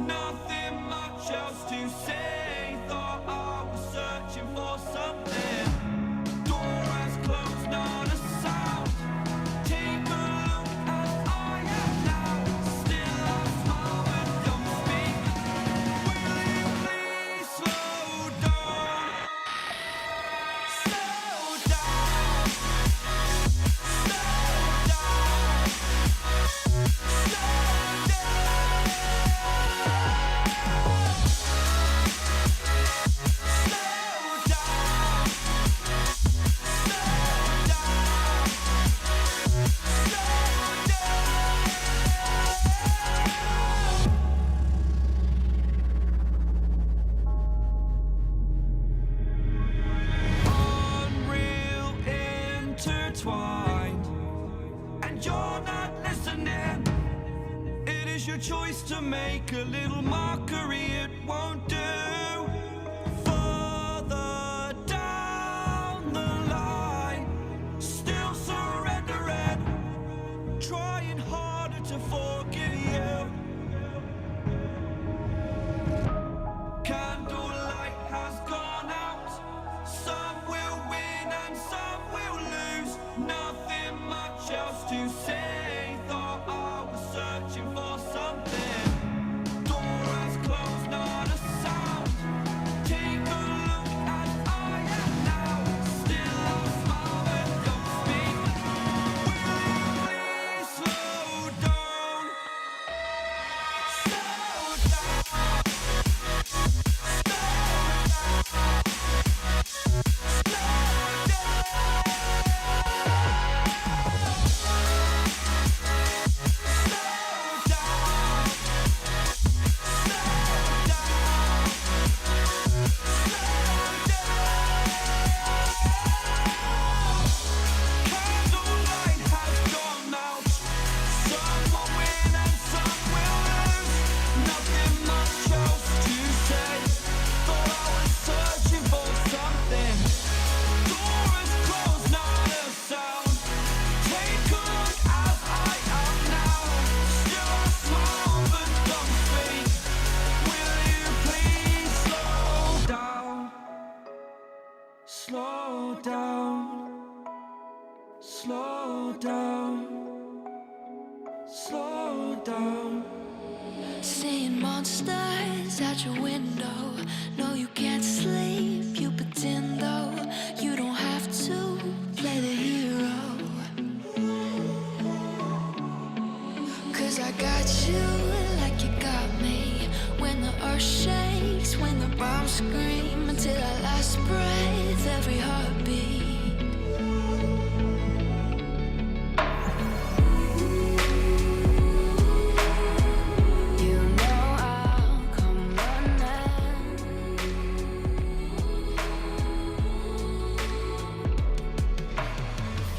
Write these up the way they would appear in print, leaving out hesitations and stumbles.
nothing much else to say. Thought I was searching for something. Door has closed, not a sound. Take a look as I am now. Still I smile but don't speak. Will you please slow down? Slow down. Slow down. Slow Unreal intertwined, and you're not listening. It is your choice to make a little mockery, it won't do. Further down the line, still surrendering, trying harder to forgive you. Candlelight has gone out. Some will win and some will lose. Nothing much else to say. Thought I was searching for something. Door has closed, not a sound. Take a look as I am now. Still I smile but don't speak. Will you please slow down? Slow down. Candlelight has gone out. Some will win and some will lose. Nothing much else to say. Thought I was searching for something. Door is closed, not a sound. Take a look as I am now. Still I smile but don't speak. Will you please slow down? Slow down. Slow down. Slow down. Seeing monsters out your window. No, you can't sleep, you pretend though. You don't have to play the hero. Cause I got you like you got me. When the earth shakes, when the bombs scream. Until our last breath, every heartbeat. You know I'll come running.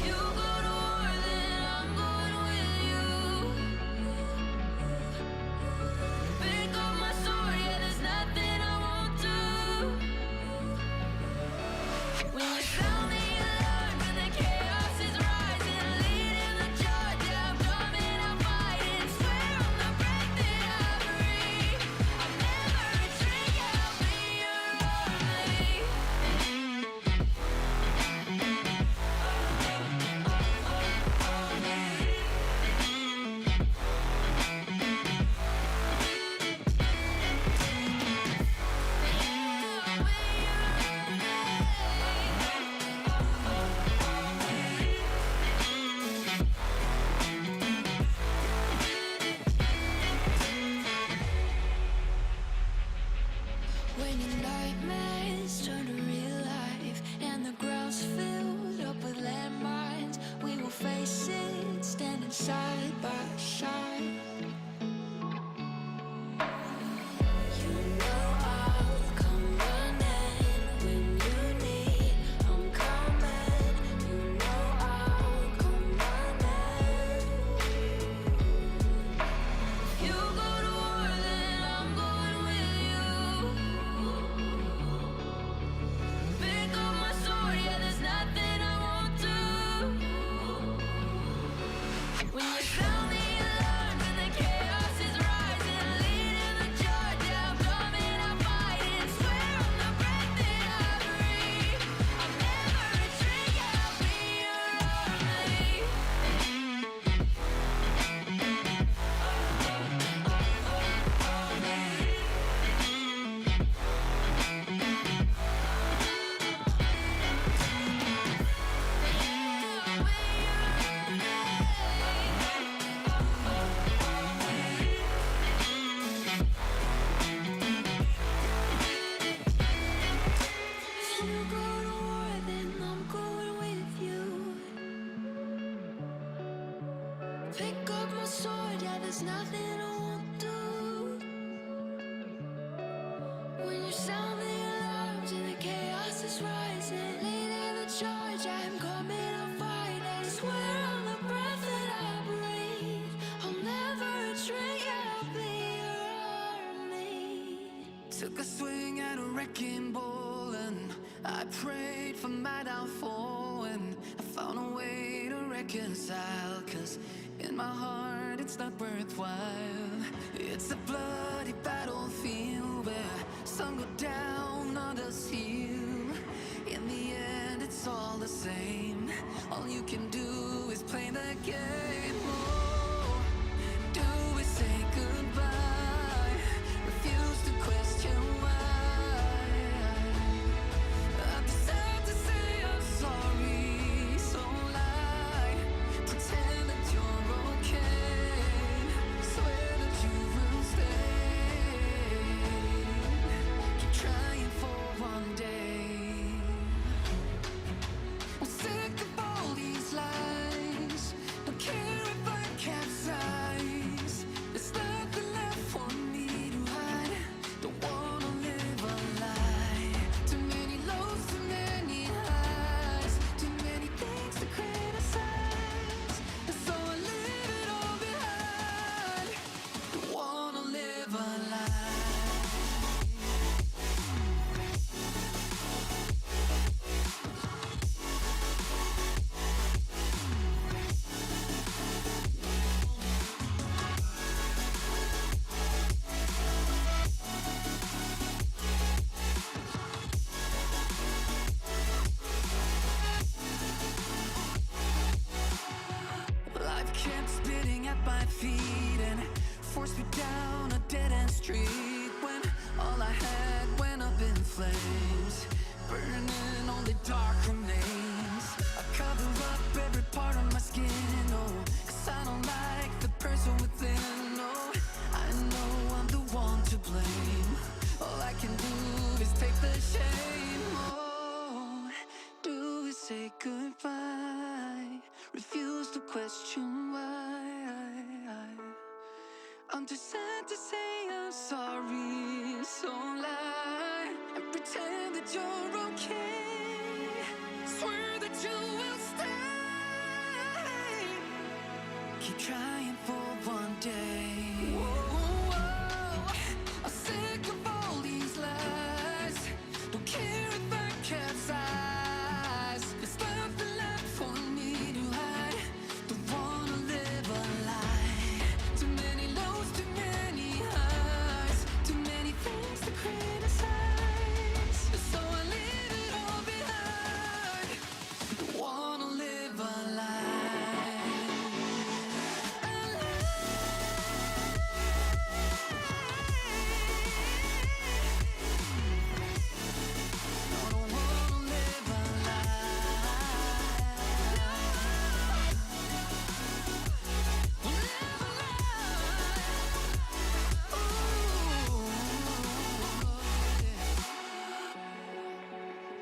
You go to war, then I'm going with you. Pick up my sword, yeah, there's nothing I won't do. When you there's nothing I won't do. When you sound the alarms and the chaos is rising, leading the charge, I'm coming, I'll fight. I swear on the breath that I breathe, I'll never retreat, I'll be your army. Took a swing at a wrecking ball and I prayed for my downfall, and I found a way to reconcile, 'cause in my heart it's not worthwhile. It's a bloody battlefield where some go down, others heal. In the end it's all the same. All you can do is play the game. Oh, do we say goodbye? Refuse to question why. I've decided to say I'm sorry, so lie, pretend that you're okay, swear that you will stay, keep trying for one day. I'm sick of all these lies, don't care if I capsize, there's nothing left for me to hide, don't wanna live a lie. Too many lows, too many highs, too many things to criticize, and so I leave it all behind. Don't wanna live a lie. Life kept spitting at my feet and forced me down a dead-end street, when all I had went up in flames, burning only dark remains. I cover up every part of my skin, oh, 'cause I don't like the person within. Oh, I know I'm the one to blame, all I can do is take the shame. Oh, do we say goodbye? Refuse to question why. I'm too sad to say I'm sorry, so lie and pretend that you're okay, swear that you will stay, keep trying for one day. Whoa, I'm sick of all these lies, don't care if I capsize, there's nothing left for me to hide, don't wanna live a lie. Too many lows, too many highs, too many things to criticize, so I leave it all behind. Don't wanna live a lie. A lie. No, don't wanna live a lie. Live a lie.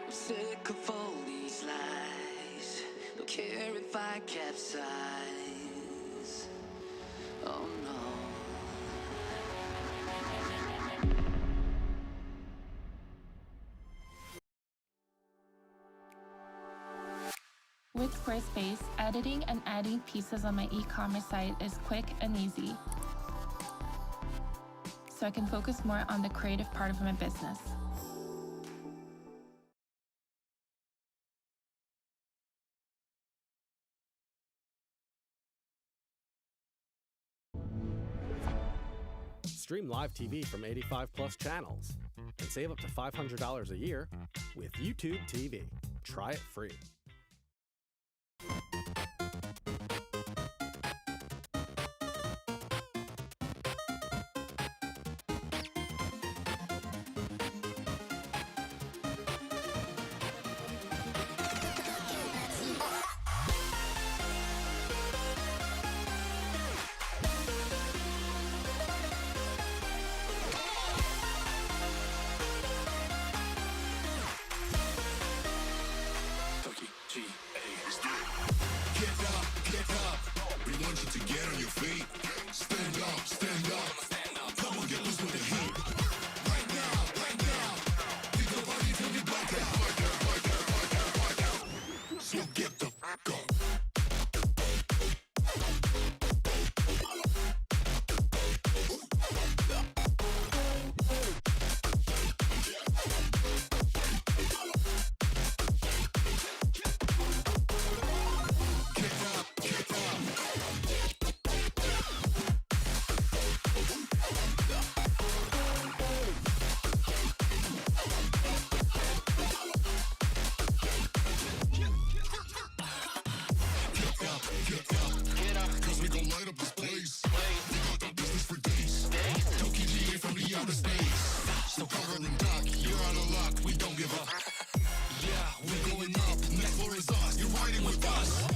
I'm sick of all these lies, don't care if I capsize. Oh no. With Squarespace, editing and adding pieces on my e-commerce site is quick and easy, so I can focus more on the creative part of my business. Stream live TV from 85+ channels and save up to $500 a year with YouTube TV. Try it free. Toki. outer space. Still covered in duck, you're out of luck, we don't give up. Yeah, we're going up, next floor is us, you're riding with us.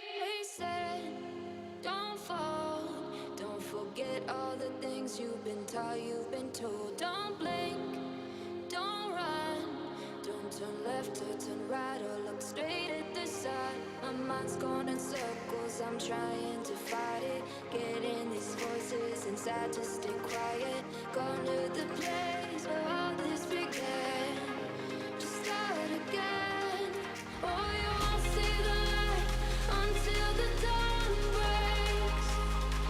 They said, don't fall, don't forget all the things you've been taught, you've been told. Don't blink, don't run, don't turn left or turn right or look straight at the sun. My mind's going in circles, I'm trying to fight it. Getting these voices inside to stay quiet. Gone to the place where all this began. Just start again. Oh, you won't see the light until the dawn breaks.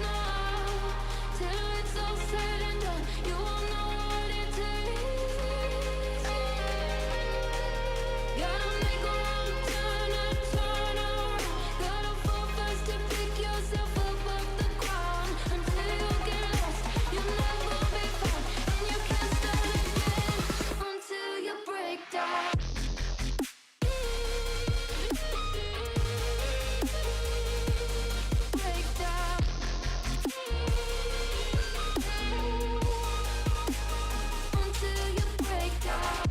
No, till it's all said and done, you won't know what it takes. Gotta make a wrong turn and turn around. Gotta fall fast to pick yourself up off the ground. Until you get lost, you'll never be found. And you can't start again until you break down. Break down. Until you break down.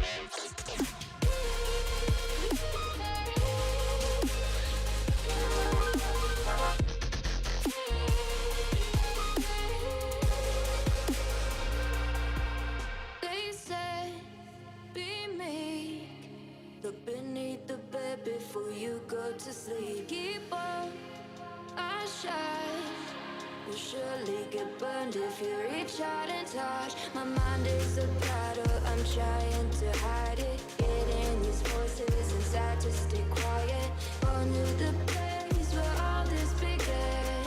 They said, be meek. Look beneath the bed before you go to sleep. Keep on, I shine. You'll surely get burned if you reach out and touch. My mind is a battle, I'm trying to hide it. Getting these voices inside to stay quiet. On to the place where all this began.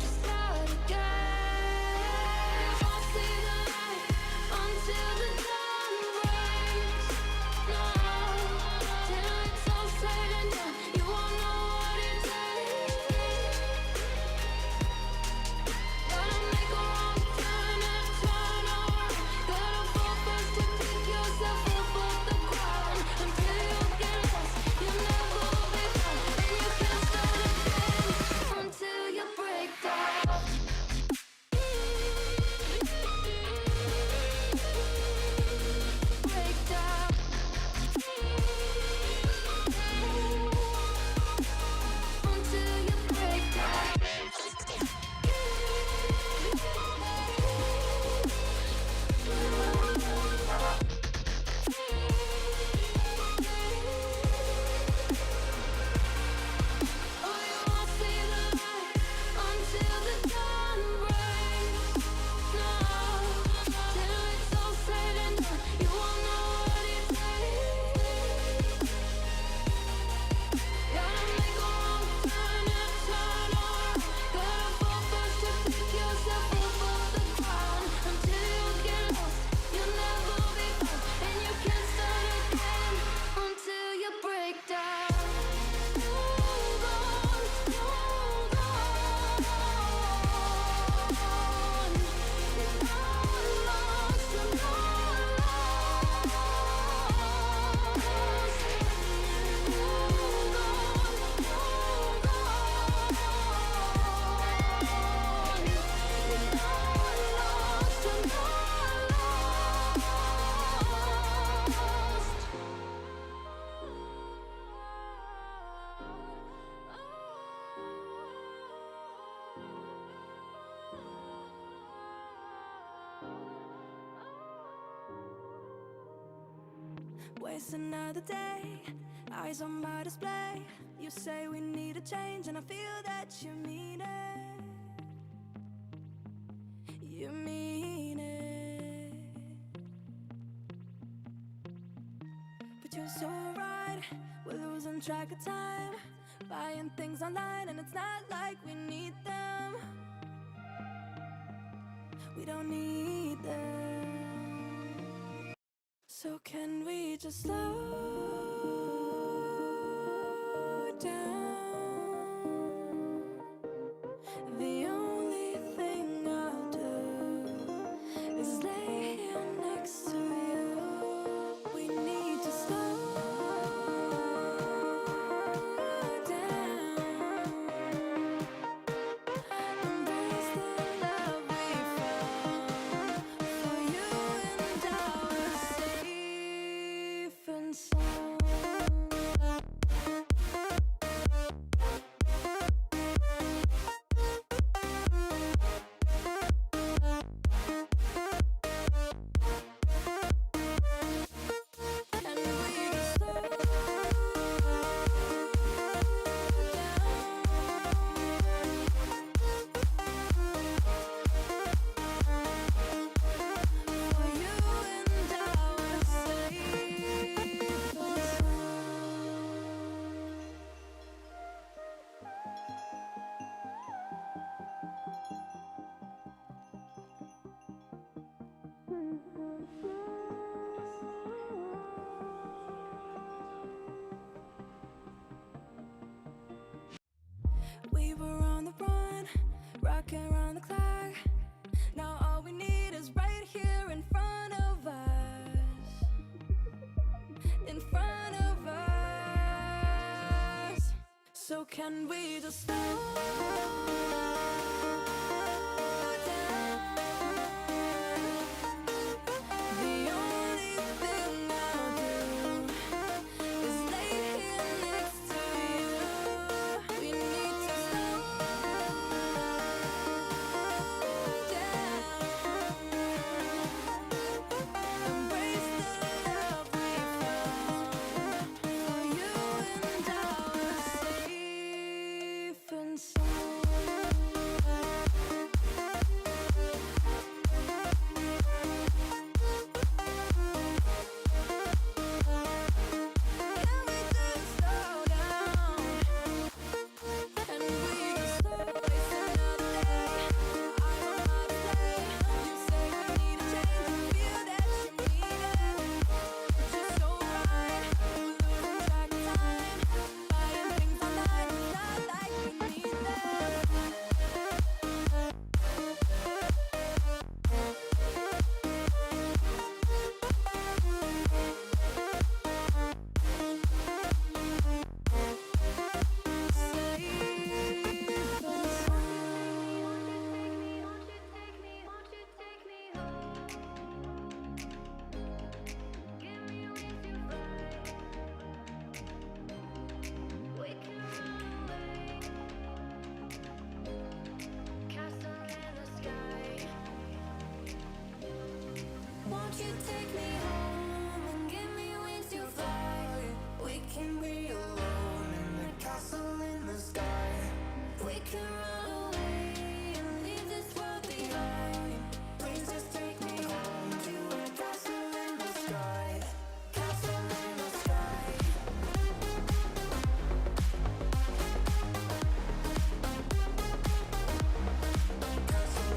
Just start again. You won't see the light until the dawn breaks. No, till it's all said and done, you won't know what it takes. Gotta make a wrong turn and turn around. Gotta fall fast to pick yourself up off the ground. Until you get lost, It's another day, eyes on my display. You say we need a change, and I feel that you mean it. You mean it. But you're so right, we're losing track of time, buying things online, and it's not like we need them. We don't need them. So can we just slow down? The only thing I'll do is lay here next to you. We need to slow down. Embrace the love we found. For you and I were safe and sound. And we just slow down. For you and I were safe and we were on the run, rocking around the clock. Now all we need is right here in front of us. In front of us. So can we just slow down? The only thing I'll do is lay here next to you. We need to slow down. Embrace the love we found. For you and I were safe and sound. Can we just slow down? And we just slow waste another day. Eyes on my display. You say we need a change, and feel that you mean it. But you're so right, we're losing track of time, buying things online, it's not like we need them. Won't you take me home and give me wings to fly? We can be alone in the castle in the sky. We can run away and leave this world behind. Please just take me home to a castle in the sky. Castle in the sky. Castle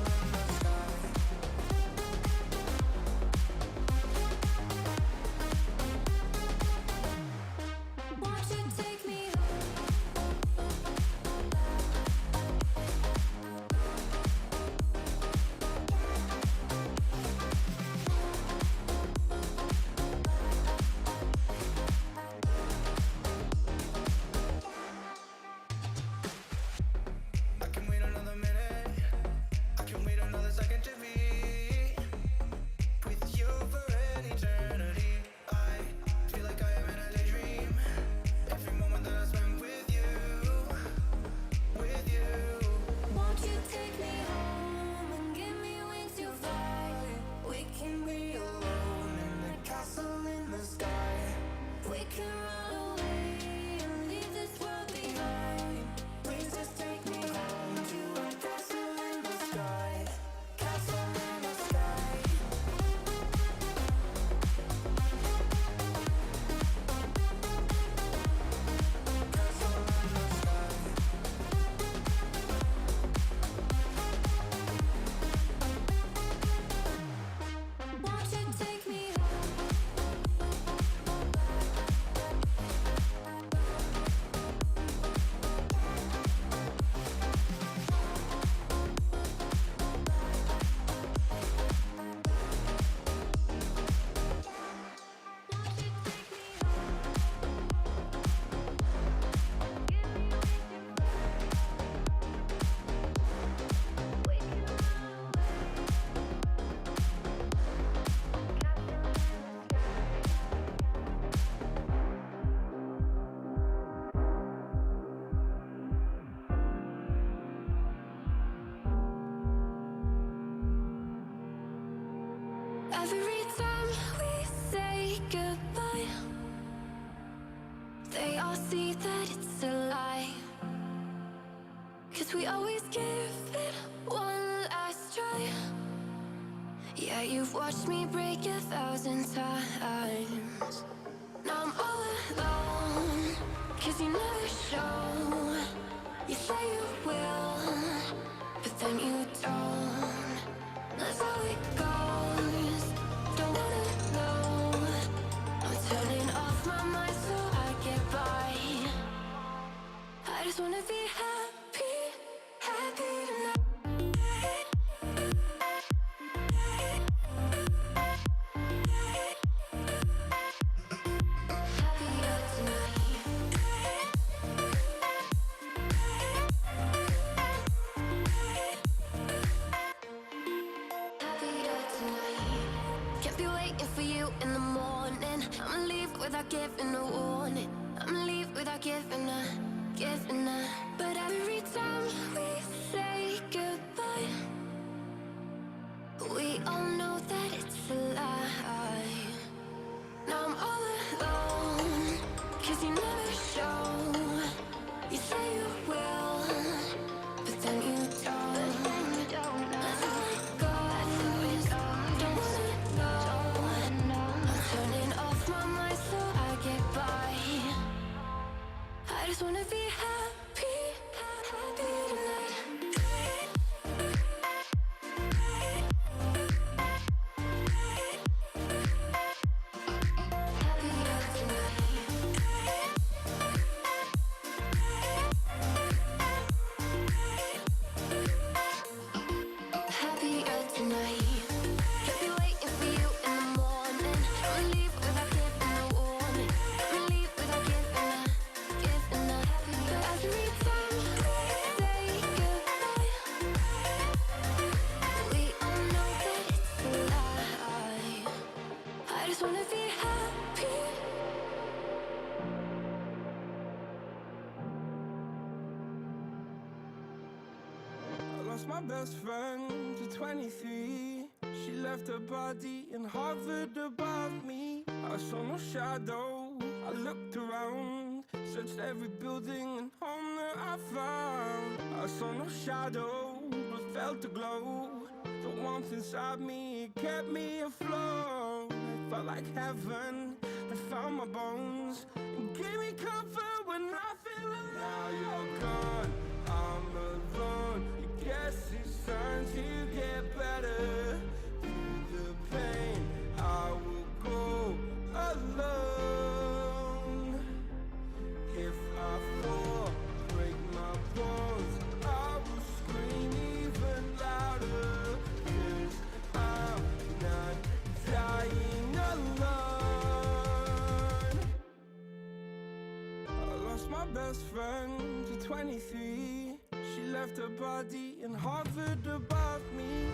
in the sky. They all see that it's a lie, 'cause we always give it one last try. Yeah, you've watched me break 1,000 times. Now I'm all alone, 'cause you never show. You say you will, but then you don't. That's how it goes. Don't wanna know. I'm turning off my mind so I get by. I just wanna be happy, happy tonight. Happier tonight. Happier tonight. Can't be waiting for you in the morning. I'ma leave without giving a warning. I'ma leave without giving a. But every time we say goodbye, we all know that it's a lie. Now I'm all alone, 'cause you never show. You say you will, but then you don't. That's how it goes. Don't wanna know. I'm turning off my mind so I get by. I just wanna be happy, happy tonight. Happier tonight. Happier tonight. Can't be waiting for you in the morning. I'ma leave without giving a warning. I'ma leave without giving a. But every time we say goodbye, we all know that it's a lie. I just wanna be happy. I lost my best friend to 23. She left her body and hovered above me. I saw no shadow, I looked around, searched every building and home that I found. I saw no shadow, but felt the glow. The warmth inside me, it kept me afloat. It felt like heaven had found my bones and gave me comfort when I feel alone. Now you're gone, I'm alone. I guess it's time to get better. Through the pain, I will go alone. If I fall, break my bones, I will scream even louder. 'Cause I'm not dying alone. I lost my best friend to 23. She left her body and hovered above me.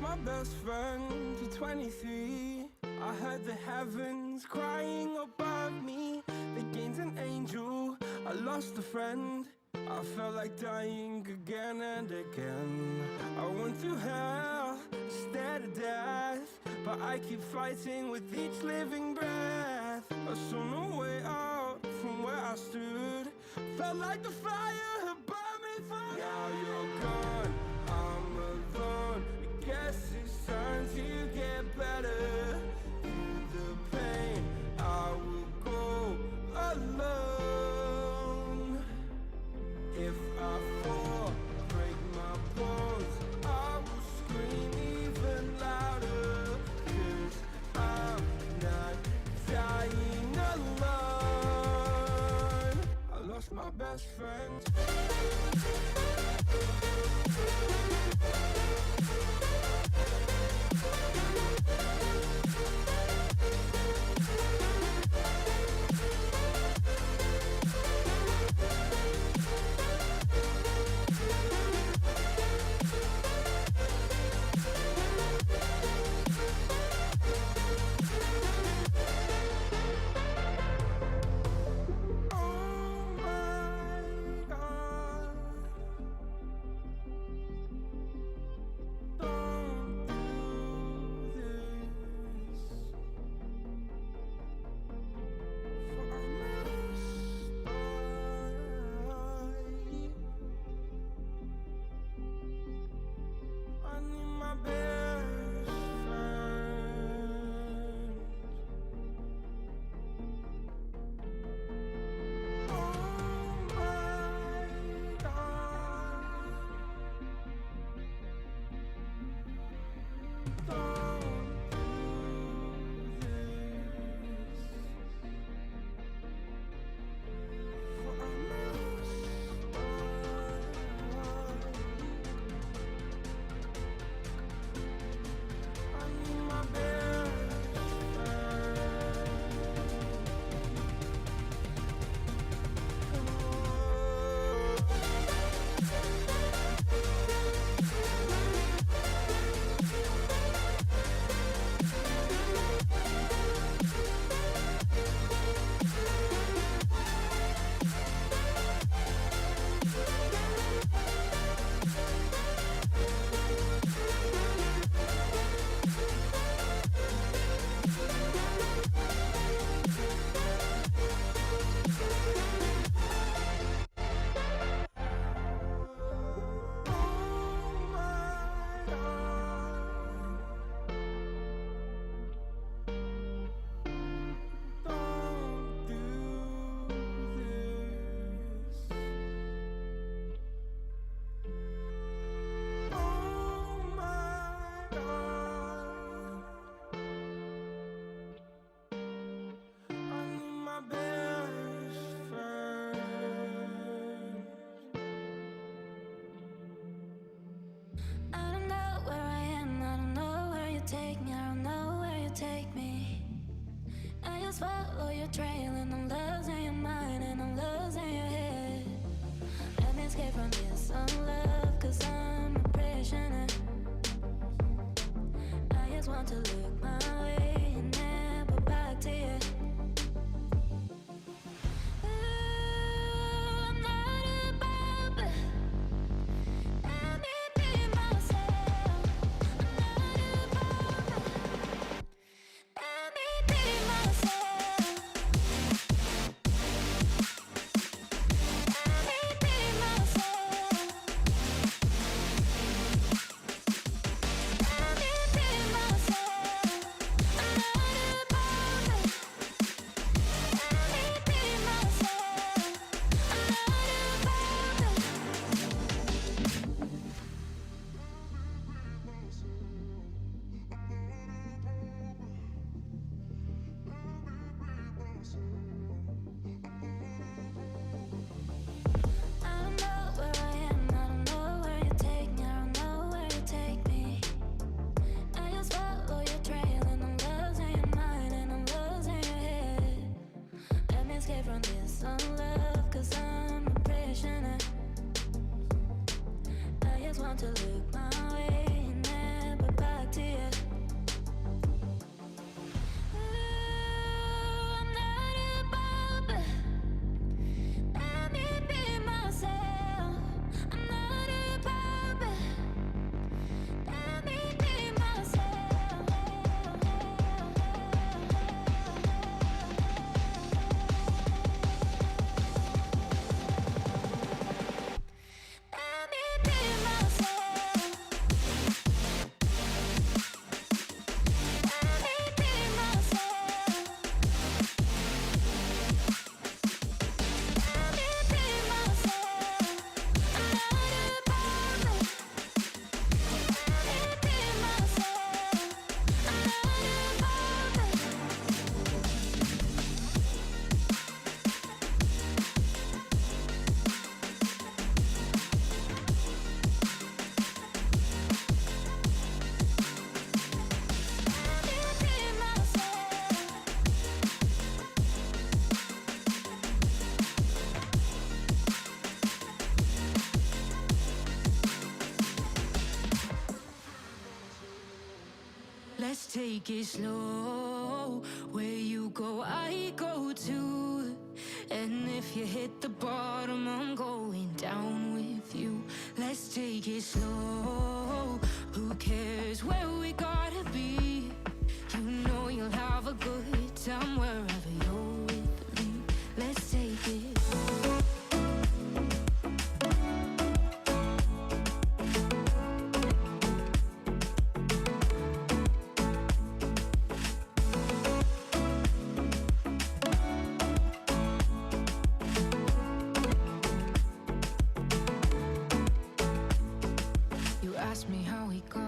My best friend to 23. I heard the heavens crying above me. They gained an angel, I lost a friend. I felt like dying again and again. I went through hell instead of death, but I keep fighting with each living breath. I saw no way out from where I stood. Felt like the fire had burned me through. Now you're gone, I'm alone. Guess it's time to get better. Through the pain, I will go alone. If I fall, break my bones, I will scream even louder. 'Cause I'm not dying alone. I lost my best friend. just follow your trail, and I'm losing your mind, and I'm losing your head. Let me escape from this unlove, cause I'm a prisoner. I just want to look my way and never back to you. Ooh, I'm not above it. Let me be myself. I'm not above it. Let me be myself. Let me be myself. Let me be myself. I'm not above it. Let me be myself. I'm not above it. I don't know where I am, I don't know where you take me, I don't know where you take me. I just follow your trail, and I'm losing your mind, and I'm losing your head. Let me escape from this unlove, cause I'm a prisoner. I just want to look my way and never back to you. Ooh, I'm not above it. Let me be myself. I'm not above it. Let me be myself. Let me be myself. Let me be myself. Let me be myself. I'm not above it. Let me be myself. I'm not above it. Let me be myself. Let's take it slow. Where you go, I go too. And if you hit the bottom, I'm going down with you. Let's take it slow. Who cares where we gotta be? You know you'll have a good time wherever you're with me. Let's take it. You asked me how we got.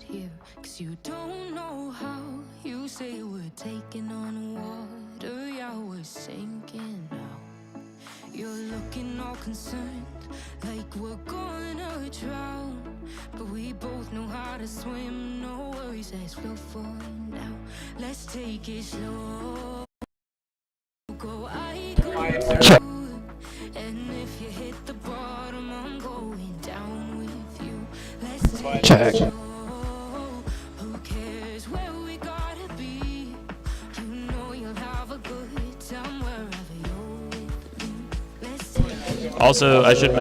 Here, 'cause you don't know how. You say we're taking on water, yeah, we're sinking now. You're looking all concerned, like we're gonna drown. But we both know how to swim, no worries, let's flow for now. Let's take it slow. Go, I go too. And if you hit the bottom, I'm going down with you. Let's take Check. it slow. Who cares where we gotta be? You know you'll have a good time wherever you're with me. Let's take it. Also, I should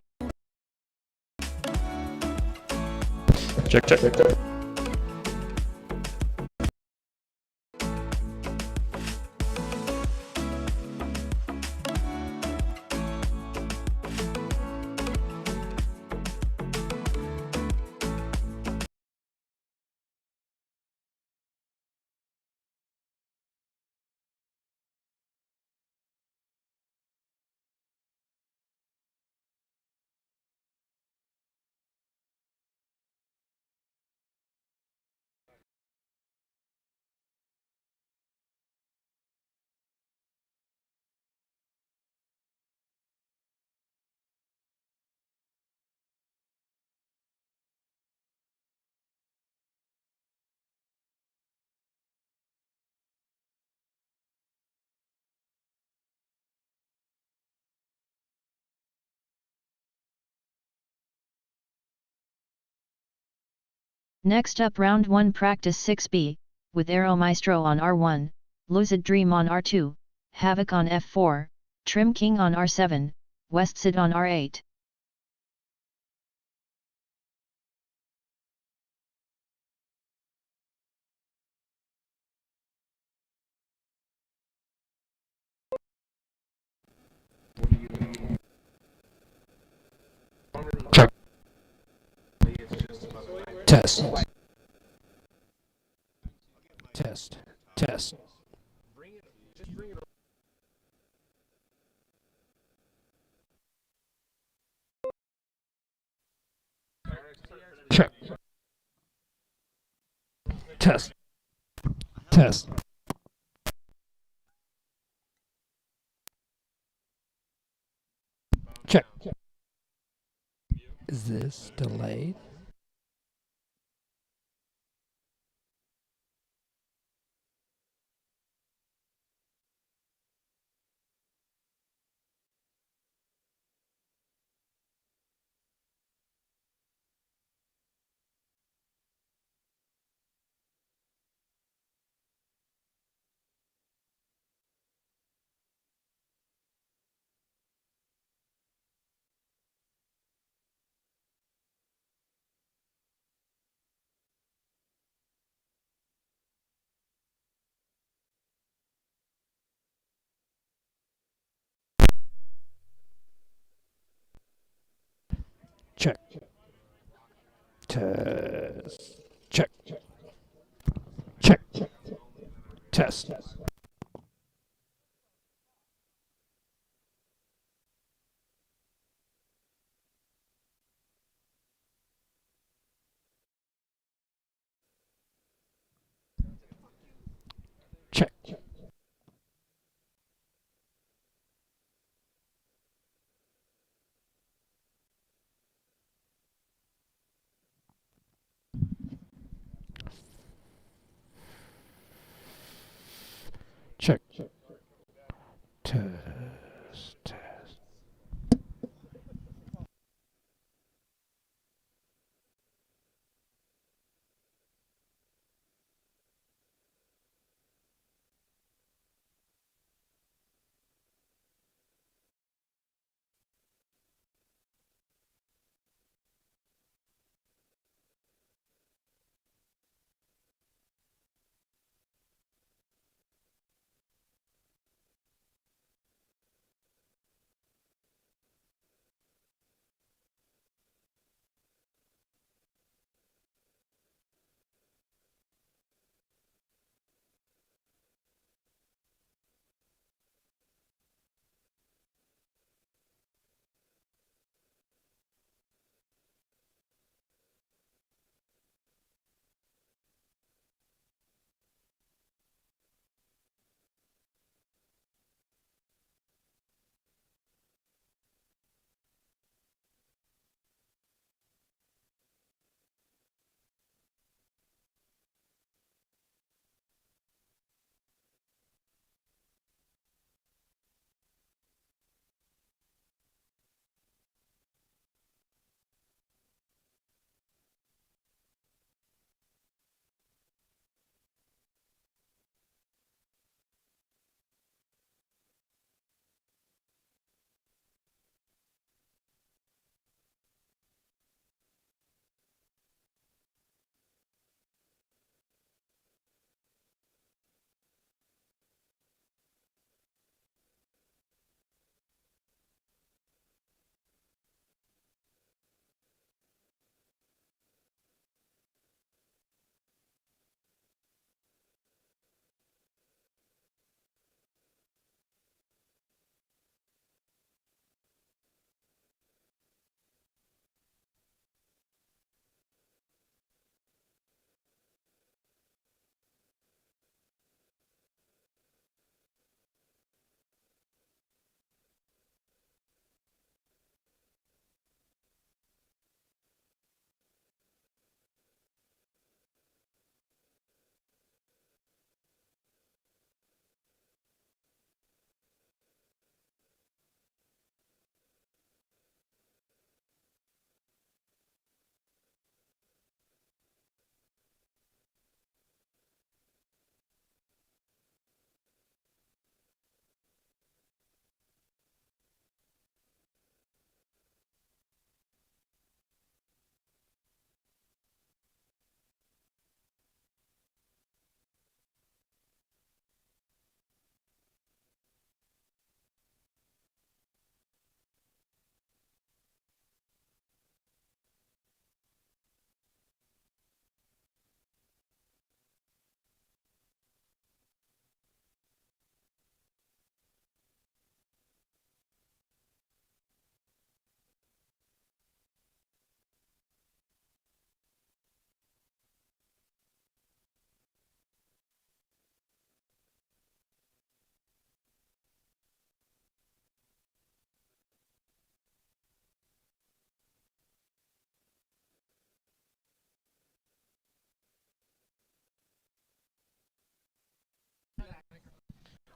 check. Next up round 1 practice 6B, with Aero Maestro on R1, Lucid Dream on R2, Havoc on F4, Trim King on R7, Westsid on R8. Check. Test. Test. Test. Check. Test. Test. Check. Is this delayed? Check. Test. Check. Check. Test. Check. Check. Test. Test.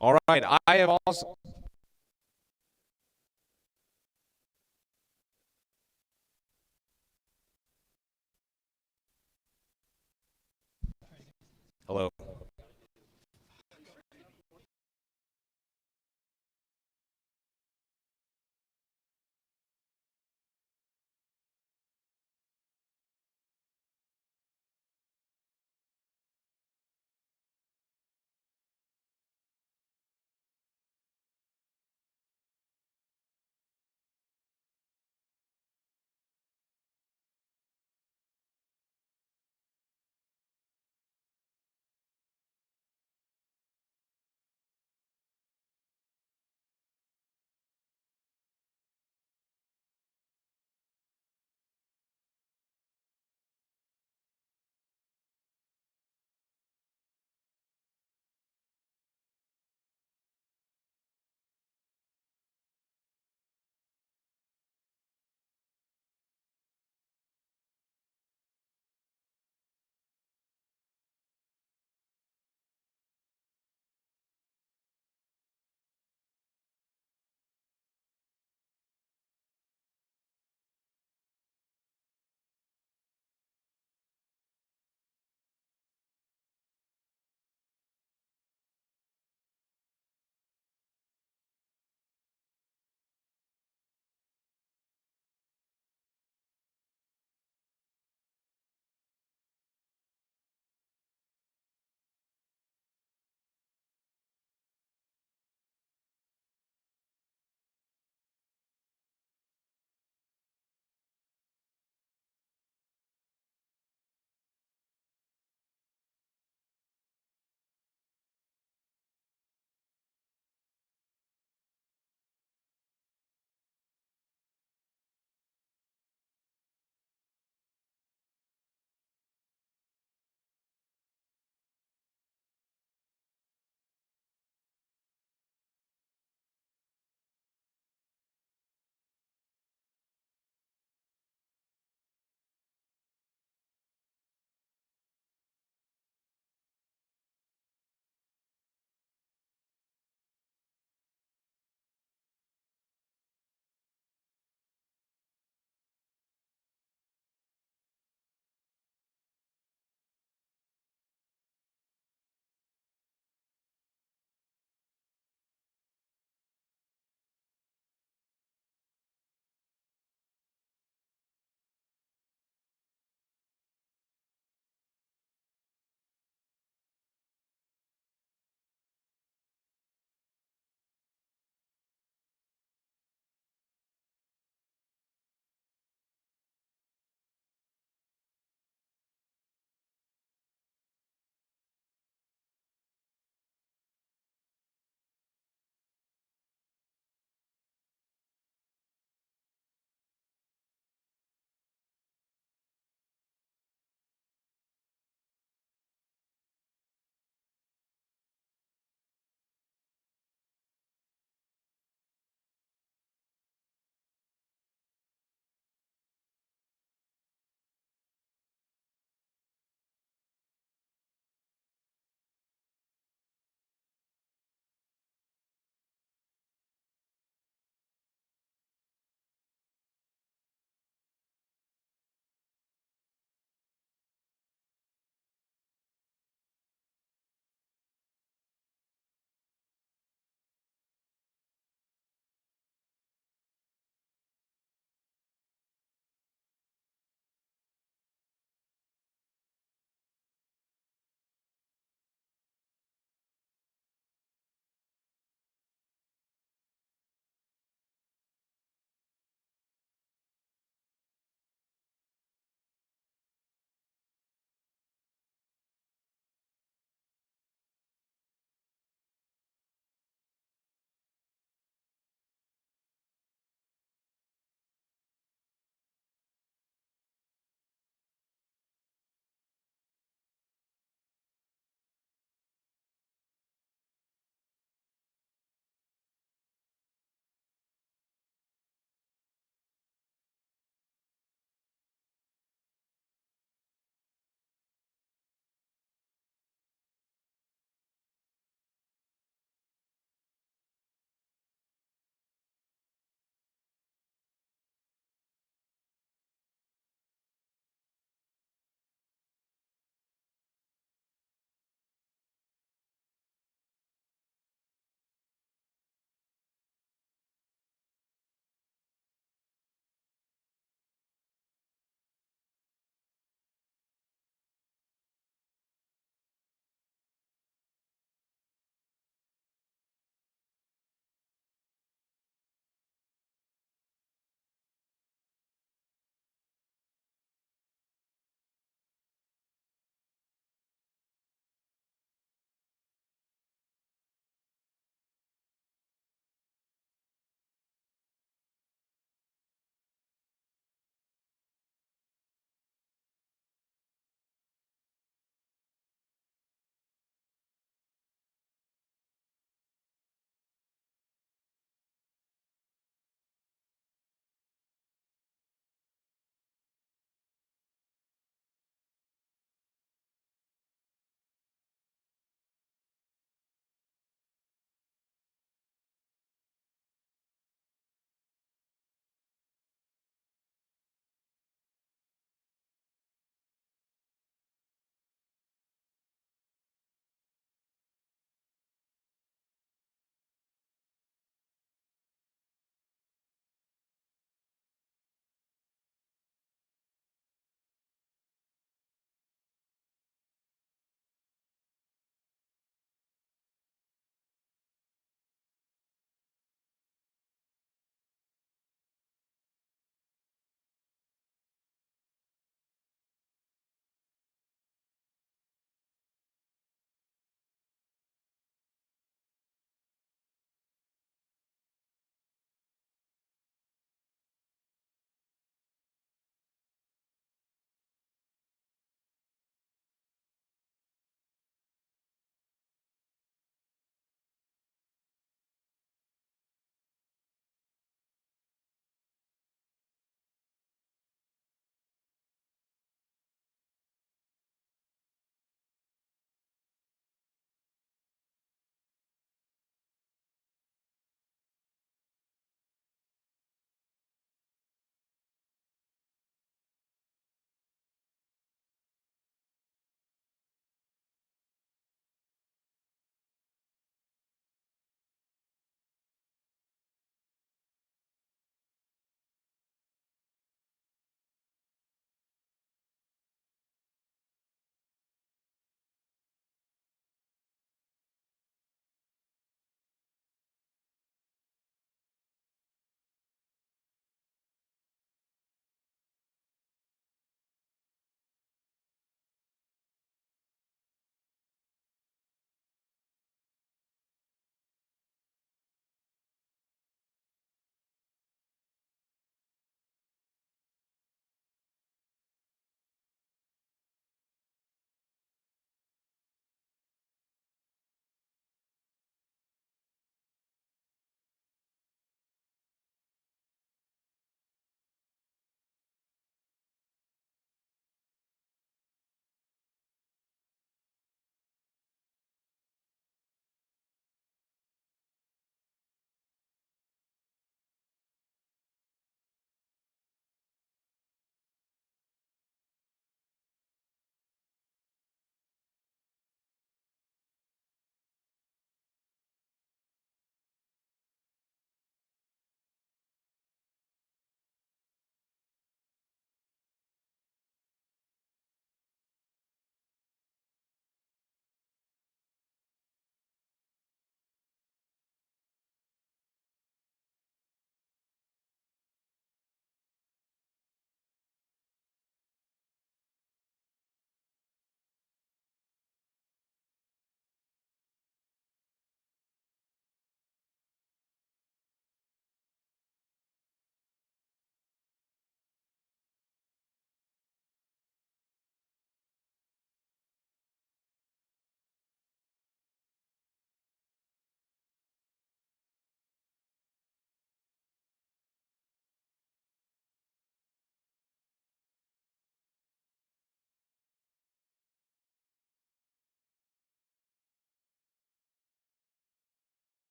All right, I am also. Hello.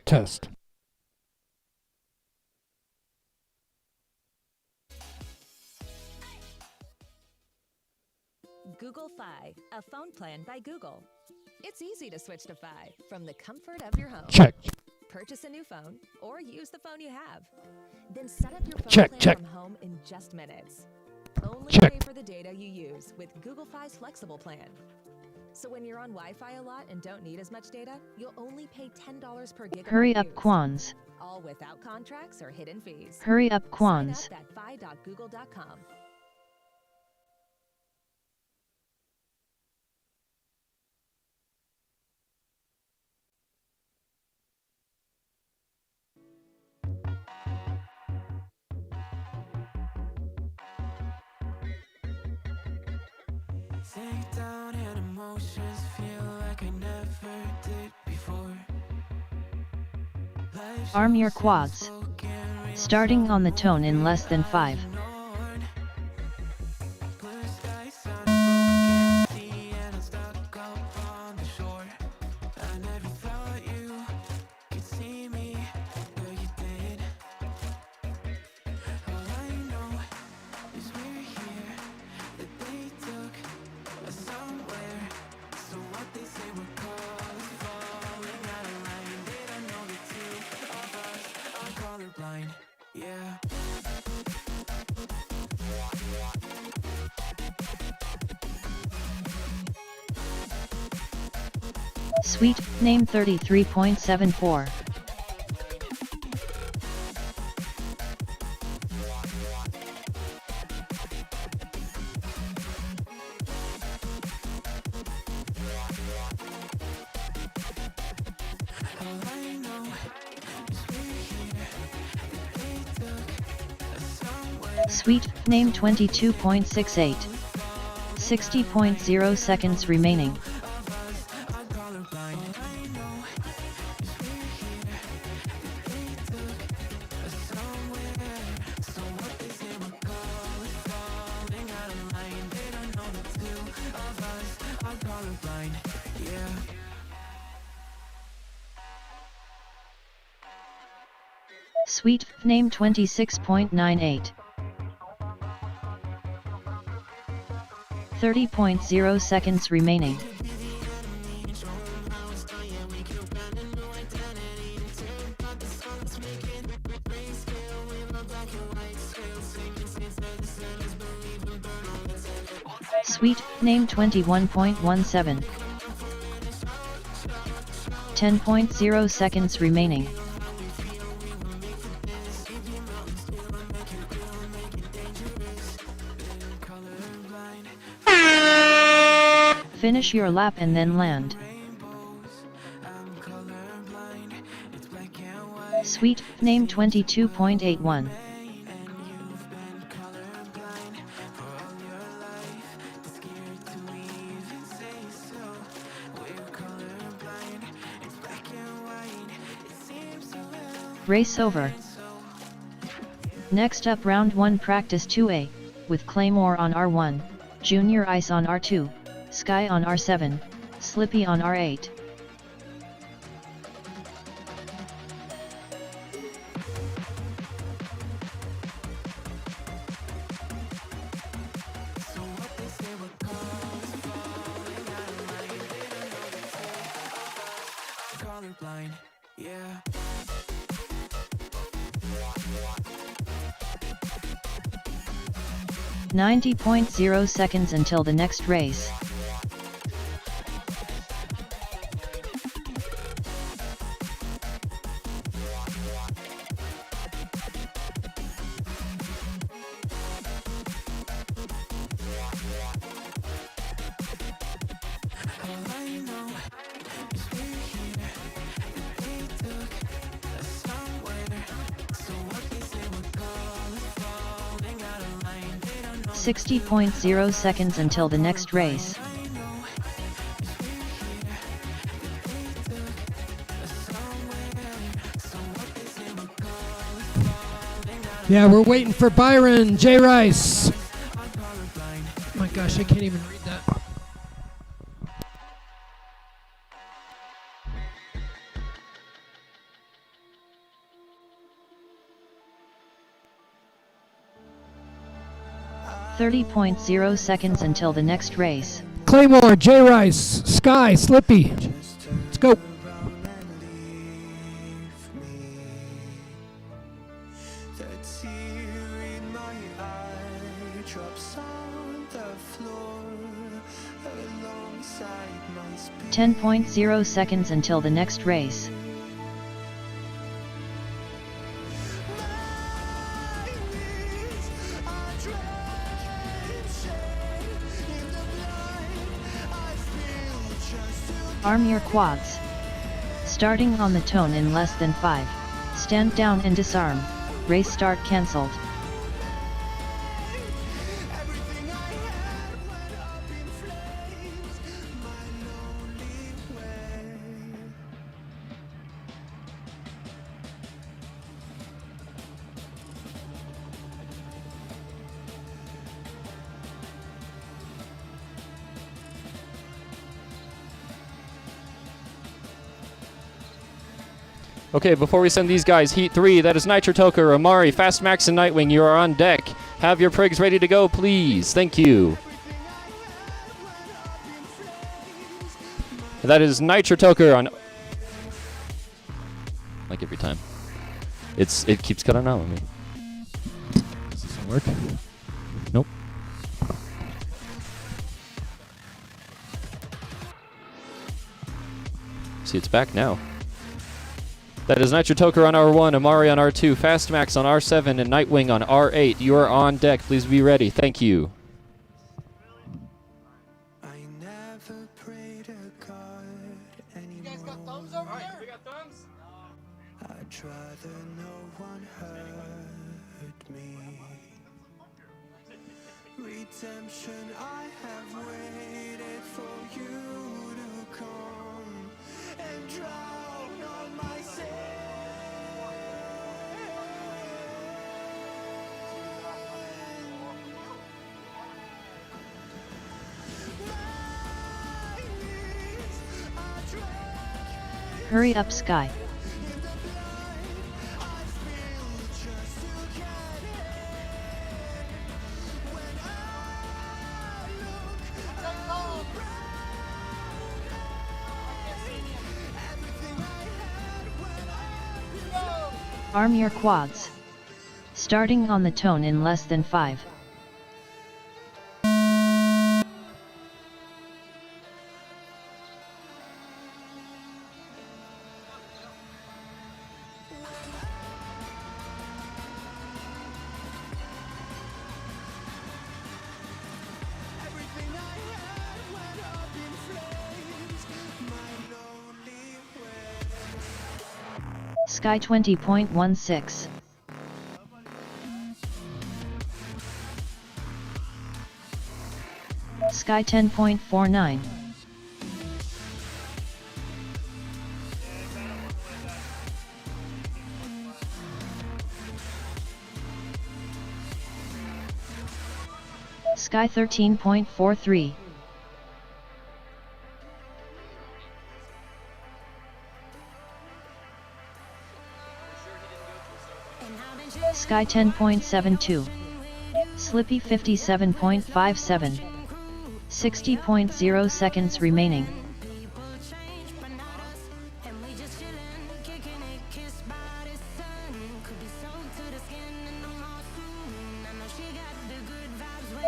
test. Google Fi, a phone plan by Google. It's easy to switch to Fi from the comfort of your home. Check. Purchase a new phone or use the phone you have. Then set up your phone Check, plan check. from home in just minutes. Only Check. pay for the data you use with Google Fi's flexible plan. So when you're on Wi-Fi a lot and don't need as much data, you'll only pay $10 per gigabyte Hurry up, used. Quans. All without contracts or hidden fees. Hurry up, Sign Quans. up at fi.google.com. Sink down and emotions feel like I never did before. Arm your quads. Starting on the tone in less than 5. Yeah. Suite, name 33.74. Suite, name 22.68. 60.0 seconds remaining. Suite, name 26.98. 30.0 seconds remaining. Suite, name 21.17. 10.0 seconds remaining. Finish your lap and then land. Suite, name 22.81. Race over. Next up, round 1, practice 2A, with Claymore on R1, Junior Ice on R2, Sky on R7, Slippy on R8. Colorblind, yeah. 90.0 seconds until the next race. Is we're here, that they took us somewhere. So what they say we're calling, falling out of line. They don't know 60.0 seconds until the next race. Yeah, we're waiting for Byron J. Rice. Oh my gosh, I can't even read that. 30.0 seconds until the next race. Claymore, J Rice, Sky, Slippy. Let's go. The tear in my eye drops on the floor alongside my speed. 10.0 seconds until the next race. Arm your quads. Starting on the tone in less than 5. Stand down and disarm. Race start cancelled. Okay, before we send these guys, Heat 3, that is Nitro Toker, Amari, Fastmax, and Nightwing. You are on deck. Have your prigs ready to go, please. Thank you. That is Nitro Toker on... Like every time. It keeps cutting out on me. Does this work? Nope. See, it's back now. That is Nitro Toker on R1, Amari on R2, Fastmax on R7, and Nightwing on R8. You are on deck. Please be ready. Thank you. I never prayed to God anymore. You guys got thumbs over there? We got thumbs? I'd rather no one hurt me. Redemption, I have waited for you to come and drown all my sins. Hurry up, Sky. Arm your quads. Starting on the tone in less than 5. Sky 20.16. Sky 10.49. Sky 13.43. Sky 10.72. Slippy 57.57. 60.0 seconds remaining.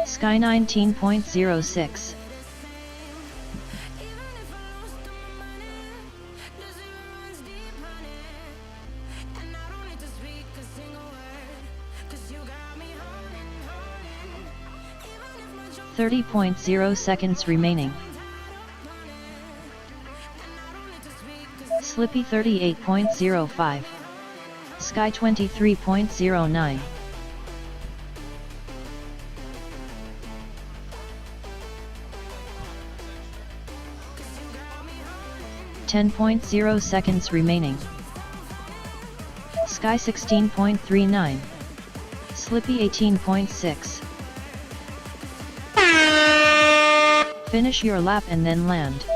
Sky 19.06. .0 seconds remaining. Slippy 38.05. Sky 23.09. 10.0 seconds remaining. Sky 16.39. Slippy 18.6. Finish your lap and then land.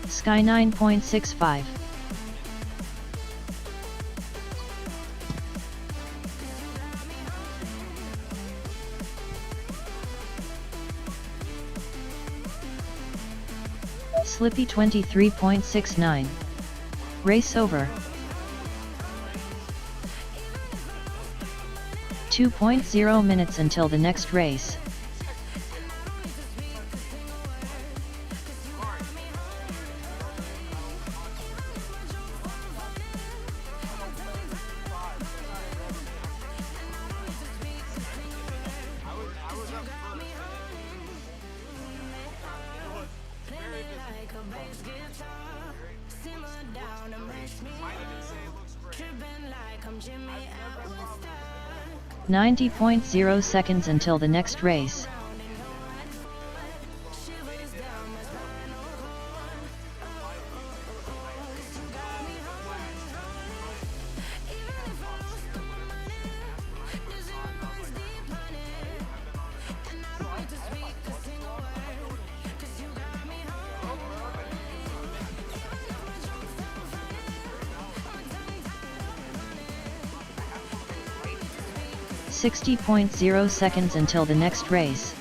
Sky 9.65. Slippy 23.69. Race over. 2.0 minutes until the next race. Jimmy, 90.0 seconds until the next race. .0 seconds until the next race.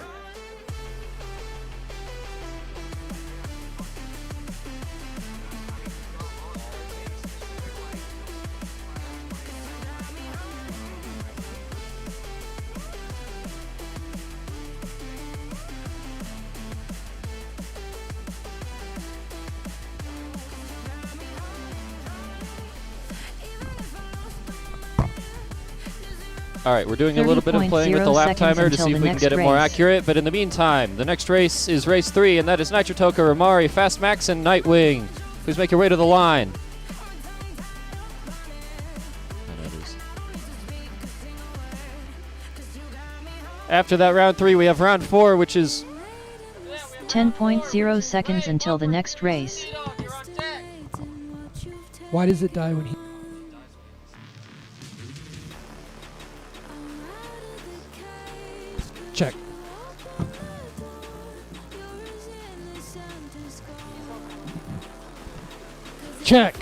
Alright, we're doing a little bit of playing with the lap timer to see if we can get it more accurate, but in the meantime, the next race is race 3, and that is Nitro Toker, Amari, Fast Max, and Nightwing. Please make your way to the line. After that round 3, we have round 4, which is 10.0 seconds until the next race. Why does it die when he... Check. Check.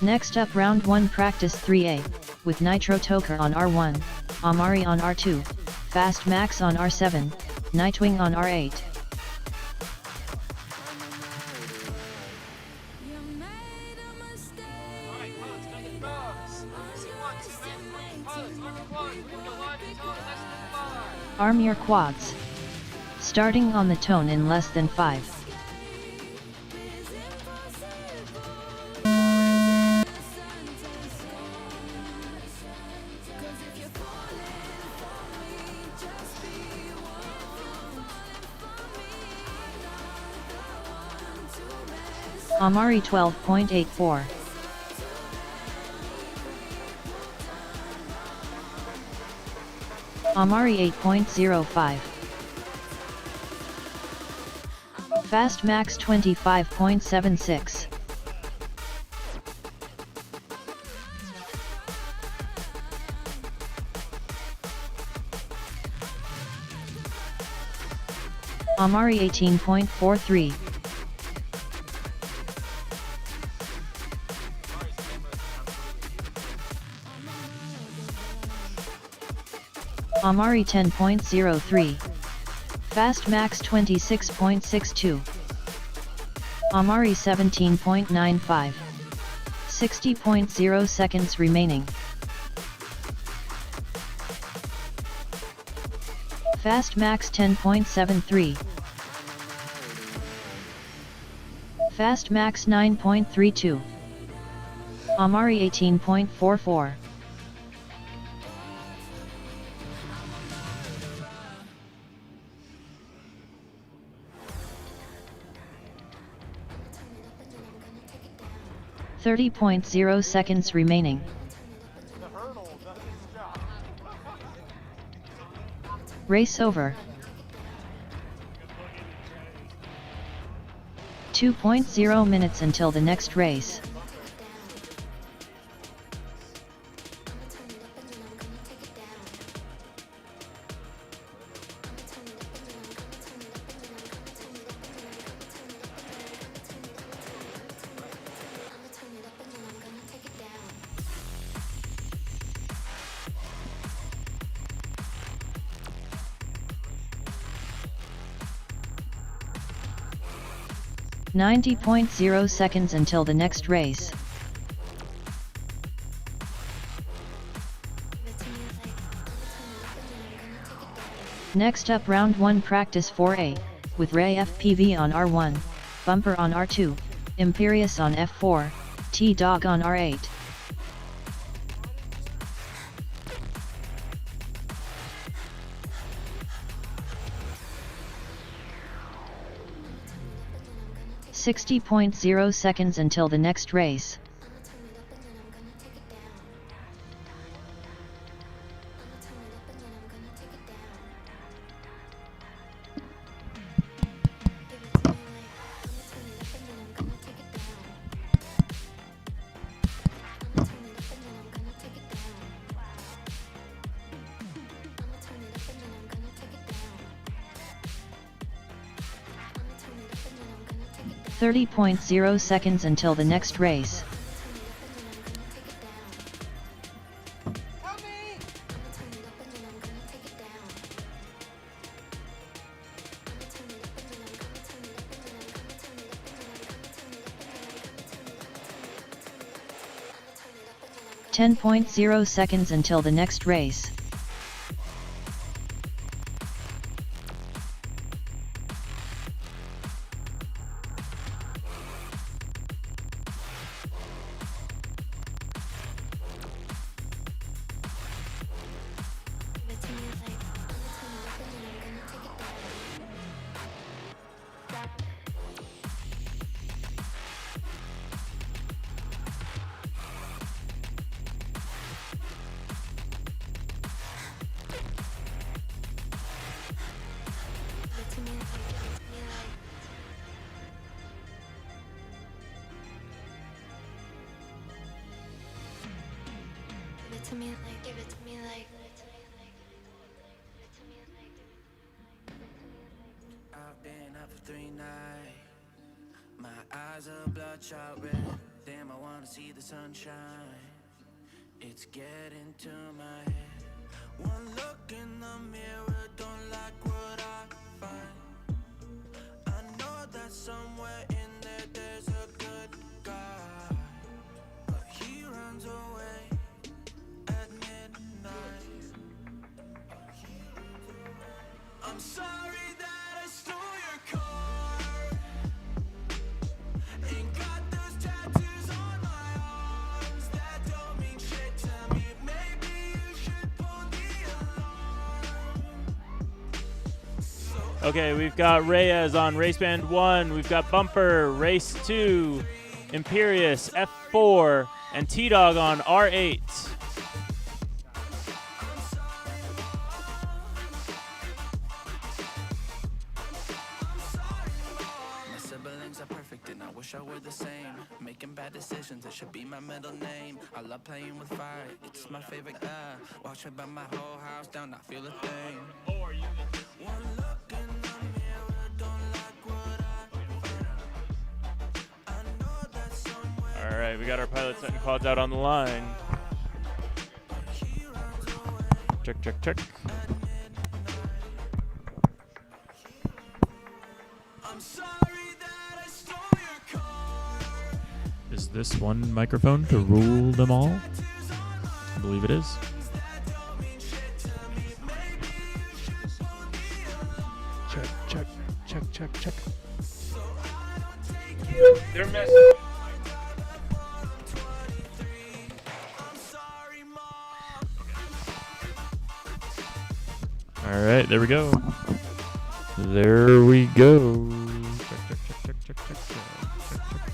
Next up, round 1, practice 3A, with Nitro Toker on R1, Amari on R2, Fast Max on R7, Nightwing on R8. Arm your quads. Starting on the tone in less than 5. Amari 12.84. Amari 8.05. Fast Max 25.76. Amari 18.43. Amari 10.03. Fast Max 26.62. Amari 17.95. 60.0 seconds remaining. Fast Max 10.73. Fast Max 9.32. Amari 18.44. 30.0 seconds remaining. Race over. 2.0 minutes until the next race. .0 seconds until the next race. Next up, round 1 practice 4A, with Ray FPV on R1, Bumper on R2, Imperious on F4, T-Dog on R8. .0 seconds until the next race. .0 seconds until the next race. .0 seconds until the next race. I've been up for 3 nights. My eyes are bloodshot red. Damn, I wanna see the sunshine. It's getting to my head. One look in the mirror, don't like what I find. I know that somewhere in there there's a good guy, but he runs away at midnight. I'm sorry that I stole your car. Ain't got those tattoos on my arms that don't mean shit to me. Maybe you should pull the alarm. Okay, we've got Reyes on race band 1, we've got Bumper, race 2, Imperious, F4, and T-Dog on R8. Wish I were the same, making bad decisions, it should be my middle name. I love playing with fire, it's my favorite, watch it burn my whole house down, not feel a thing. One look in the mirror, don't like what I know that somewhere. Alright, we got our pilot setting quads out on the line. Check, check, check. I'm sorry. Is this one microphone to rule them all? I believe it is. Check, check, check, check, check. They're messing. All right, there we go. There we go. Check, check, check, check, check, check, check,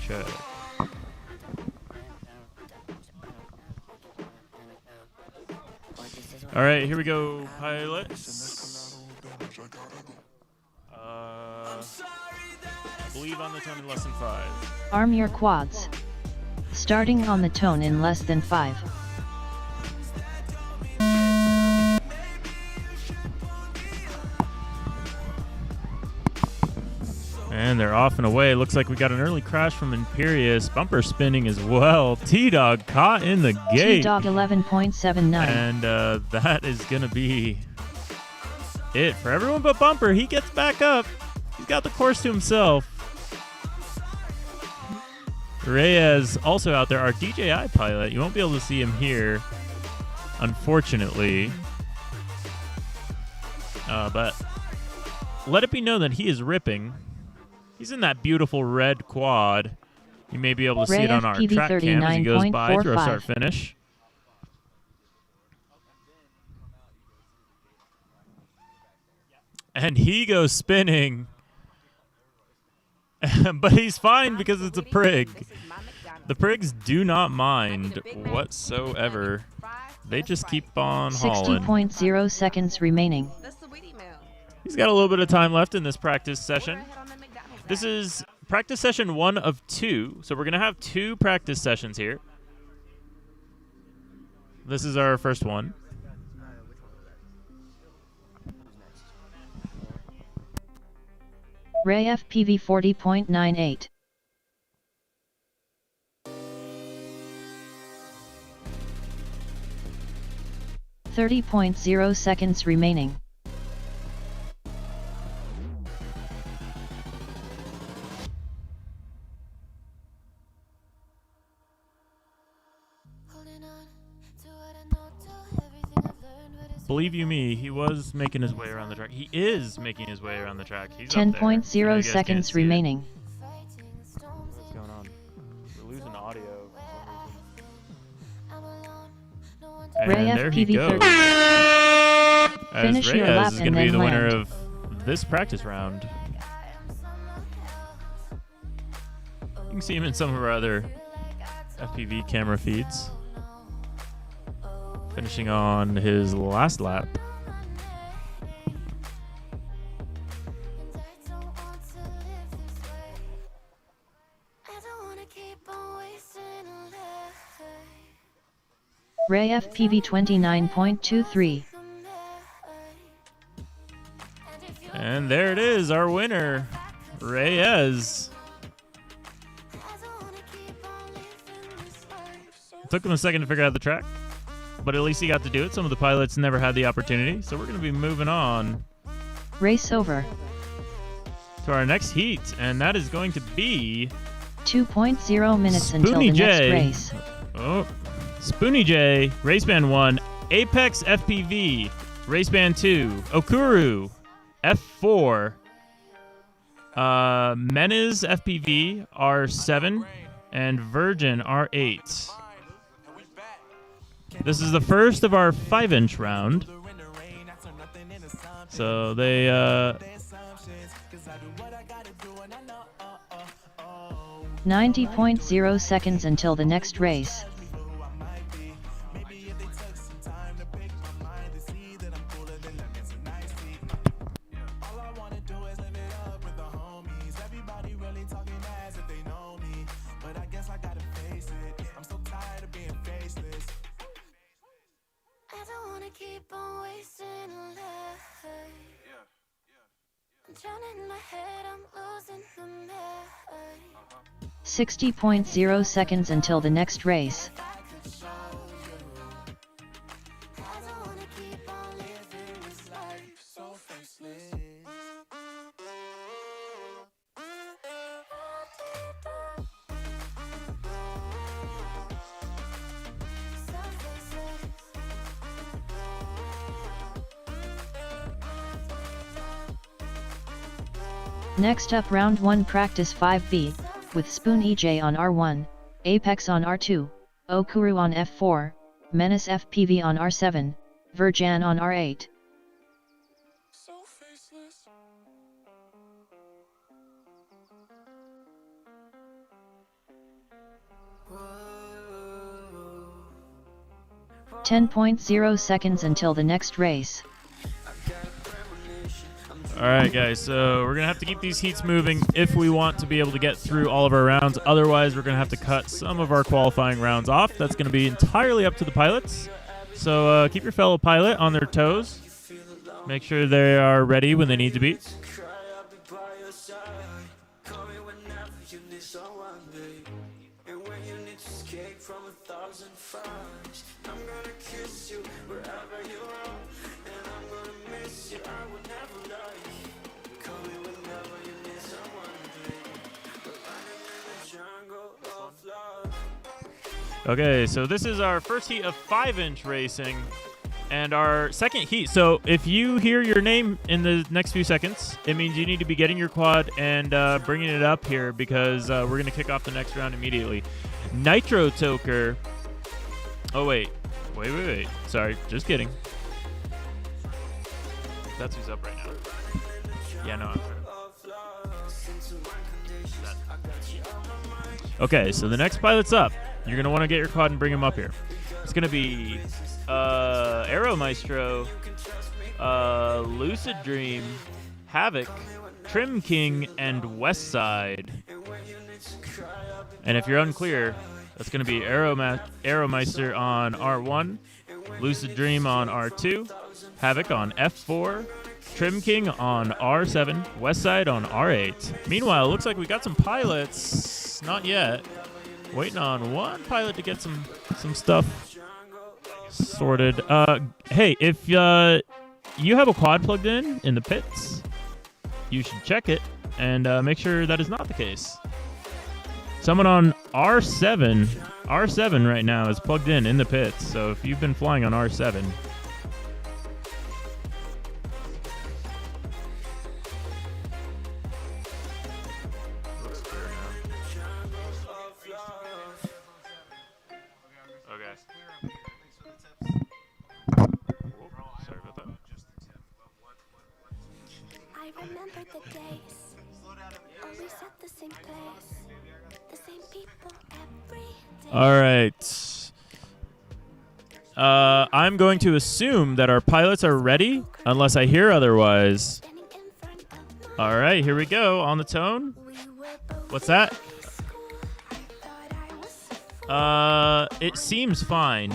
check, check. All right, here we go, pilots. I believe on the tone in less than 5. Arm your quads. Starting on the tone in less than 5. And they're off and away. Looks like we got an early crash from Imperious. Bumper spinning as well. T-Dog caught in the gate. T-Dog 11.79. And that is going to be it for everyone but Bumper. He gets back up. He's got the course to himself. Reyes also out there, our DJI pilot. You won't be able to see him here, unfortunately. But let it be known that he is ripping. He's in that beautiful red quad. You may be able to see it on our track cam as he goes by through a start finish. And he goes spinning. But he's fine because it's a prig. The prigs do not mind whatsoever. They just keep on hauling. 60.0 seconds remaining. He's got a little bit of time left in this practice session. This is practice session 1 of 2, so we're going to have 2 practice sessions here. This is our first one. Ray FPV 40.98. .0 seconds remaining. Believe you me, he was making his way around the track. He is making his way around the track. He's 10.0 seconds remaining. What's going on? We're losing audio. Ray And there he FPV goes. 30. As Finish your lap Reyes is going to be and the then winner land. of this practice round. You can see him in some of our other FPV camera feeds. Finishing on his last lap. Ray FPV 29.23. And there it is, our winner, Reyes. It took him a second to figure out the track, but at least he got to do it. Some of the pilots never had the opportunity, so we're going to be moving on. Race over. To our next heat, and that is going to be 2.0 minutes until Spoony the J. next race. Oh, Spoony J, Race Band 1, Apex FPV, Race Band 2, Okuru, F4, Meniz FPV, R7, and Virgin R8. This is the first of our 5-inch round. So they 90.0 seconds until the next race. Keep on wasting life. I'm drowning in my head, I'm losing the mind. 60.0 seconds until the next race. Next up, round 1 practice 5B, with Spoon EJ on R1, Apex on R2, Okuru on F4, Menace FPV on R7, Virjan on R8. 10.0 seconds until the next race. Alright guys, so we're going to have to keep these heats moving if we want to be able to get through all of our rounds. Otherwise, we're going to have to cut some of our qualifying rounds off. That's going to be entirely up to the pilots. So keep your fellow pilot on their toes. Make sure they are ready when they need to be. Okay, so this is our first heat of 5-inch racing, and our second heat. So if you hear your name in the next few seconds, it means you need to be getting your quad and bringing it up here, because we're going to kick off the next round immediately. Nitro Toker. Oh, wait. Wait. Sorry, just kidding. That's who's up right now. Yeah, no, I'm Okay, so the next pilot's up. You're going to want to get your quad and bring him up here. It's going to be Aero Maestro, Lucid Dream, Havoc, Trim King, and Westside. And if you're unclear, that's going to be Aero Meister on R1, Lucid Dream on R2, Havoc on F4, Trim King on R7, Westside on R8. Meanwhile, it looks like we got some pilots. Not yet. Waiting on one pilot to get some stuff sorted. Hey, if you have a quad plugged in the pits, you should check it and make sure that is not the case. Someone on R7 right now is plugged in the pits. So if you've been flying on R7, all right. I'm going to assume that our pilots are ready, unless I hear otherwise. All right, here we go. On the tone. What's that? It seems fine.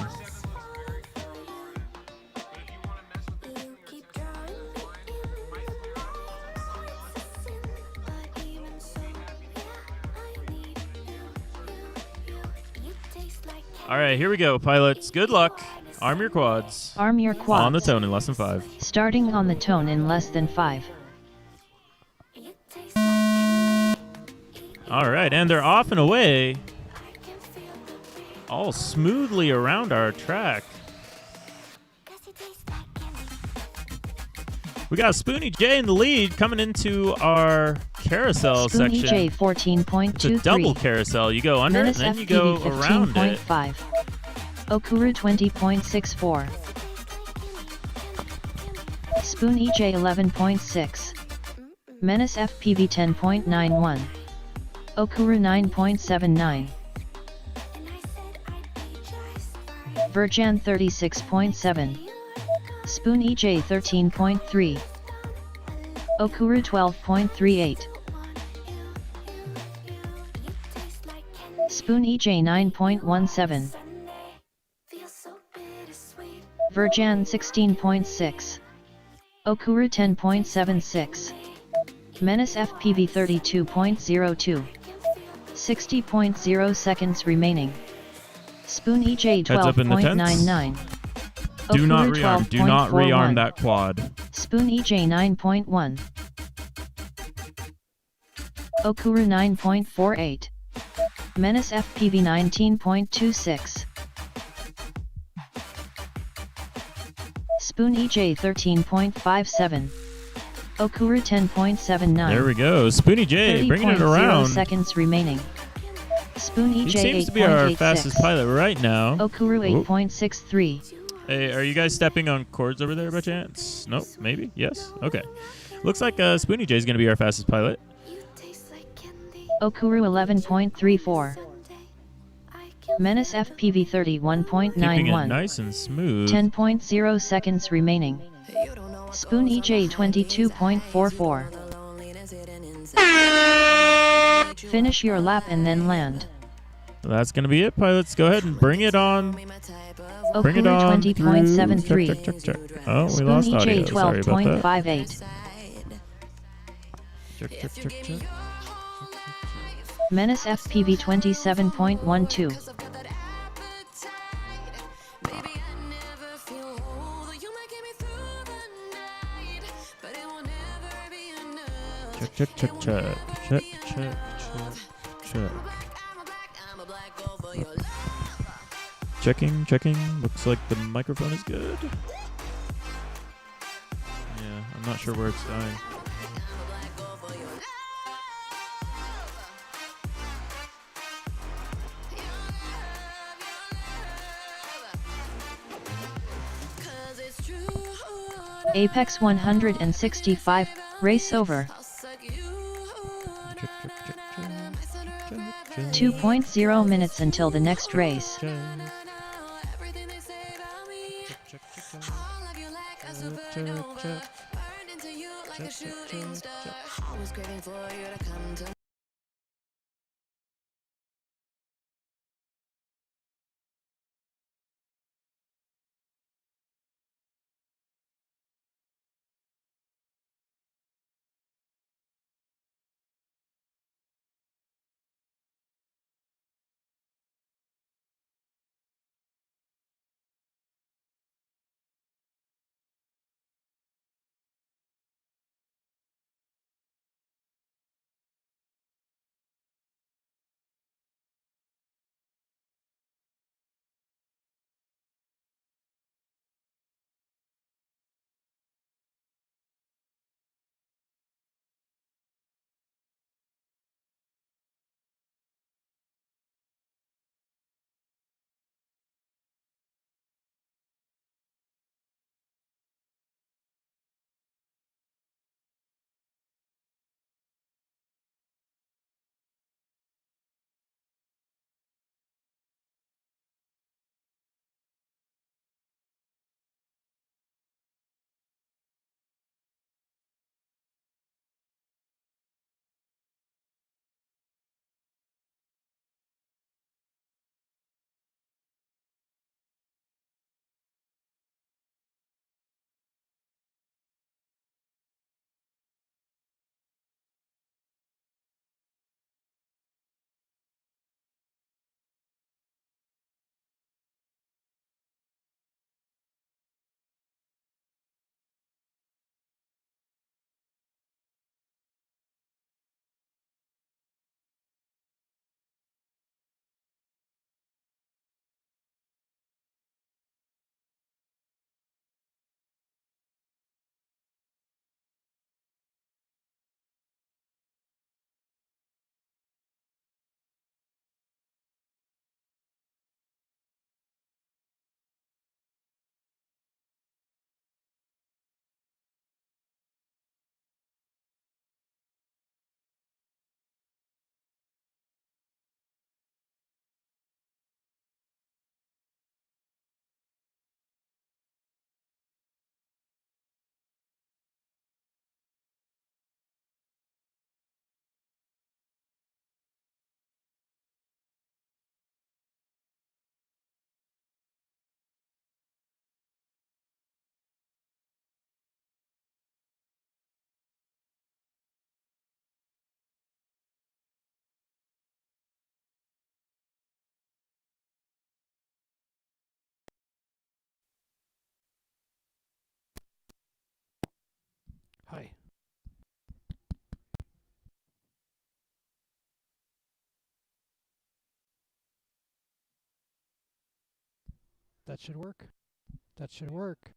All right, here we go, pilots. Good luck. Arm your quads. Arm your quads. On the tone in less than 5. Starting on the tone in less than 5. All right, and they're off and away. All smoothly around our track. We got Spoony J in the lead coming into our carousel Spoony section. J 14.23. It's a double carousel. You go under Menace and then you FPV go around it. 15.5. Okuru 20.64. Spoon EJ 11.6. Menace FPV 10.91. Okuru 9.79. Virjan 36.7. Spoon EJ 13.3. Okuru 12.38. Spoon EJ 9.17. Virjan 16.6. Okuru 10.76. Menace FPV 32.02. 60.0 seconds remaining. Spoon EJ 12.99. Do not rearm. Do not rearm that quad. Spoon EJ 9.1. Okuru 9.48. Menace FPV 19.26. Spoon EJ 13.57. Okuru 10.79. There we go. Spoony J bringing it around. 30.0 seconds remaining. Spoon EJ 8.86. He seems to be our fastest pilot right now. Okuru 8.63. Hey, are you guys stepping on cords over there by chance? Nope, maybe? Yes? Okay. Looks like Spoony J is going to be our fastest pilot. Okuru 11.34. Menace FPV Keeping it 31.91. nice and smooth. 10.0 seconds remaining. Spoon EJ 22.44. Finish your lap and then land. That's going to be it, pilots. Go ahead and bring it on. Bring it Okura on. 20.73. Check. Oh, we Spoon lost EJ audio. Sorry about that. 12.58. Check. Menace FPV 27.12. Check. Checking. Looks like the microphone is good. Yeah, I'm not sure where it's going. Apex 165, race over. 2.0 minutes until the next race. Hi. That should work. That should work.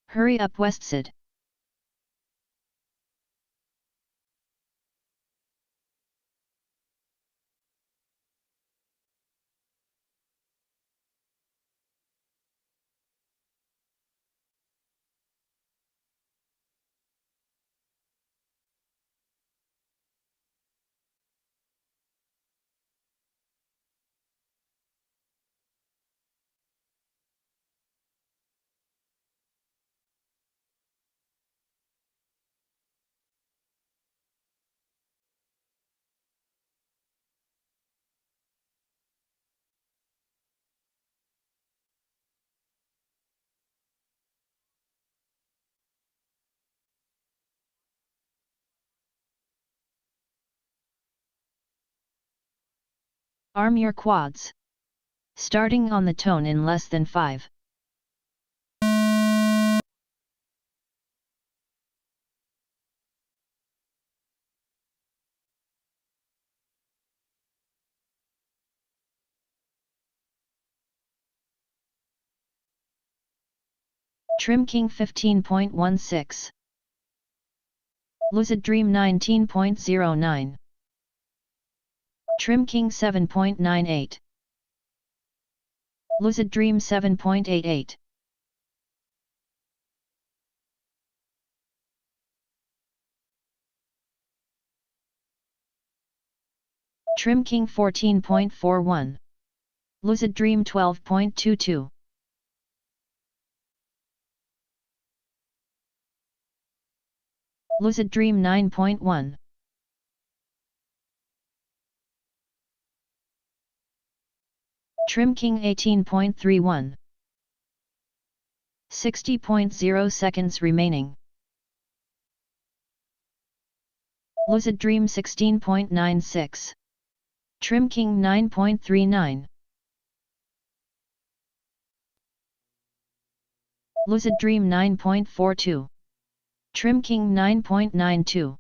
Hurry up, Westsid. Arm your quads. Starting on the tone in less than 5. Trim King 15.16. Lucid Dream 19.09. Trim King 7.98. Lucid Dream 7.88. Trim King 14.41. Lucid Dream 12.22. Lucid Dream 9.1. Trim King 18.31. 60.0 seconds remaining. Lucid Dream 16.96. Trim King 9.39. Lucid Dream 9.42. Trim King 9.92.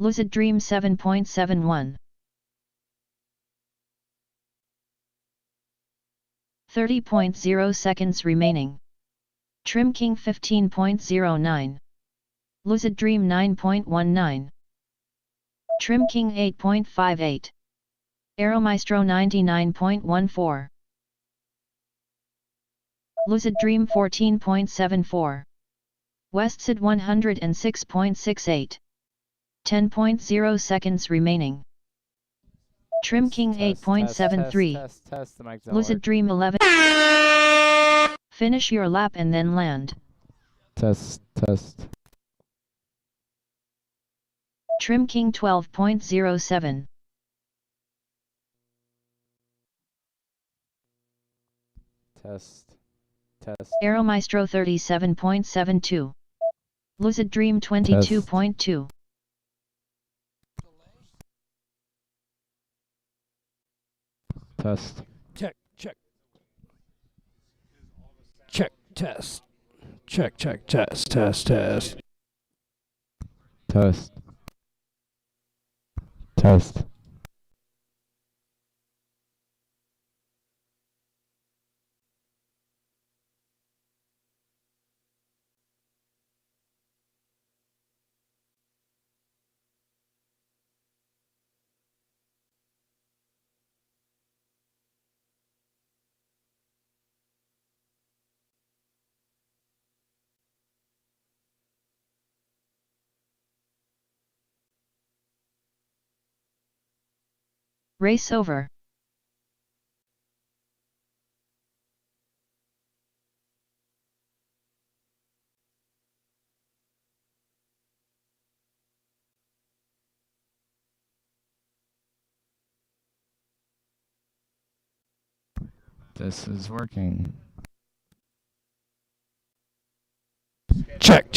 Lucid Dream 7.71. 30.0 seconds remaining. Trim King 15.09. Lucid Dream 9.19. Trim King 8.58. Aeromaestro 99.14. Lucid Dream 14.74. Westsid 106.68. 10.0 seconds remaining. Trim King 8.73. Lucid Dream 11. Finish your lap and then land. Test. Trim King 12.07. Test. Aeromaestro 37.72. Lucid Dream 22.2. Test. Check. Test. Check. Test. Test. Race over. This is working. Check.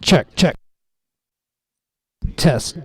Check, check. Test.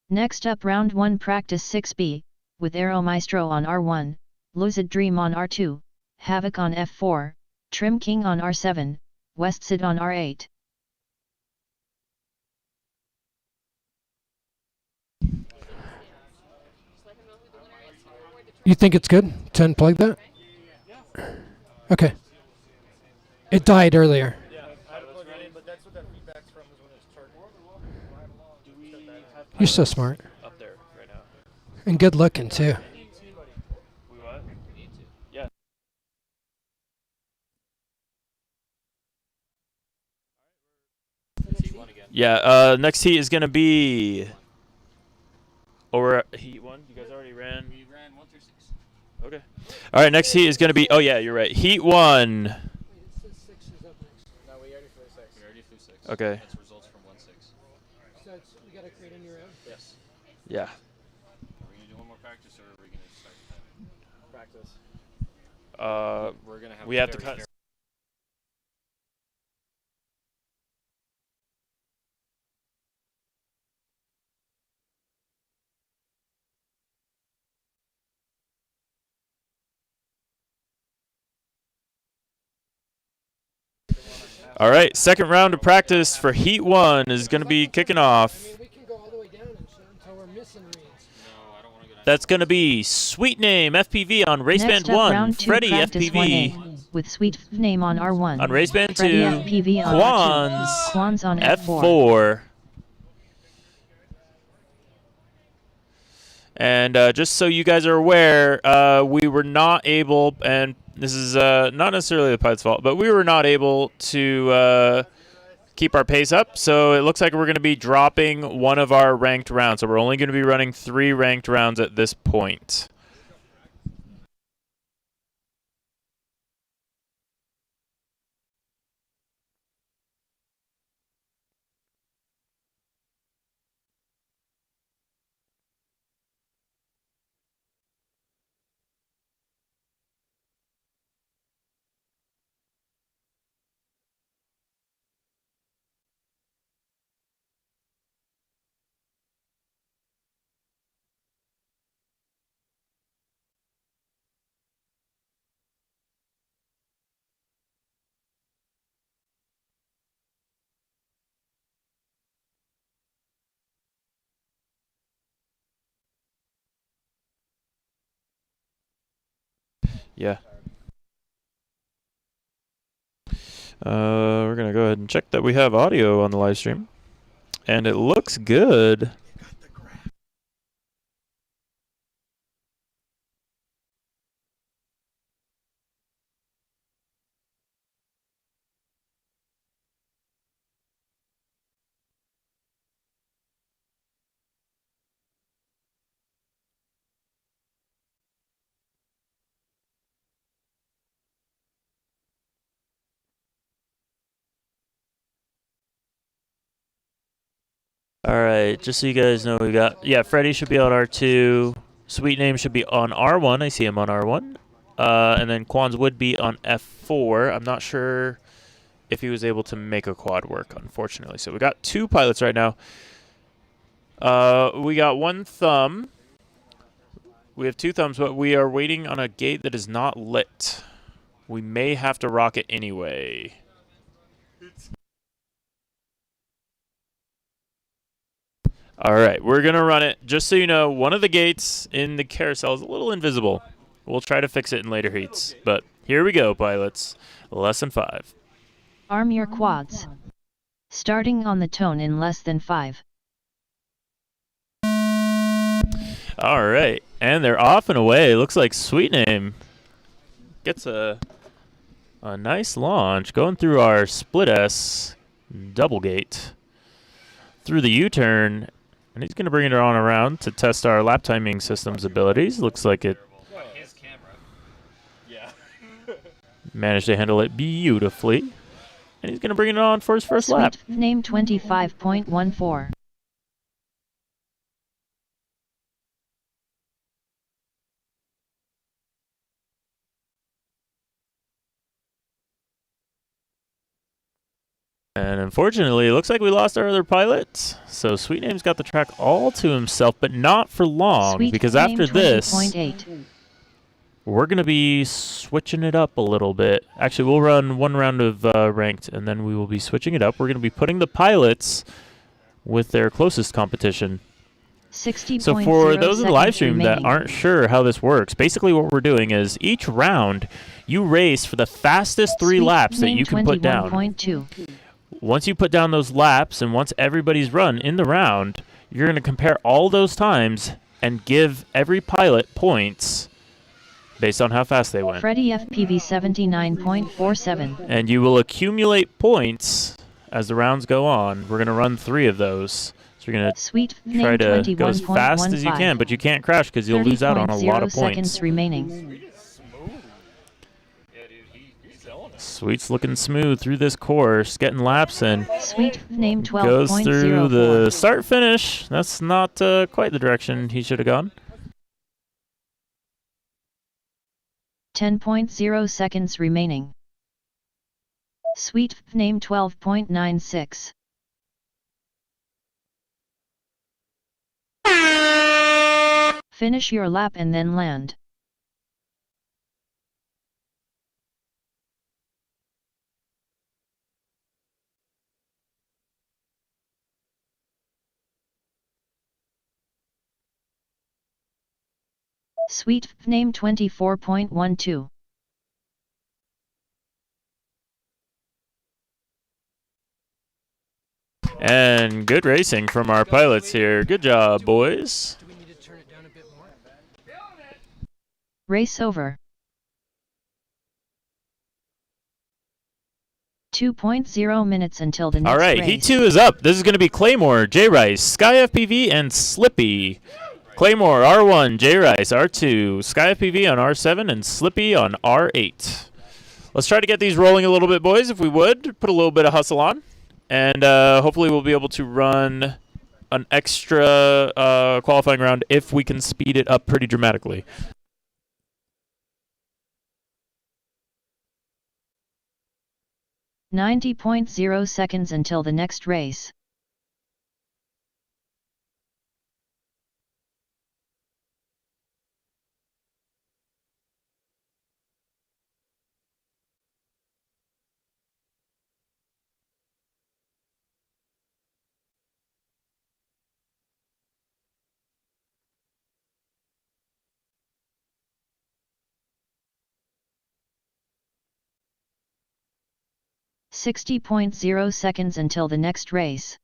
Next up round 1 practice 6B, with Aero Maestro on R1, Lucid Dream on R2, Havoc on F4, Trim King on R7, Westsid on R8. You think it's good to unplug that? Okay. It died earlier. You're so smart. Up there right now. And good looking too. We what? Yeah. Yeah, next heat is going to be... Or heat 1? You guys already ran? We ran 1 through 6. Okay. All right, next heat is going to be... Oh, yeah, you're right. Heat 1. No, we already flew 6. We already flew 6. Okay. That's results from 1-6. So we got to create a new round? Yes. Yeah. Are we going to do one more practice, or are we going to start Practice. we're going to have... We have to cut... All right, second round of practice for Heat 1 is going to be kicking off. We can go all the way down until we're missing reads. That's going to be Sweet Name FPV on Raceband Next up, 1, round 2 Freddy practice FPV 1A, with Sweet Name on R1. on Raceband Freddy 2, FPV on R2, Quans on F4. And just so you guys are aware, we were not able, and this is not necessarily the pilot's fault, but we were not able to keep our pace up. So it looks like we're going to be dropping one of our ranked rounds. So we're only going to be running 3 ranked rounds at this point. Yeah. We're going to go ahead and check that we have audio on the live stream. And it looks good. All right, just so you guys know, we got, yeah, Freddy should be on R2. Sweet Name should be on R1. I see him on R1. And then Quans would be on F4. I'm not sure if he was able to make a quad work, unfortunately. So we got 2 pilots right now. We got 1 thumb. We have 2 thumbs, but we are waiting on a gate that is not lit. We may have to rock it anyway. All right, we're going to run it. Just so you know, one of the gates in the carousel is a little invisible. We'll try to fix it in later heats. But here we go, pilots. Lesson 5. Arm your quads. Starting on the tone in less than 5. All right, and they're off and away. Looks like Sweet Name gets a nice launch going through our split S double gate through the U-turn. And he's going to bring it on around to test our lap timing system's abilities. Looks like it managed to handle it beautifully. And he's going to bring it on for his first lap. Name 25.14. And unfortunately, it looks like we lost our other pilot. So Sweet Name's got the track all to himself, but not for long. Sweet because Name after this, 20.8. we're going to be switching it up a little bit. Actually, we'll run 1 round of ranked, and then we will be switching it up. We're going to be putting the pilots with their closest competition. 60. So for those in the live stream that aren't sure how this works, basically what we're doing is each round, you race for the fastest 3 laps that you can put down. 21.2. Once you put down those laps and once everybody's run in the round, you're going to compare all those times and give every pilot points based on how fast they went. Freddy FPV 79.47. And you will accumulate points as the rounds go on. We're going to run 3 of those. So you're going to try to go as fast as you can, but you can't crash because you'll lose out on a lot of points. Seconds remaining. Sweet's looking smooth through this course, getting laps and Sweet Name 12.04. goes through the start finish. That's not quite the direction he should have gone. 10.0 seconds remaining. Sweet Name 12.96. Finish your lap and then land. Sweet Name 24.12. And good racing from our pilots here. Good job, boys. Do we need to turn it down a bit more? Race over. 2.0 minutes until the next All right, race. Heat 2 is up. This is going to be Claymore, J-Rice, Sky FPV, and Slippy. Claymore, R1, J-Rice, R2, Sky FPV on R7, and Slippy on R8. Let's try to get these rolling a little bit, boys, if we would. Put a little bit of hustle on. And hopefully we'll be able to run an extra qualifying round if we can speed it up pretty dramatically. .0 seconds until the next race. 60.0 seconds until the next race.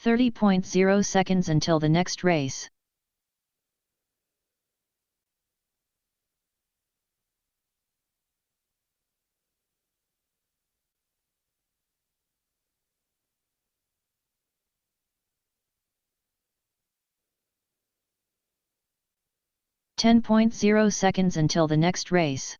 .0 seconds until the next race. .0 seconds until the next race.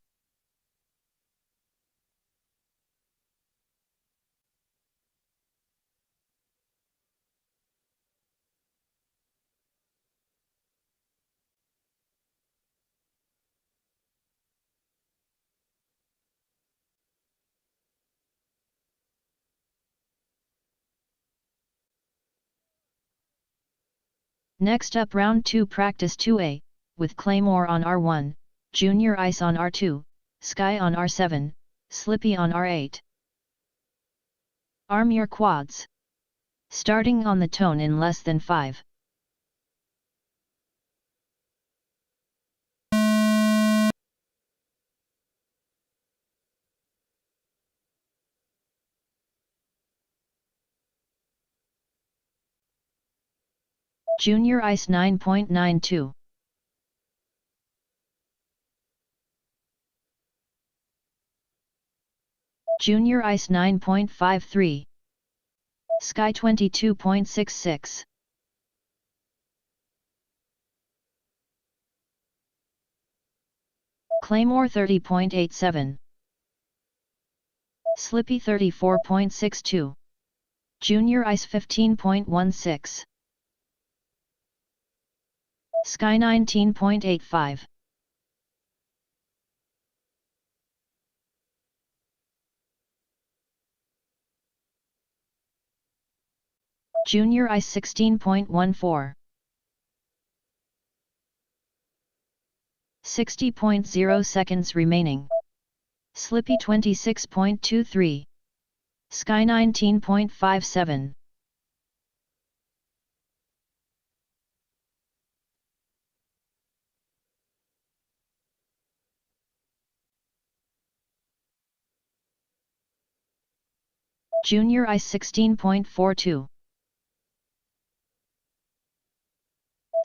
Next up round 2 practice 2A, with Claymore on R1, Junior Ice on R2, Sky on R7, Slippy on R8. Arm your quads. Starting on the tone in less than 5. Junior Ice 9.92. Junior Ice 9.53. Sky 22.66. Claymore 30.87. Slippy 34.62. Junior Ice 15.16. Sky 19.85. Junior Ice 16.14. 60.0 seconds remaining. Slippy 26.23. Sky 19.57. Junior Ice 16.42.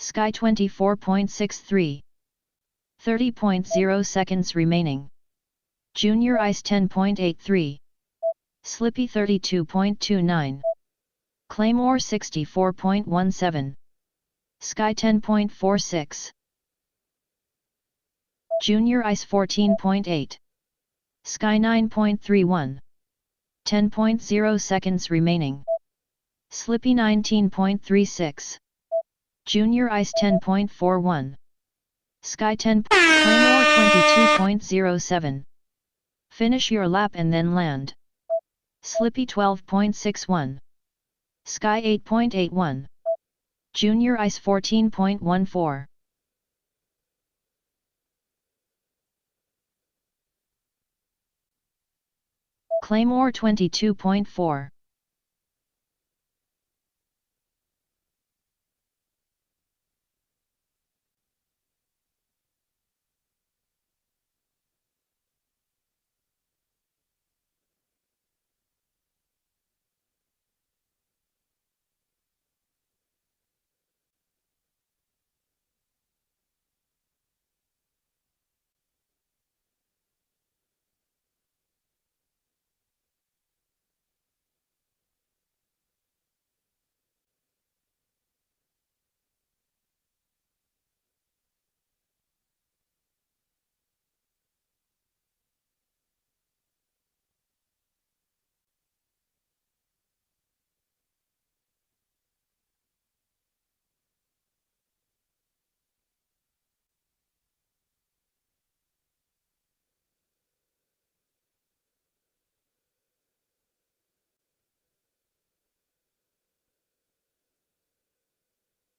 Sky 24.63. 30.0 seconds remaining. Junior Ice 10.83. Slippy 32.29. Claymore 64.17. Sky 10.46. Junior Ice 14.8. Sky 9.31. 10.0 seconds remaining. Slippy 19.36. Junior Ice 10.41. Sky 10. Claymore 22.07. Finish your lap and then land. Slippy 12.61. Sky 8.81. Junior Ice 14.14. Claymore 22.4.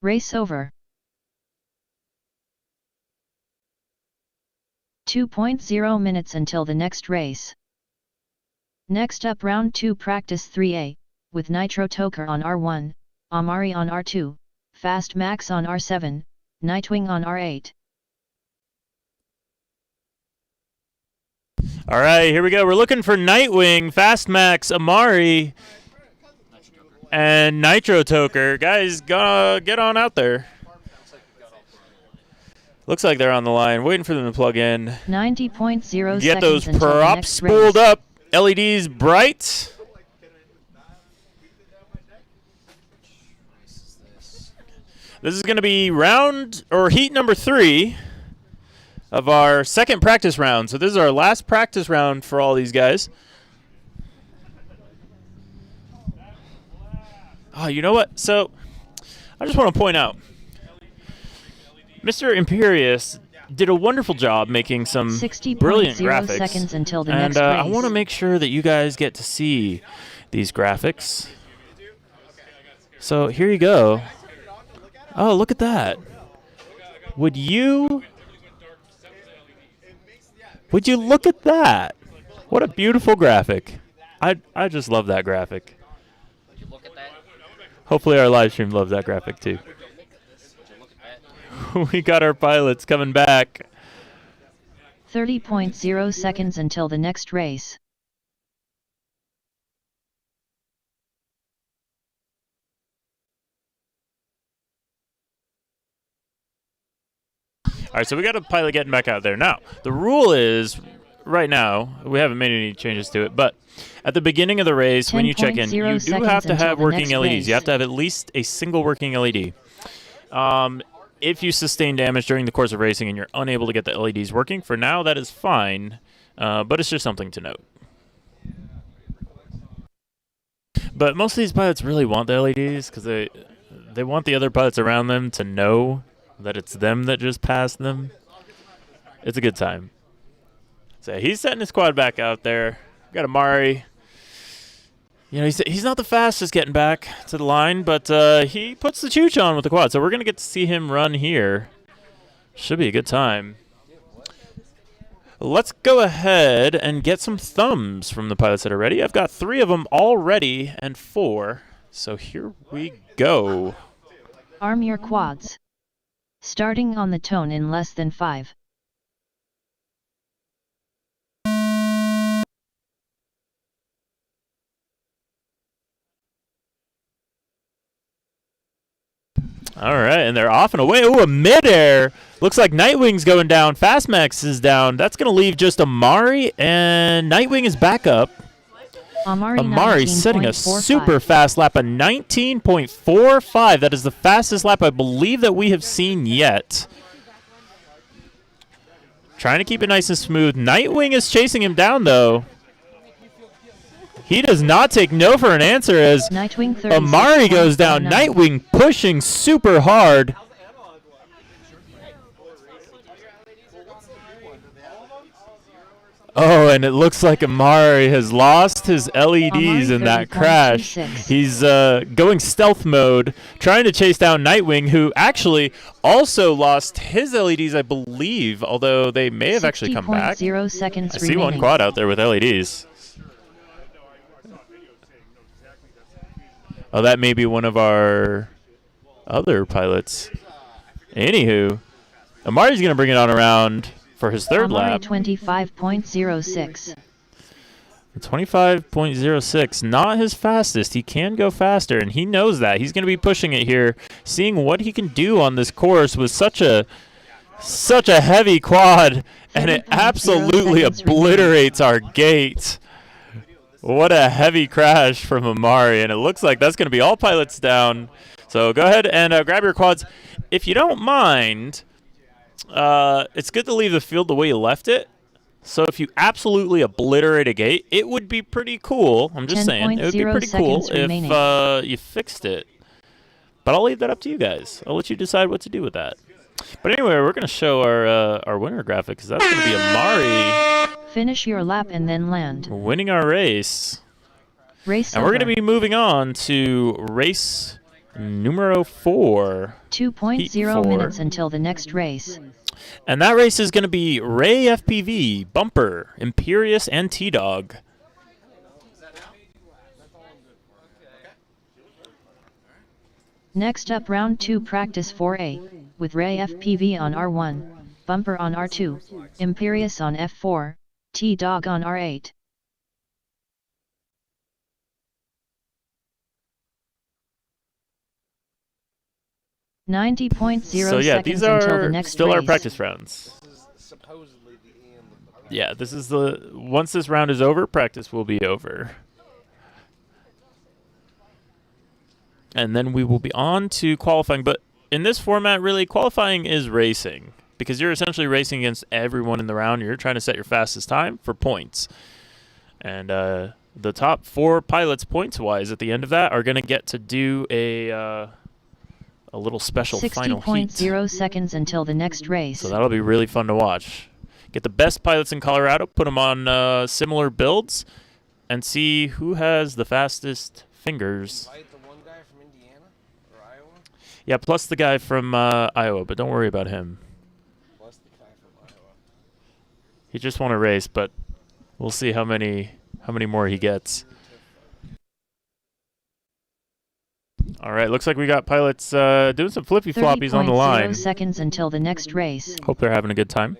Race over. 2.0 minutes until the next race. Next up, round 2, practice 3A, with Nitro Toker on R1, Amari on R2, Fast Max on R7, Nightwing on R8. All right, here we go. We're looking for Nightwing, Fast Max, Amari, and Nitro Toker. Guys, get on out there. Looks like they're on the line, waiting for them to plug in. 90.0 Get those seconds until the props next spooled race. up. LEDs bright. This is going to be heat number 3 of our second practice round. So this is our last practice round for all these guys. Oh, you know what? So I just want to point out, Mr. Imperious did a wonderful job making some brilliant graphics. Seconds until the and next race. I want to make sure that you guys get to see these graphics. So here you go. Oh, look at that. Would you look at that? What a beautiful graphic. I just love that graphic. Hopefully our live stream loves that graphic too. We got our pilots coming back. 30.0 seconds until the next race. All right, so we got a pilot getting back out there. Now, the rule is, right now, we haven't made any changes to it, but at the beginning of the race, when you check in, you do have to have working LEDs. You have to have at least a single working LED. If you sustain damage during the course of racing and you're unable to get the LEDs working, for now, that is fine, but it's just something to note. But most of these pilots really want the LEDs because they want the other pilots around them to know that it's them that just passed them. It's a good time. So he's setting his quad back out there. Got Amari. You know, he's not the fastest getting back to the line, but he puts the chooch on with the quad. So we're going to get to see him run here. Should be a good time. Let's go ahead and get some thumbs from the pilots that are ready. I've got 3 of them all ready and 4. So here we go. Arm your quads. Starting on the tone in less than 5. All right, and they're off and away. Ooh, a midair. Looks like Nightwing's going down. Fastmax is down. That's going to leave just Amari, and Nightwing is back up. Amari setting a super fast lap, a 19.45. That is the fastest lap I believe that we have seen yet. Trying to keep it nice and smooth. Nightwing is chasing him down, though. He does not take no for an answer as Amari goes down. Nightwing pushing super hard. Oh, and it looks like Amari has lost his LEDs in that crash. He's going stealth mode, trying to chase down Nightwing, who actually also lost his LEDs, I believe, although they may have actually come back. I see one quad out there with LEDs. Oh, that may be one of our other pilots. Anywho, Amari's going to bring it on around for his third lap. 25.06. 25.06, not his fastest. He can go faster, and he knows that. He's going to be pushing it here, seeing what he can do on this course with such a heavy quad, and it absolutely obliterates our gate. What a heavy crash from Amari, and it looks like that's going to be all pilots down. So go ahead and grab your quads. If you don't mind, it's good to leave the field the way you left it. So if you absolutely obliterate a gate, it would be pretty cool. I'm just saying, it would be pretty cool if you fixed it. But I'll leave that up to you guys. I'll let you decide what to do with that. But anyway, we're going to show our winner graphic, because that's going to be Amari. Finish your lap and then land. Winning our race. Race and we're going to be moving on to race numero 4. 2.0 minutes until the next race. And that race is going to be Ray FPV, Bumper, Imperious, and T-Dog. Next up, round 2, practice 4A, with Ray FPV on R1, Bumper on R2, Imperious on F4, T-Dog on R8. So yeah, these are still our practice rounds. Yeah, this is the once this round is over, practice will be over. And then we will be on to qualifying. But in this format, really, qualifying is racing. Because you're essentially racing against everyone in the round. You're trying to set your fastest time for points. And the top 4 pilots, points-wise, at the end of that, are going to get to do a little special final heat. 60.0 seconds until the next race. So that'll be really fun to watch. Get the best pilots in Colorado, put them on similar builds, and see who has the fastest fingers. Yeah, plus the guy from Iowa, but don't worry about him. Plus the guy from Iowa. He just won a race, but we'll see how many more he gets. All right, looks like we got pilots doing some flippy floppies on the line. 30.0 seconds until the next race. Hope they're having a good time.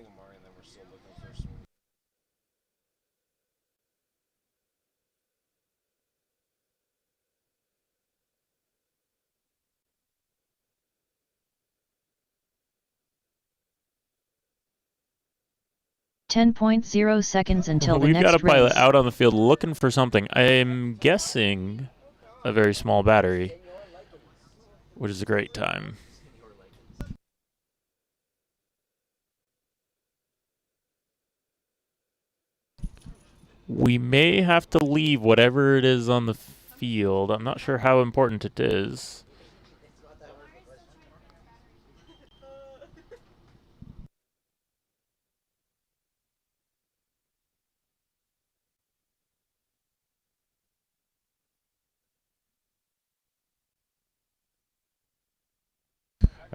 .0 seconds until the next race. We've got a pilot out on the field looking for something. I'm guessing a very small battery, which is a great time. We may have to leave whatever it is on the field. I'm not sure how important it is.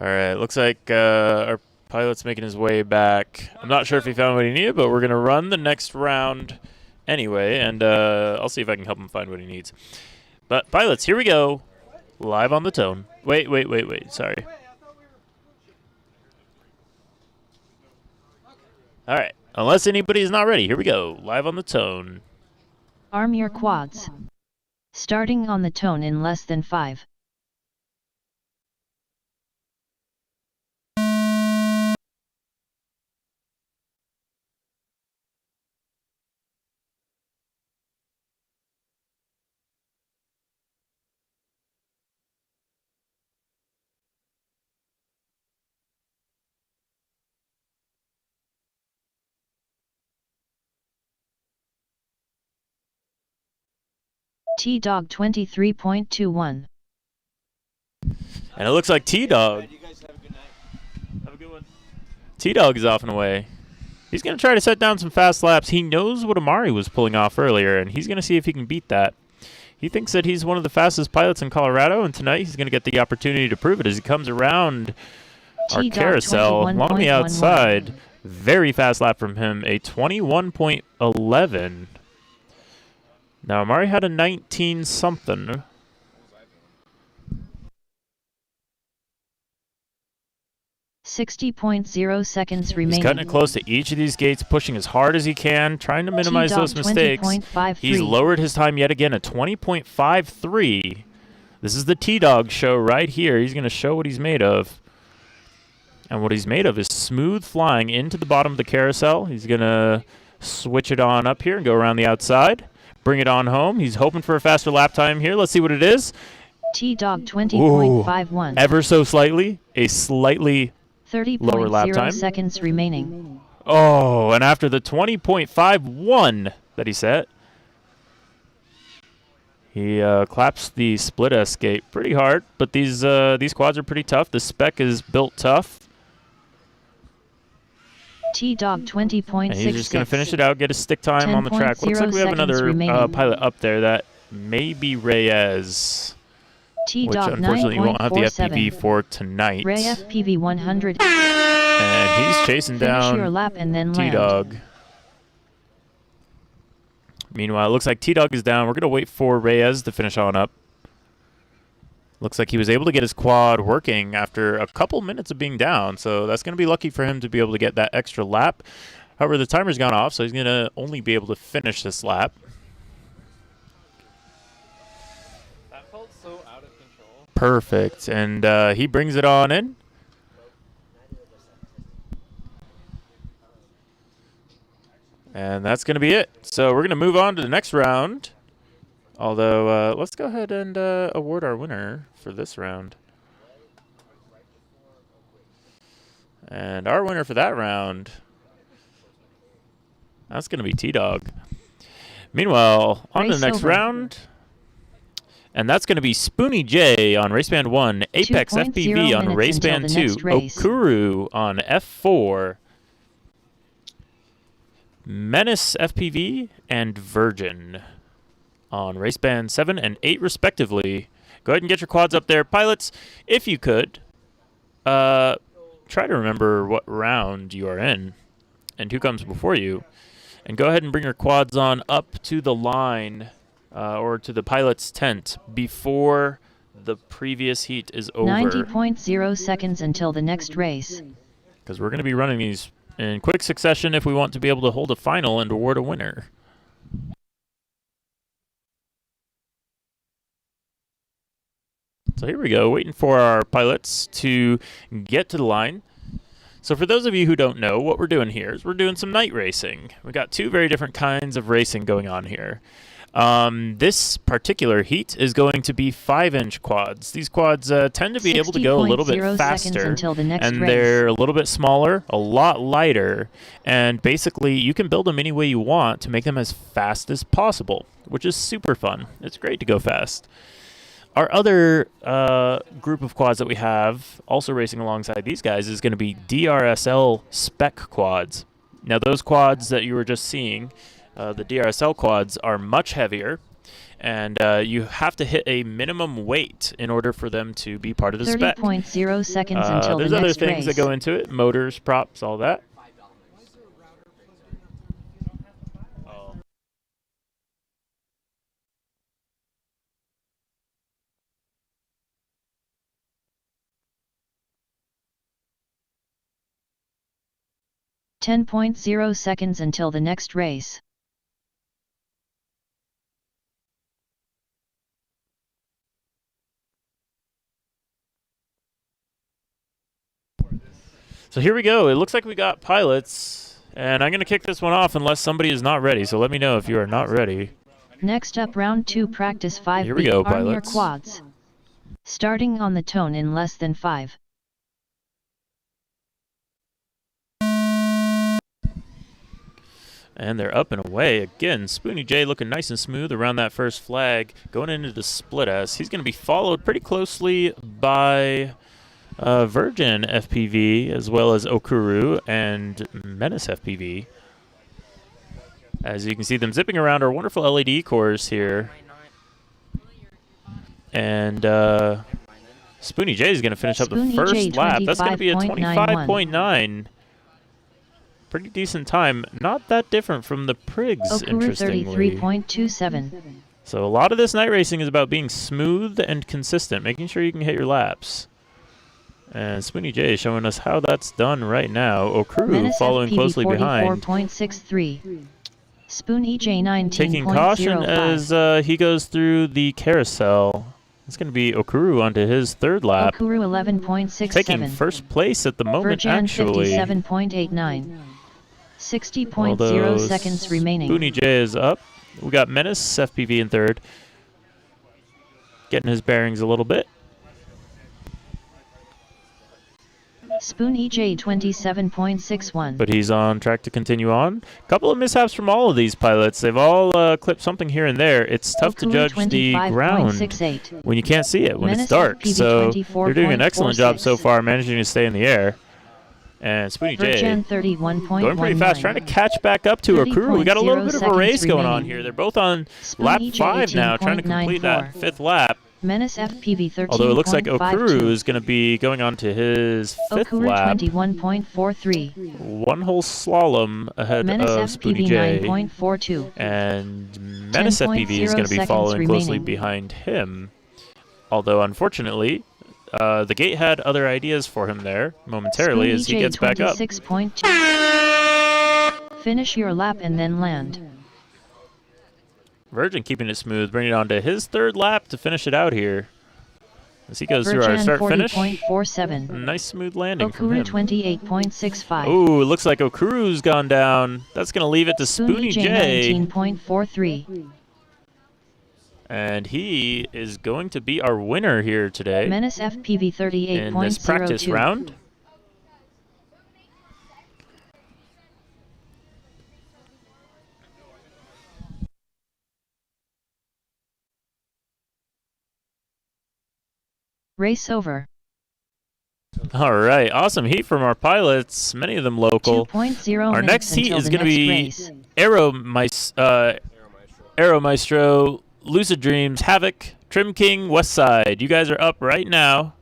All right, looks like our pilot's making his way back. I'm not sure if he found what he needed, but we're going to run the next round anyway, and I'll see if I can help him find what he needs. But pilots, here we go. Live on the tone. Wait, sorry. All right, unless anybody is not ready, here we go. Live on the tone. Arm your quads. Starting on the tone in less than 5. T-Dog 23.21. And it looks like T-Dog. You guys have a good night. Have a good one. T-Dog is off and away. He's going to try to set down some fast laps. He knows what Amari was pulling off earlier, and he's going to see if he can beat that. He thinks that he's one of the fastest pilots in Colorado, and tonight he's going to get the opportunity to prove it as he comes around our carousel along the outside. Very fast lap from him, a 21.11. Now, Amari had a 19-something. .0 seconds remaining. He's cutting it close to each of these gates, pushing as hard as he can, trying to minimize those mistakes. He's lowered his time yet again at 20.53. This is the T-Dog show right here. He's going to show what he's made of. And what he's made of is smooth flying into the bottom of the carousel. He's going to switch it on up here and go around the outside. Bring it on home. He's hoping for a faster lap time here. Let's see what it is. T-Dog 20.51. Ever so slightly. A slightly lower lap time. 30.0 seconds remaining. Oh, and after the 20.51 that he set, he claps the split escape pretty hard. But these quads are pretty tough. The spec is built tough. T-Dog 20.66. And he's just going to finish it out, get a stick time on the track. Looks like we have another pilot up there that may be Reyes. T which Dog unfortunately you won't have the 9.47. FPV for tonight. Ray FPV 100. And he's chasing Finish down your lap and then land. T-Dog. Meanwhile, it looks like T-Dog is down. We're going to wait for Reyes to finish on up. Looks like he was able to get his quad working after a couple minutes of being down, so that's going to be lucky for him to be able to get that extra lap. However, the timer's gone off, so he's going to only be able to finish this lap. That felt so out of control. Perfect, and he brings it on in. And that's going to be it. So we're going to move on to the next round. Although, let's go ahead and award our winner for this round. And our winner for that round, that's going to be T-Dog. Meanwhile, on to the next round. And that's going to be Spoony J on Raceband 1, Apex FPV on Raceband 2, Okuru on F4, Menace FPV, and Virgin on Raceband 7 and 8 respectively. Go ahead and get your quads up there. Pilots, if you could, try to remember what round you are in and who comes before you. And go ahead and bring your quads on up to the line or to the pilot's tent before the previous heat is over. 90.0 seconds until the next race. Because we're going to be running these in quick succession if we want to be able to hold a final and award a winner. So here we go, waiting for our pilots to get to the line. So for those of you who don't know, what we're doing here is we're doing some night racing. We've got two very different kinds of racing going on here. This particular heat is going to be 5-inch quads. These quads tend to be able to go a little bit faster, and they're a little bit smaller, a lot lighter, and basically you can build them any way you want to make them as fast as possible, which is super fun. It's great to go fast. Our other group of quads that we have, also racing alongside these guys, is going to be DRSL spec quads. Now those quads that you were just seeing, the DRSL quads, are much heavier, and you have to hit a minimum weight in order for them to be part of the spec. 30.0 seconds until the next race. There's other things that go into it, motors, props, all that. 10.0 seconds until the next race. So here we go. It looks like we got pilots, and I'm going to kick this one off unless somebody is not ready. So let me know if you are not ready. Next up, round 2, practice 5. Here we go, arm your pilots. quads. Starting on the tone in less than 5. And they're up and away. Again, Spoony J looking nice and smooth around that first flag. Going into the split S. He's going to be followed pretty closely by Virgin FPV, as well as Okuru and Menace FPV. As you can see them zipping around our wonderful LED cores here. And Spoony J is going to finish up the first lap. That's going to be a 25.9. Pretty decent time. Not that different from the Prigs, Okuru interestingly. 33.27. So a lot of this night racing is about being smooth and consistent, making sure you can hit your laps. And Spoony J is showing us how that's done right now. Okuru following FPV closely behind. 44.63. Spoony J 19.05. Taking caution as he goes through the carousel. It's going to be Okuru onto his third lap. Okuru 11.67. Taking first place at the moment, Virgin actually. 57.89. 60.0 Although seconds remaining. Spoony J is up. We got Menace FPV in third. Getting his bearings a little bit. Spoony J 27.61. But he's on track to continue on. A couple of mishaps from all of these pilots. They've all clipped something here and there. It's tough to judge the ground when you can't see it, when it's dark. So they're doing an excellent job so far, managing to stay in the air. And Spoony J going pretty fast, trying to catch back up to Okuru. We got a little bit of a race going on here. They're both on lap 5 now, trying to complete that 5th lap. Menace FPV 13.52. Although it looks like Okuru is going to be going on to his fifth Okuru lap. 21.43. One whole slalom ahead Menace of Spoonie J. 9.42. And Menace FPV is going to be following closely behind him. Although, unfortunately, the gate had other ideas for him there momentarily Spoonie as he J gets back up. 26.2. Finish your lap and then land. Virgin keeping it smooth, bringing it on to his third lap to finish it out here. As he goes through our start-finish. Nice smooth landing from him. Okuru 28.65. Ooh, it looks like Okuru's gone down. That's going to leave it to Spoonie J. 19.43. And he is going to be our winner here today. Menace FPV 38.02. In this practice round. Race over. All right, awesome heat from our pilots, many of them local. 2.0 our next heat is going to be Aero Maestro, Lucid Dreams, Havoc, Trim King, Westside. You guys are up right now.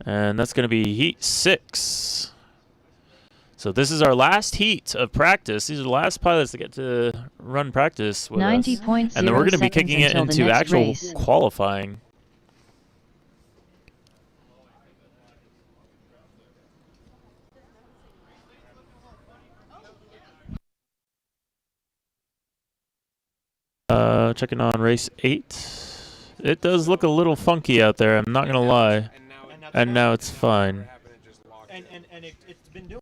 And that's going to be heat 6. So this is our last heat of practice. These are the last pilots that get to run practice with us. And then we're going to be kicking it into actual qualifying. Checking on race 8. It does look a little funky out there, I'm not going to lie. And now it's fine. And it's been doing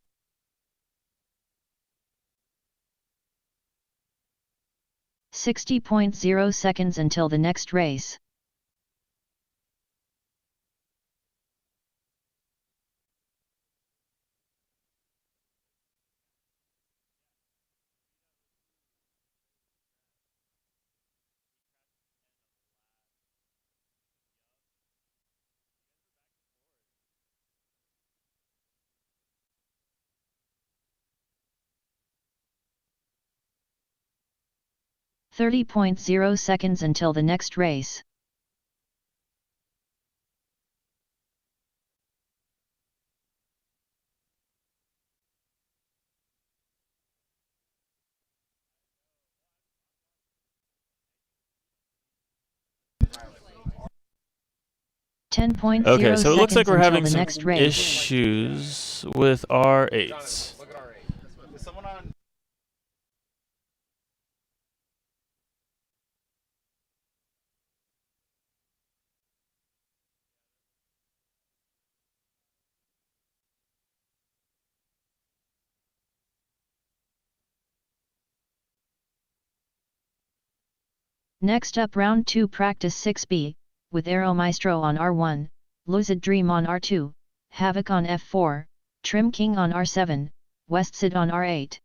60.0 seconds until the next race. .0 seconds until the next race. Okay, so it looks like we're having some race. issues with R8. Next up, round 2 practice 6B, with Aero Maestro on R1, Lucid Dream on R2, Havoc on F4, Trim King on R7, Westside on R8.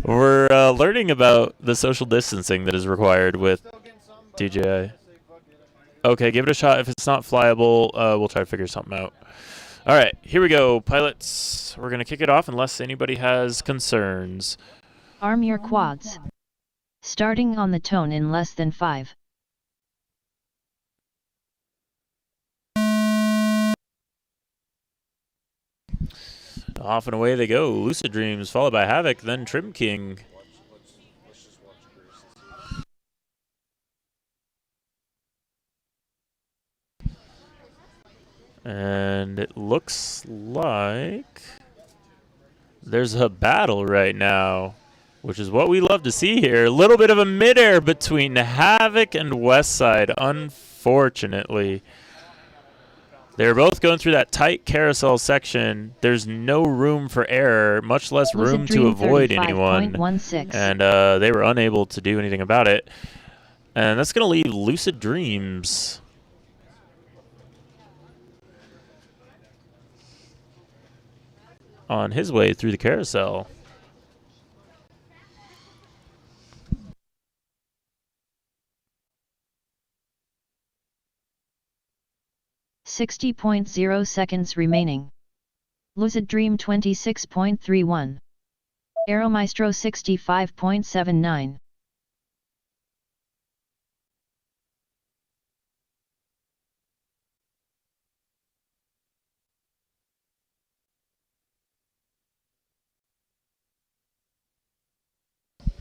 We're learning about the social distancing that is required with DJI. Okay, give it a shot. If it's not flyable, we'll try to figure something out. All right, here we go, pilots. We're going to kick it off unless anybody has concerns. Arm your quads. Starting on the tone in less than 5. Off and away they go. Lucid Dreams followed by Havoc, then Trim King. And it looks like there's a battle right now, which is what we love to see here. A little bit of a midair between Havoc and Westside, unfortunately. They're both going through that tight carousel section. There's no room for error, much less room to avoid anyone. And they were unable to do anything about it. And that's going to leave Lucid Dreams on his way through the carousel. .0 seconds remaining. Lucid Dream 26.31. Aeromaestro 65.79.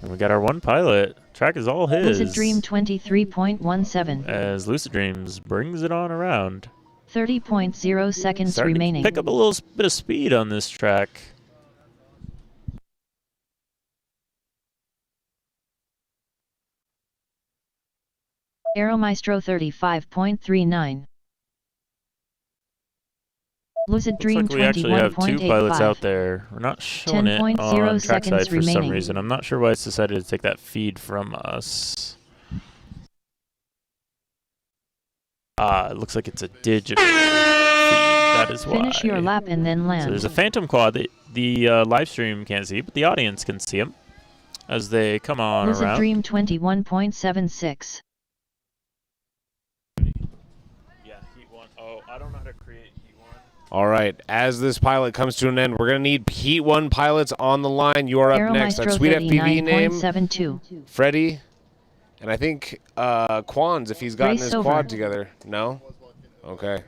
And we got our one pilot. Track is all his. Lucid Dream 23.17. As Lucid Dreams brings it on around. 30.0 seconds Starting remaining. to pick up a little bit of speed on this track. Aeromaestro 35.39. Lucid Dream Looks like we actually have two pilots 21.85. out there. We're not showing it on 10.0 trackside seconds for some remaining. reason. I'm not sure why it's decided to take that feed from us. It looks like it's a digital feed. That is why. Finish your lap and then land. So there's a Phantom Quad that the live stream can't see, but the audience can see them as they come on Lucid around. Dream 21.76. Yeah, Heat 1. Oh, I don't know how to create Heat 1. All right, as this pilot comes to an end, we're going to need Heat 1 pilots on the line. You are up next. That sweet FPV name, 39.72. Freddie. And I think Quans, if he's gotten Race his over. quad together. No? Okay.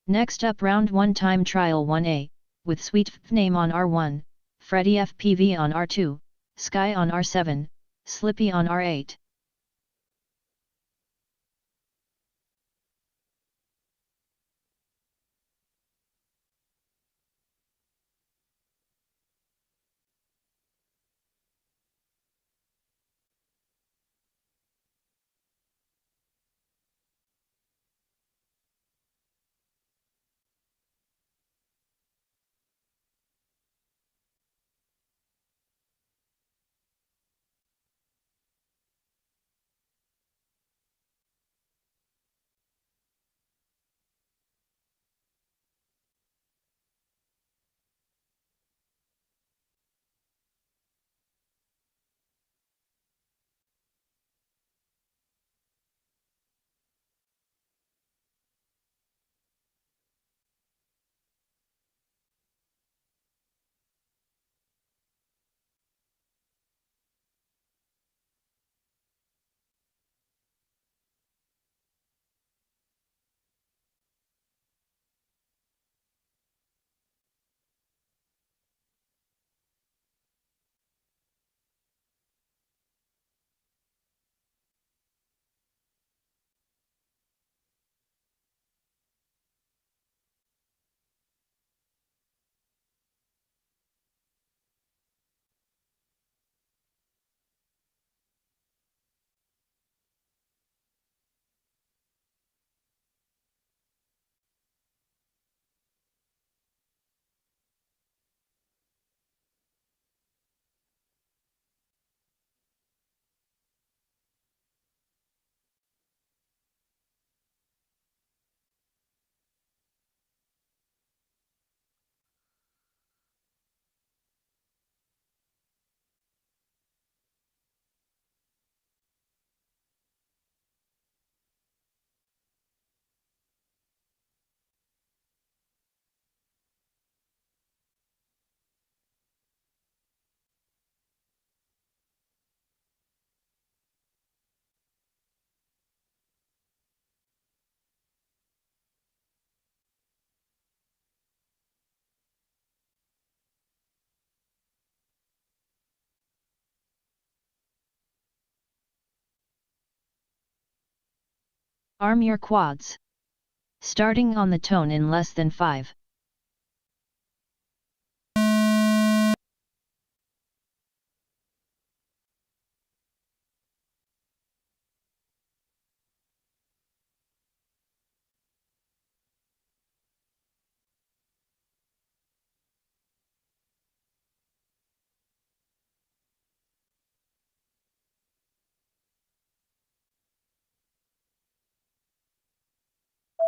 Next up, round 1 time trial 1A, with Sweet F name on R1, Freddy FPV on R2, Sky on R7, Slippy on R8. Arm your quads. Starting on the tone in less than 5.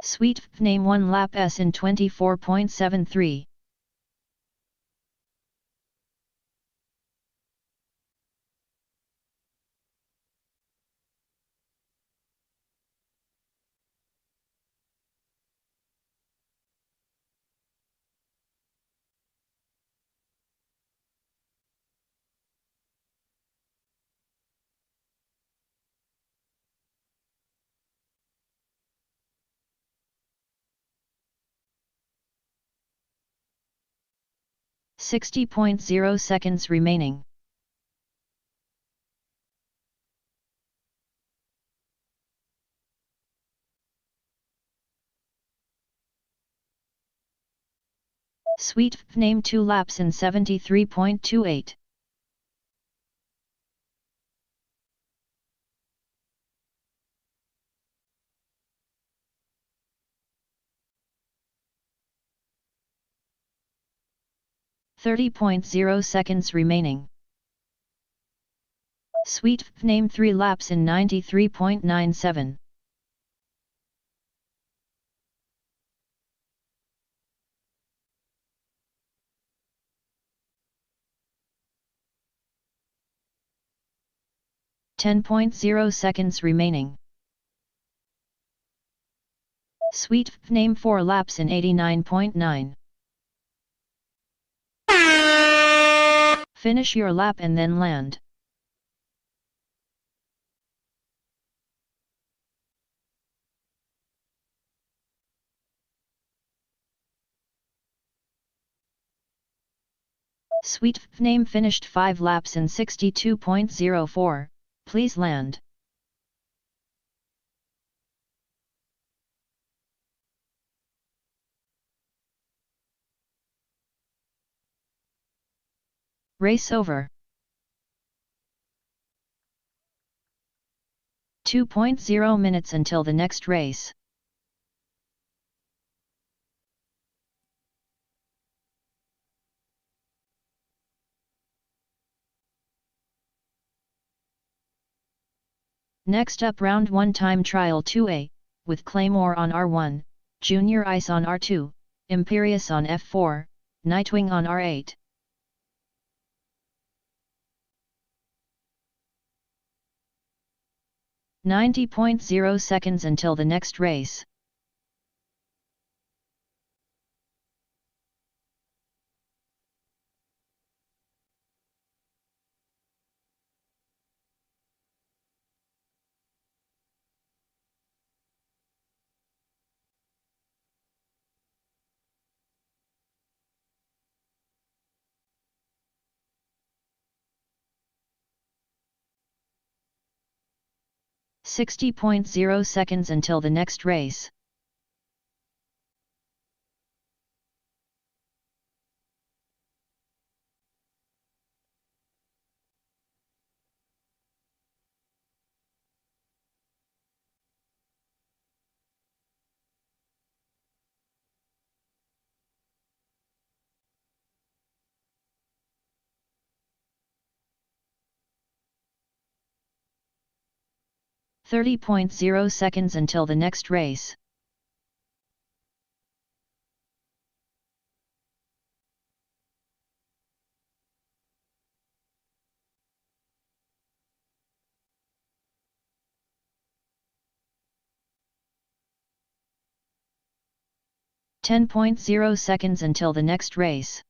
Sweet name 1 lap S in 24.73. .0 seconds remaining. Sweet name 2 laps in 73.28. .0 seconds remaining. Sweet name 3 laps in 93.97. .0 seconds remaining. Sweet name 4 laps in 89.9. Finish your lap and then land. Sweet name finished 5 laps in 62.04. Please land. Race over. 2.0 minutes until the next race. Next up round 1 time trial 2A, with Claymore on R1, Junior Ice on R2, Imperious on F4, Nightwing on R8. .0 seconds until the next race. .0 seconds until the next race. .0 seconds until the next race. .0 seconds until the next race.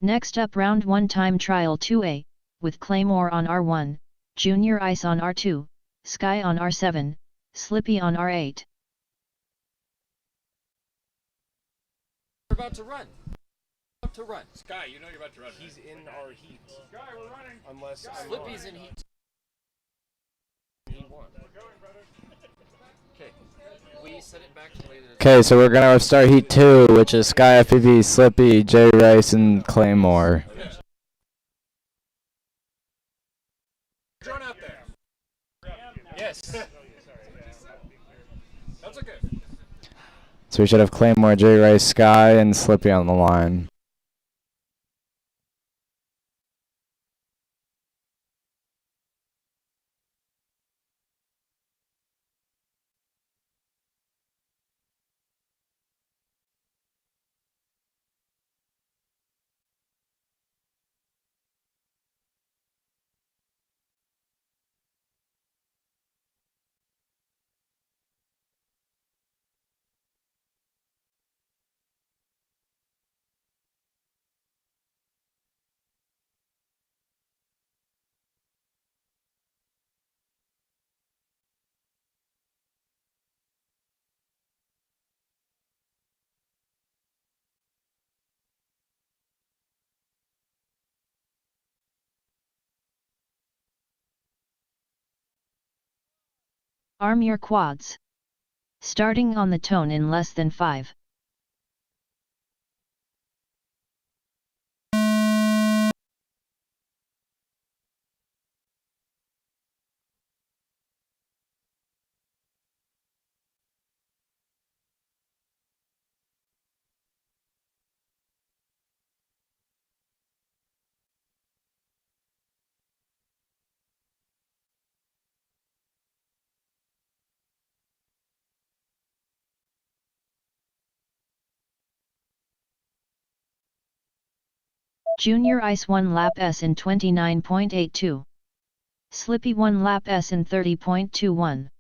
Next up round 1 time trial 2A, with Claymore on R1, Junior Ice on R2, Sky on R7, Slippy on R8. We're about to run. About to run. Sky, you know you're about to run. He's in our heat. Sky, we're running. Unless Slippy's in heat. He won. Okay. We set it back to the way that Okay, so we're gonna start heat 2, which is Sky FPV, Slippy, J Rice, and Claymore. Drone out there. Yes. That's okay. So we should have Claymore, J Rice, Sky, and Slippy on the line. Arm your quads. Starting on the tone in less than 5. Junior Ice 1 lap S in 29.82. Slippy 1 lap S in 30.21.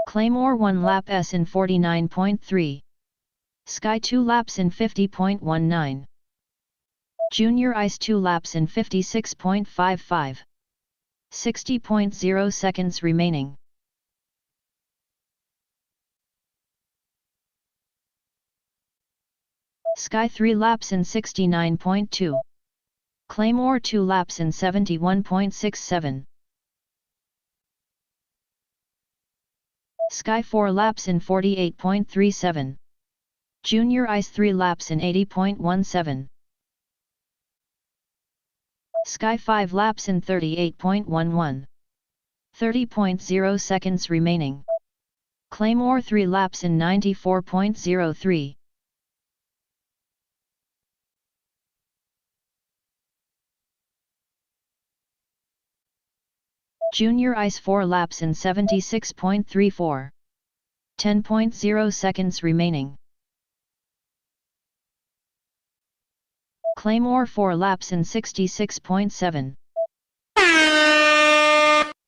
Claymore 1 lap S in 49.3. Sky 2 laps in 50.19. Junior Ice 2 laps in 56.55. 60.0 seconds remaining. Sky 3 laps in 69.2. Claymore 2 laps in 71.67. Sky 4 laps in 48.37. Junior Ice 3 laps in 80.17. Sky 5 laps in 38.11. 30.0 seconds remaining. Claymore 3 laps in 94.03. Junior Ice 4 laps in 76.34. 10.0 seconds remaining. Claymore 4 laps in 66.7.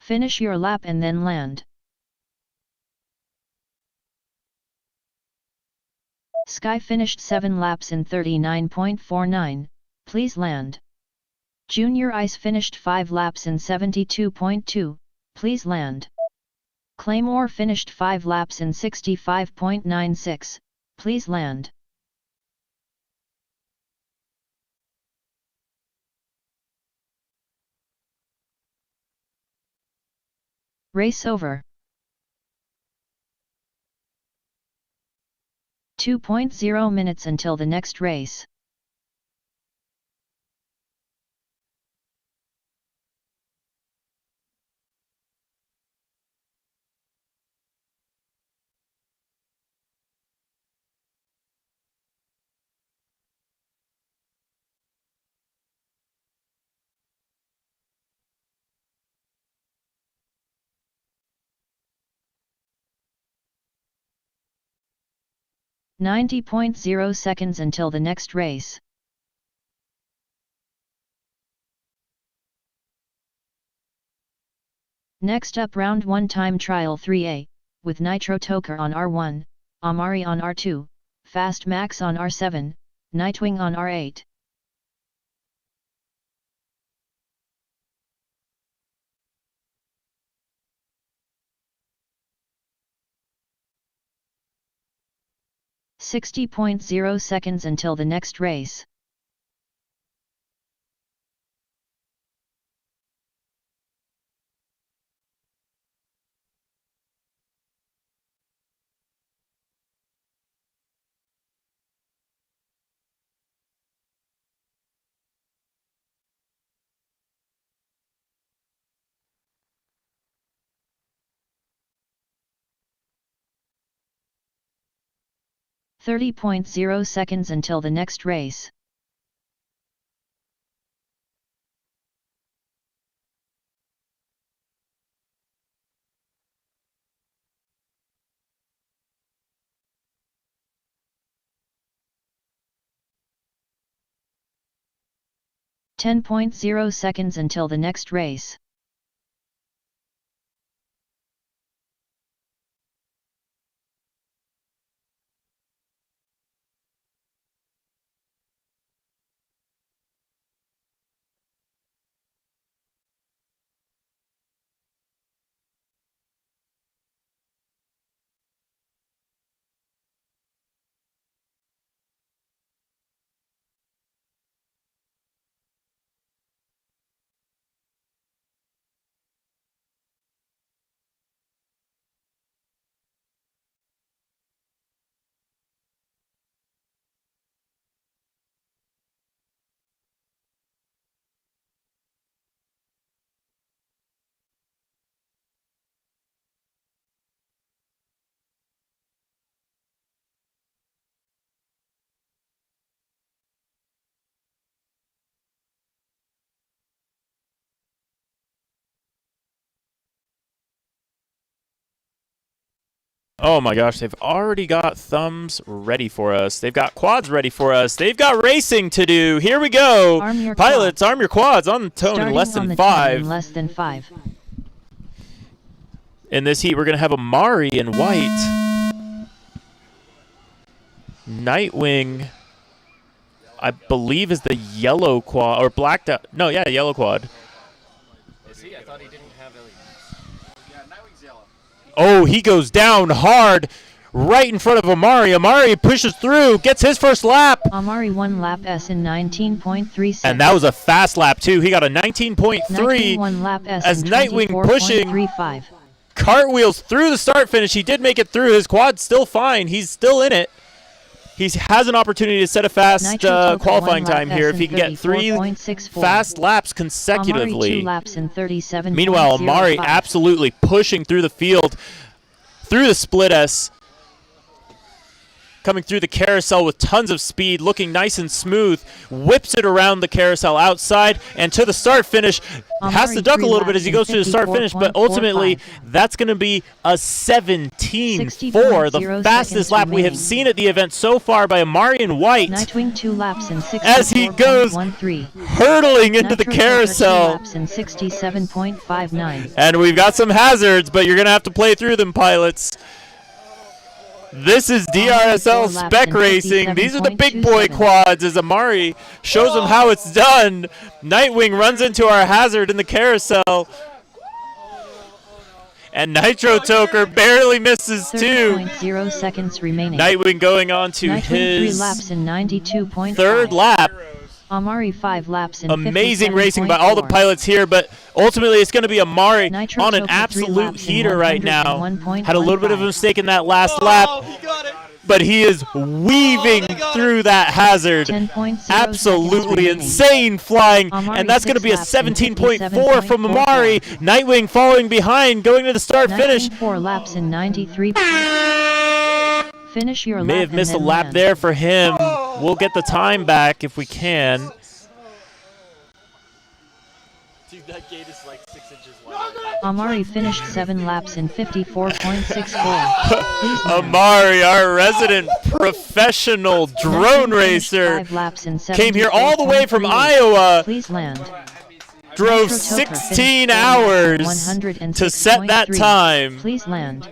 Finish your lap and then land. Sky finished 7 laps in 39.49, please land. Junior Ice finished 5 laps in 72.2, please land. Claymore finished 5 laps in 65.96, please land. Race over. 2.0 minutes until the next race. .0 seconds until the next race. Next up round 1 time trial 3A, with Nitro Toker on R1, Amari on R2, Fast Max on R7, Nightwing on R8. .0 seconds until the next race. .0 seconds until the next race. .0 seconds until the next race. Oh my gosh, they've already got thumbs ready for us. They've got quads ready for us. They've got racing to do. Here we go. Pilots, arm your quads on the tone in less than 5. In this heat, we're going to have Amari in white. Nightwing, I believe, is the yellow quad, or black, no, yeah, yellow quad. Is he? I thought he didn't have LEDs. Yeah, Nightwing's yellow. Oh, he goes down hard right in front of Amari. Amari pushes through, gets his first lap. Amari won lap S in 19.3 seconds. And that was a fast lap, too. He got a 19.3 won lap S as in Nightwing pushing 24.35. cartwheels through the start finish. He did make it through. His quad's still fine. He's still in it. He has an opportunity to set a fast qualifying time here if he can get 3 fast laps consecutively. Amari 2 laps in 37. Meanwhile, Amari absolutely pushing through the field, through the split S, coming through the carousel with tons of speed, looking nice and smooth, whips it around the carousel outside and to the start finish. Has to duck a little bit as he goes to the start finish, but ultimately that's going to be a 17.4, the fastest lap we have seen at the event so far by Amari in white. Nightwing 2 laps in 64.13. As he goes hurtling into the carousel. 2 laps in 67.59. And we've got some hazards, but you're going to have to play through them, pilots. This is DRSL spec racing. These are the big boy quads as Amari shows them how it's done. Nightwing runs into our hazard in the carousel. And Nitro Toker barely misses too. 30.0 seconds remaining. Nightwing going on to Nightwing his 3 laps in 92.5. third lap. Amari 5 laps in Amazing racing by all the pilots here, but ultimately it's going to be Amari on an absolute heater right now. Had a little bit of a mistake in that last lap, but he is weaving through that hazard. Absolutely insane flying, and that's going to be a 17.4 from Amari. Nightwing following behind, going to the start finish. 4 laps in 93. Finish your lap. May have missed a lap there for him. We'll get the time back if we can. Dude, that gate is like 6 inches Amari finished 7 laps in 54.64. Amari, our resident professional drone racer, came here all the way from Iowa. Please land. drove 16 hours to set that time. Please land.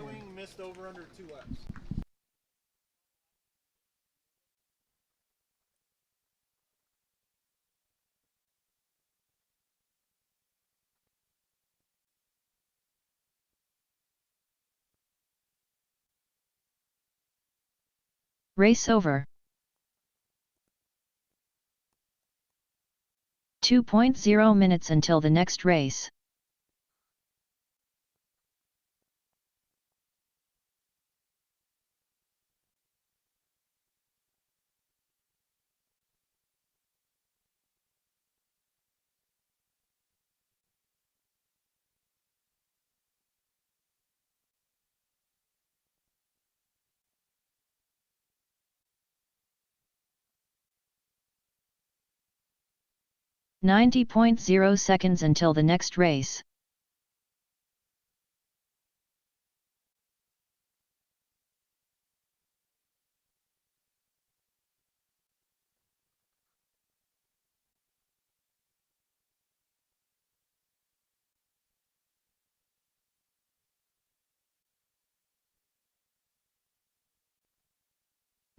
Race over. 2.0 minutes until the next race. .0 seconds until the next race.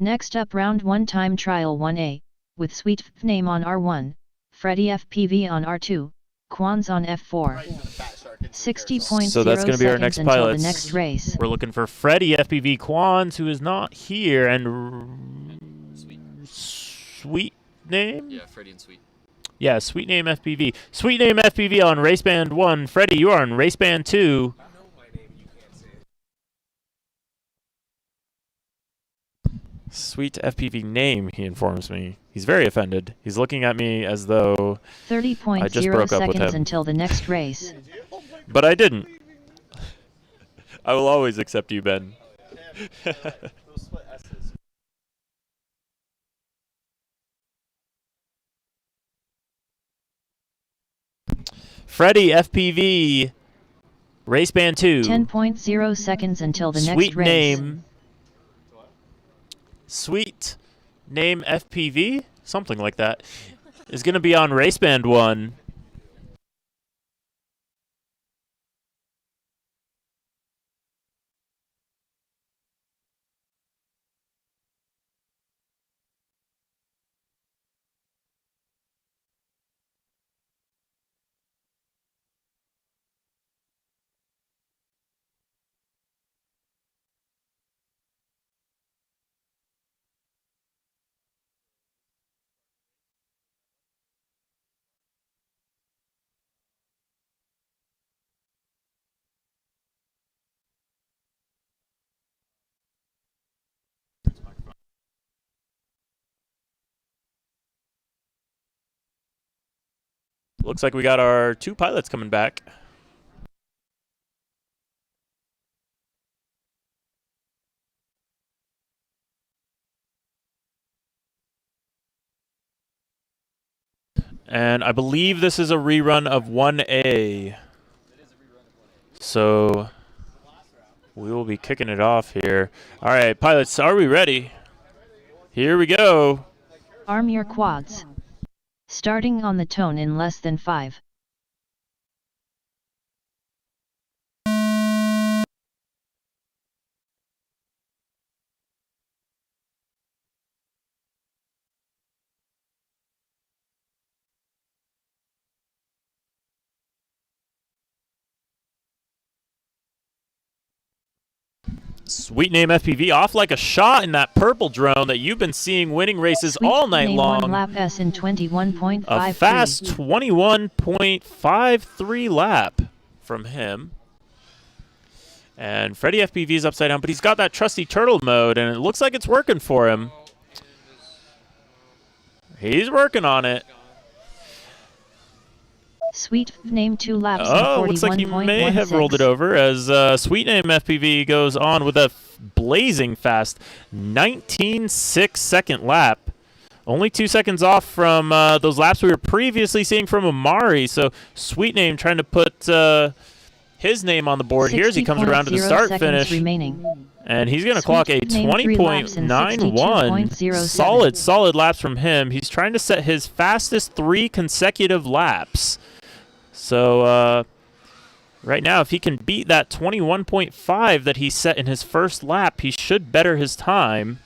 Next up, round 1 time trial 1A, with Sweet name on R1, Freddy FPV on R2, Quans on F4. 60.0 So that's going to be our next pilot. The next race. We're looking for Freddy FPV Quans, who is not here, and Sweet name? Yeah, Freddy and Sweet. Yeah, Sweet name FPV. Sweet name FPV on race band 1. Freddy, you are on race band 2. Sweet FPV name, he informs me. He's very offended. He's looking at me as though 30.0 I just broke up with him. Until the next race. But I didn't. I will always accept you, Ben. Freddy FPV, race band 2. 10.0 seconds until the Sweet next race. name. Sweet name FPV, something like that, is going to be on race band 1. Looks like we got our 2 pilots coming back. And I believe this is a rerun of 1A. So we will be kicking it off here. All right, pilots, are we ready? Here we go. Arm your quads. Starting on the tone in less than 5. Sweet name FPV off like a shot in that purple drone that you've been seeing winning races Sweet all night name long. One lap S in 21.53. A fast 21.53 lap from him. And Freddy FPV is upside down, but he's got that trusty turtle mode, and it looks like it's working for him. He's working on it. Sweet name 2 laps. Oh, looks like he may have rolled it over as Sweet name FPV goes on with a blazing fast 19.6 second lap. Only 2 seconds off from those laps we were previously seeing from Amari. So Sweet name trying to put his name on the board here as he comes around to the start finish. Remaining. And he's going to clock a 20.91. Solid laps from him. He's trying to set his fastest 3 consecutive laps. So right now, if he can beat that 21.5 that he set in his first lap, he should better his time.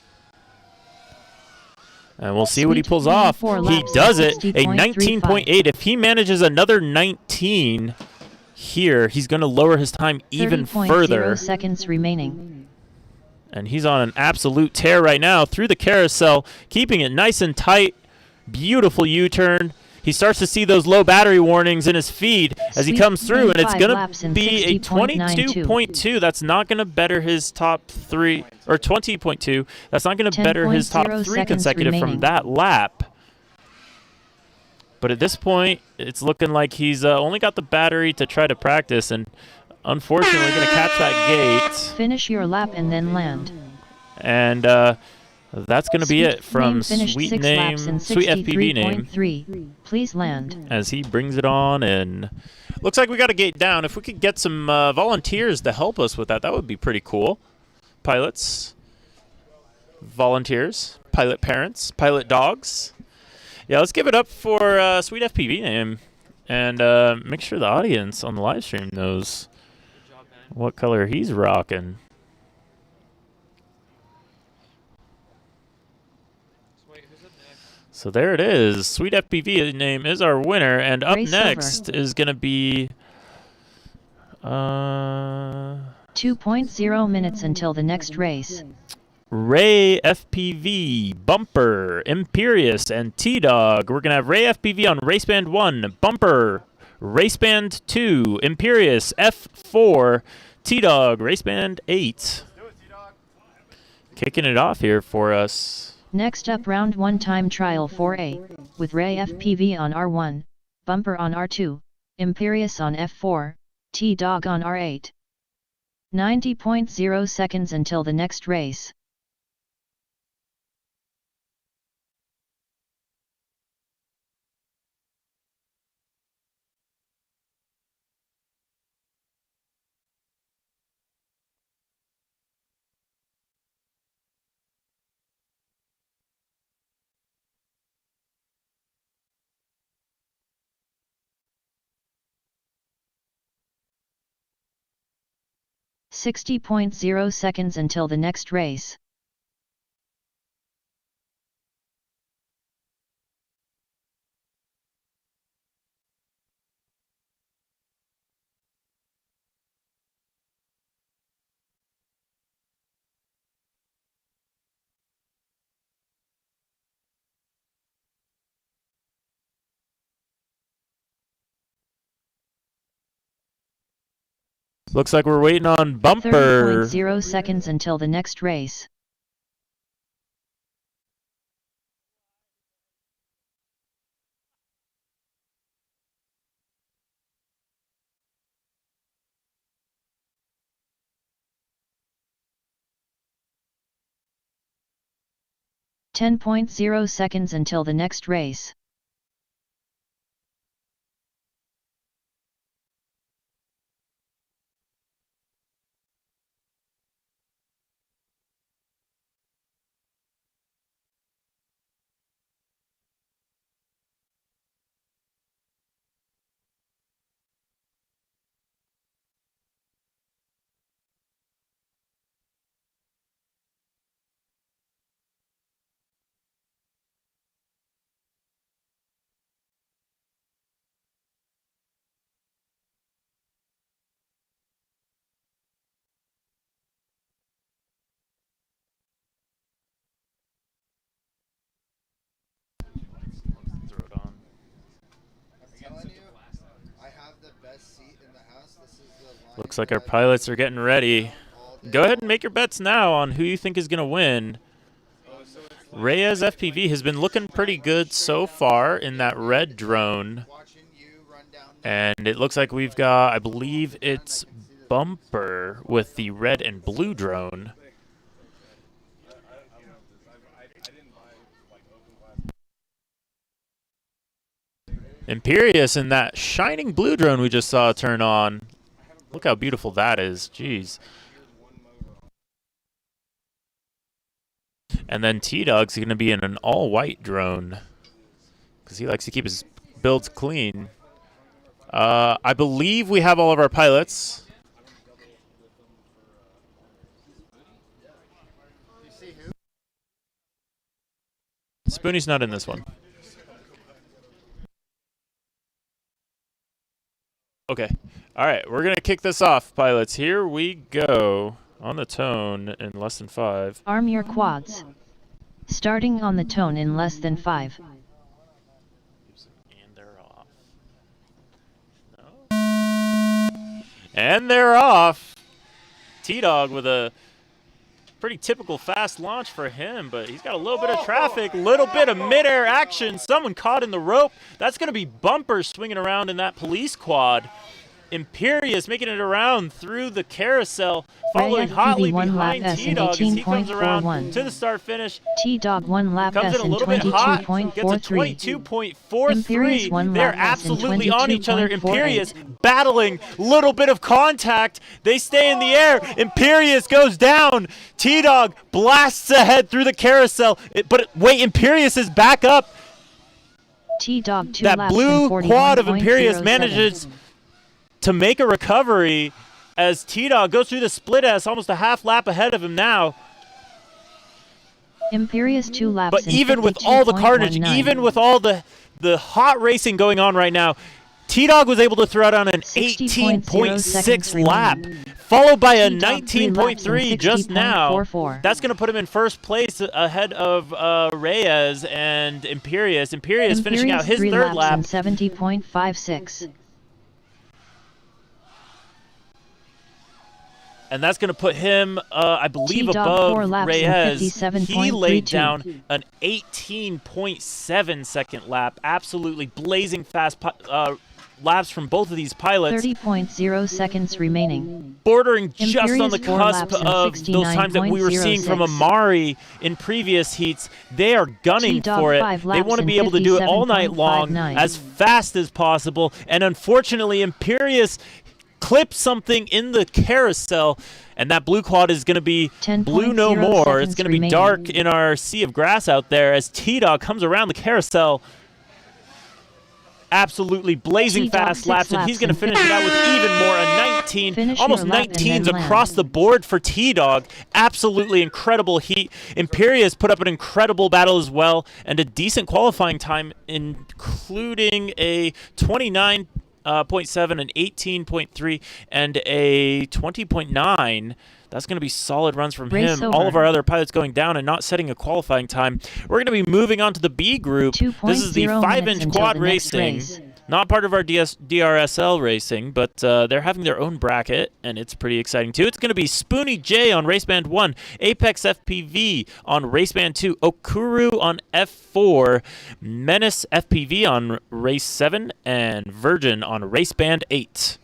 And we'll see what he pulls off. He does it, a 19.8. If he manages another 19 here, he's going to lower his time even further. 30.0 seconds remaining. And he's on an absolute tear right now through the carousel, keeping it nice and tight. Beautiful U-turn. He starts to see those low battery warnings in his feed as he comes through, and it's going to be a 22.2. That's not going to better his top 3, or 20.2. That's not going to better his top 3 consecutive from that lap. But at this point, it's looking like he's only got the battery to try to practice, and unfortunately going to catch that gate. Finish your lap and then land. And that's going to be it from Sweet FPV Name. Please land. As he brings it on, and looks like we got a gate down. If we could get some volunteers to help us with that, that would be pretty cool. Pilots, volunteers, pilot parents, pilot dogs. Yeah, let's give it up for Sweet FPV Name, and make sure the audience on the live stream knows what color he's rocking. So there it is. Sweet FPV Name is our winner, and up next is going to be 2.0 minutes until the next race. Ray FPV, Bumper, Imperious, and T-Dog. We're going to have Ray FPV on Raceband 1, Bumper, Raceband 2, Imperious, F4, T-Dog, Raceband 8. Kicking it off here for us. Next up, round 1 time trial 4A, with Ray FPV on R1, Bumper on R2, Imperious on F4, T-Dog on R8. 90.0 seconds until the next race. .0 seconds until the next race. Looks like we're waiting on Bumper. 30.0 seconds until the next race. .0 seconds until the next race. Looks like our pilots are getting ready. Go ahead and make your bets now on who you think is going to win. Reyes FPV has been looking pretty good so far in that red drone. And it looks like we've got, I believe it's Bumper with the red and blue drone. Imperious in that shining blue drone we just saw turn on. Look how beautiful that is. Jeez. And then T-Dog's going to be in an all-white drone because he likes to keep his builds clean. I believe we have all of our pilots. Spoonie's not in this one. Okay. All right, we're going to kick this off, pilots. Here we go on the tone in less than 5. Arm your quads. Starting on the tone in less than 5. And they're off. No. And they're off. T-Dog with a pretty typical fast launch for him, but he's got a little bit of traffic, little bit of midair action. Someone caught in the rope. That's going to be Bumper swinging around in that police quad. Imperious making it around through the carousel, following hotly behind T-Dog as he comes around to the start finish. T-Dog 1 lap comes S in a in little bit hot, gets a 22.43. 22.43. They're absolutely on each other. Imperious battling, little bit of contact. They stay in the air. Imperious goes down. T-Dog blasts ahead through the carousel. But wait, Imperious is back up. T-Dog 2 that laps blue in quad of Imperious 41.07. manages to make a recovery as T-Dog goes through the split S, almost a half lap ahead of him now. Imperious 2 laps But in even with all the carnage, 52.19. even with all the hot racing going on right now, T-Dog was able to throw it on an 18.6 lap, followed by a 19.3 just now. That's going to put him in first place ahead of Reyes and Imperious. Imperious finishing out his 3 third lap. laps in 70.56. And that's going to put him, I believe, T-Dog above 4 laps in Reyes. 57.32. He laid down an 18.7 second lap. Absolutely blazing fast laps from both of these pilots. 30.0 seconds remaining. Bordering just Imperious on the 4 cusp laps in of those times that we were seeing from 69.06. Amari in previous heats. They are gunning T-Dog for it. 5 They laps want to in be able to do it all night long, 57.59. as fast as possible. And unfortunately, Imperious clip something in the carousel, and that blue quad is going to be blue no more. It's going to be dark in our sea of grass out there as T-Dog comes around the carousel. Absolutely blazing T-Dog fast 6 laps, and he's going to finish it out with even more, a 19. Finish Almost your lap and 19s then across land. the board for T-Dog. Absolutely incredible heat. Imperious put up an incredible battle as well, and a decent qualifying time, including a 29.7, an 18.3, and a 20.9. That's going to be solid runs from Race him. over. All of our other pilots going down and not setting a qualifying time. We're going to be moving on to the B group. This is the 2.0 5-inch minutes quad until the next racing. race. Not part of our DRSL racing, but they're having their own bracket, and it's pretty exciting too. It's going to be Spoonie J on Raceband 1, Apex FPV on Raceband 2, Okuru on F4, Menace FPV on Race 7, and Virgin on Raceband 8.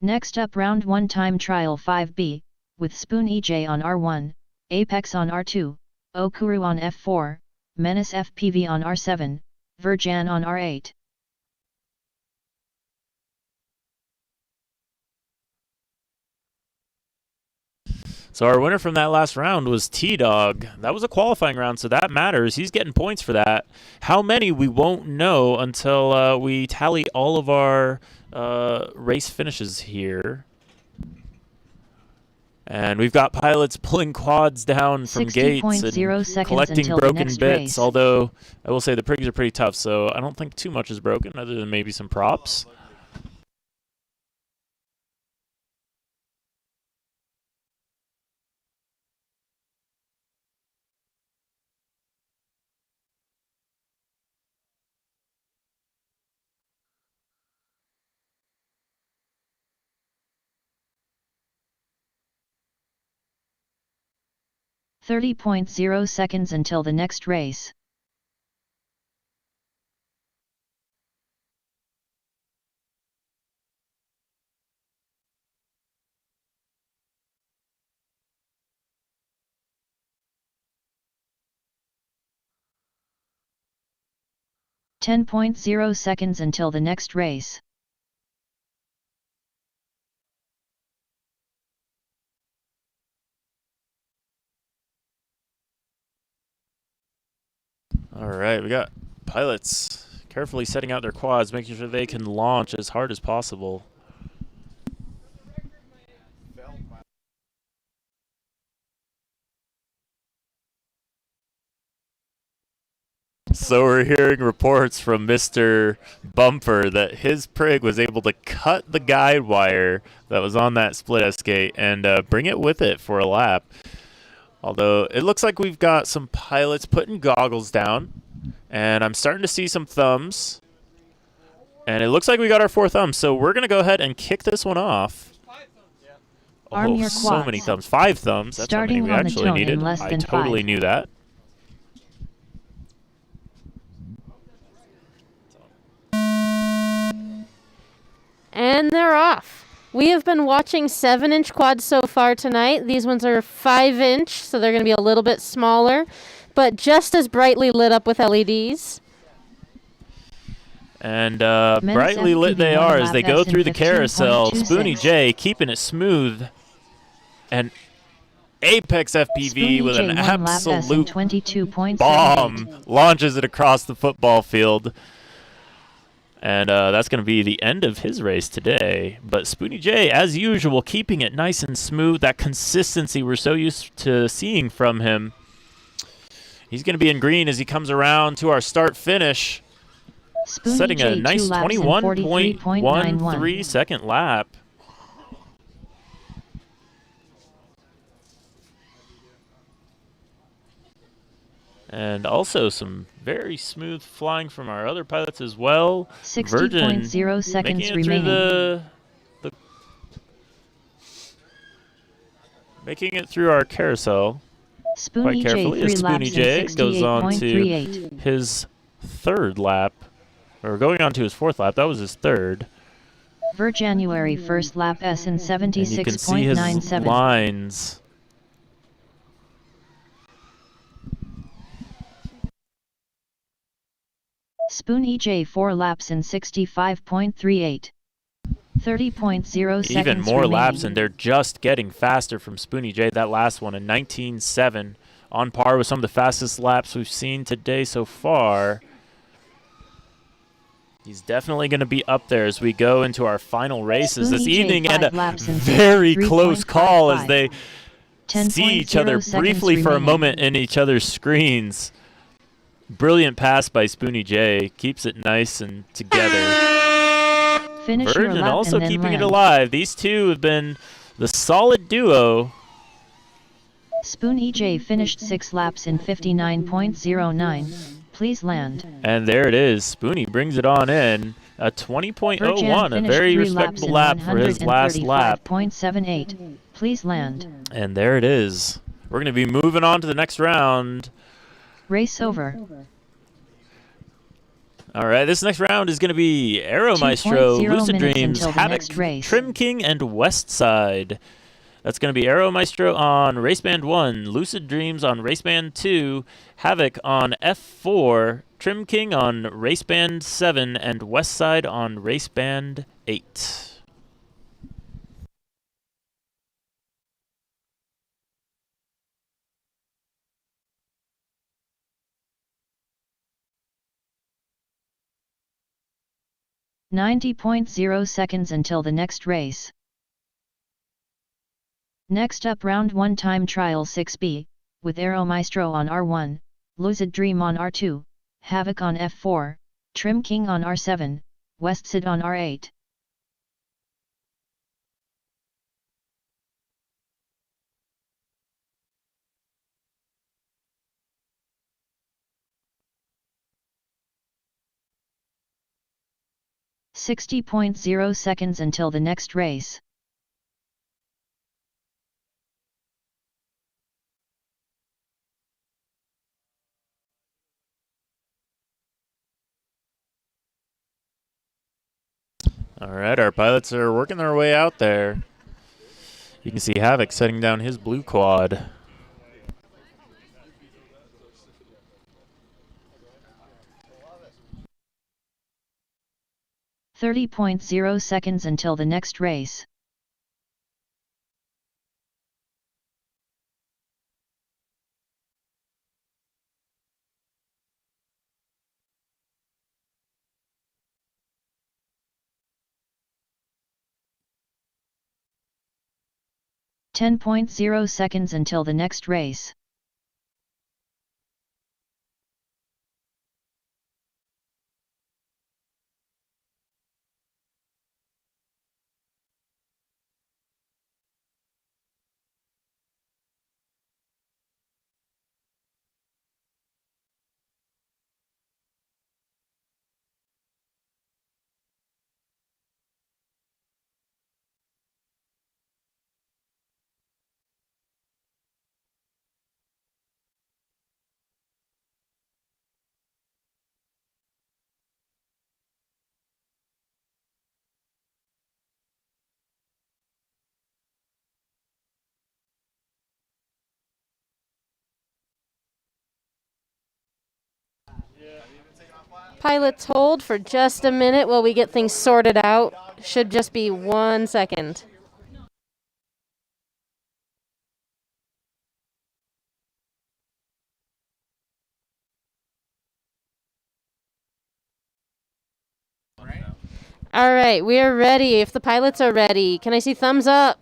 Next up, round 1 time trial 5B, with Spoon EJ on R1, Apex on R2, Okuru on F4, Menace FPV on R7, Virgin on R8. So our winner from that last round was T-Dog. That was a qualifying round, so that matters. He's getting points for that. How many, we won't know until we tally all of our race finishes here. And we've got pilots pulling quads down from gates and collecting broken bits, race. although I will say the prigs are pretty tough, so I don't think too much is broken other than maybe some props. .0 seconds until the next race. .0 seconds until the next race. All right, we got pilots carefully setting out their quads, making sure they can launch as hard as possible. So we're hearing reports from Mr. Bumper that his prig was able to cut the guide wire that was on that split escape and bring it with it for a lap. Although it looks like we've got some pilots putting goggles down, and I'm starting to see some thumbs. And it looks like we got our 4 thumbs, so we're going to go ahead and kick this one off. Arm your so quads. many thumbs. 5 thumbs. That's how many we actually needed. I totally knew that. And they're off. We have been watching 7-inch quads so far tonight. These ones are 5-inch, so they're going to be a little bit smaller, but just as brightly lit up with LEDs. And brightly lit they are as they go through the carousel. Spoony J keeping it smooth. And Apex FPV with an absolute bomb launches it across the football field. And that's going to be the end of his race today. But Spoony J, as usual, keeping it nice and smooth. That consistency we're so used to seeing from him. He's going to be in green as he comes around to our start-finish. Setting a nice 21.13 second lap. And also some very smooth flying from our other pilots as well. 60.0 seconds remaining. Making it through our carousel quite carefully as Spoony J goes on to his 3rd lap. Or going on to his 4th lap. That was his 3rd. January 1st lap S in 76.97. You can see his lines. Spoon EJ 4 laps in 65.38. 30.0 seconds Even more remaining. laps, and they're just getting faster from Spoony J. That last one in 19.7, on par with some of the fastest laps we've seen today so far. He's definitely going to be up there as we go into our final races this evening, and a very close call as they see each other briefly for a moment in each other's screens. Brilliant pass by Spoony J. Keeps it nice and together. Virgin also keeping it alive. These two have been the solid duo. Spoon EJ finished 6 laps in 59.09. Please land. And there it is. Spoony brings it on in. A 20.01, a very respectable lap for his last lap. 135.78. Please land. And there it is. We're going to be moving on to the next round. Race over. All right, this next round is going to be Aero Maestro, Lucid Dreams, Havoc, Trim King, and Westside. That's going to be Aero Maestro on Raceband 1, Lucid Dreams on Raceband 2, Havoc on F4, Trim King on Raceband 7, and Westside on Raceband 8. .0 seconds until the next race. Next up, round 1 time trial 6B, with Aero Maestro on R1, Lucid Dream on R2, Havoc on F4, Trim King on R7, Westside on R8. .0 seconds until the next race. All right, our pilots are working their way out there. You can see Havoc setting down his blue quad. .0 seconds until the next race. 10.0 seconds until the next race. Pilots hold for just a minute while we get things sorted out. Should just be 1 second. All right, we are ready. If the pilots are ready, can I see thumbs up?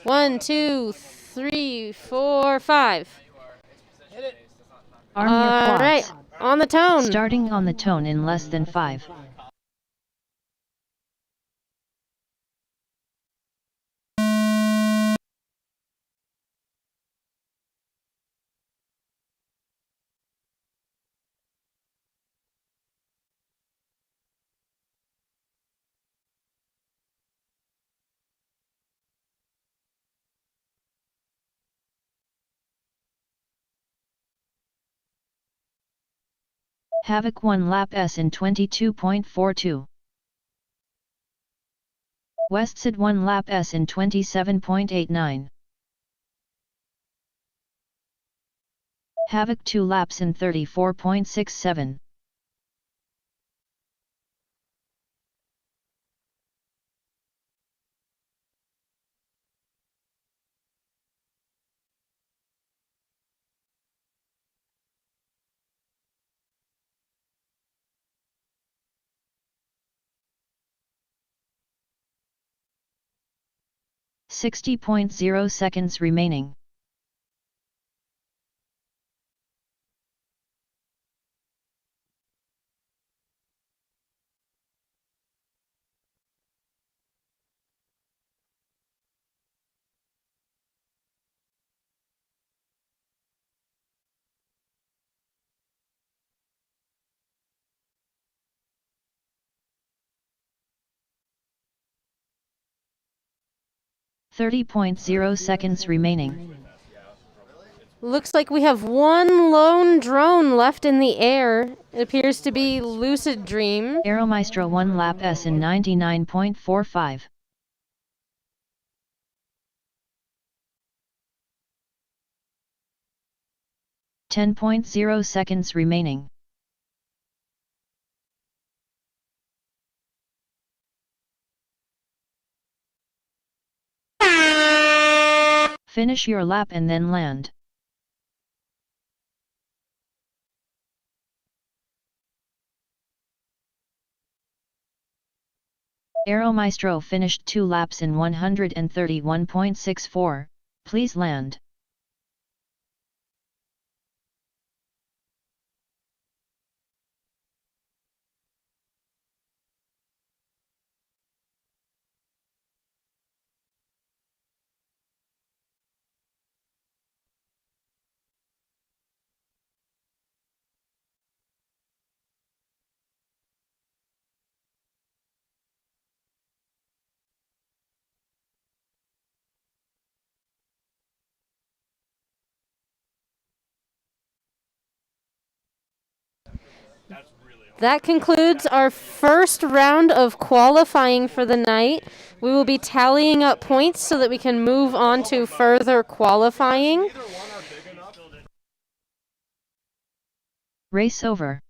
1, 2, 3, 4, 5. Arm your quads. All right, on the tone. Starting on the tone in less than 5. Havoc 1 lap S in 22.42. Westsid 1 lap S in 27.89. Havoc 2 laps in 34.67. .0 seconds remaining. .0 seconds remaining. Looks like we have one lone drone left in the air. It appears to be Lucid Dream. Aeromaestro 1 lap S in 99.45. .0 seconds remaining. Finish your lap and then land. Aeromaestro finished 2 laps in 131.64. Please land. That concludes our first round of qualifying for the night. We will be tallying up points so that we can move on to further qualifying. Race over.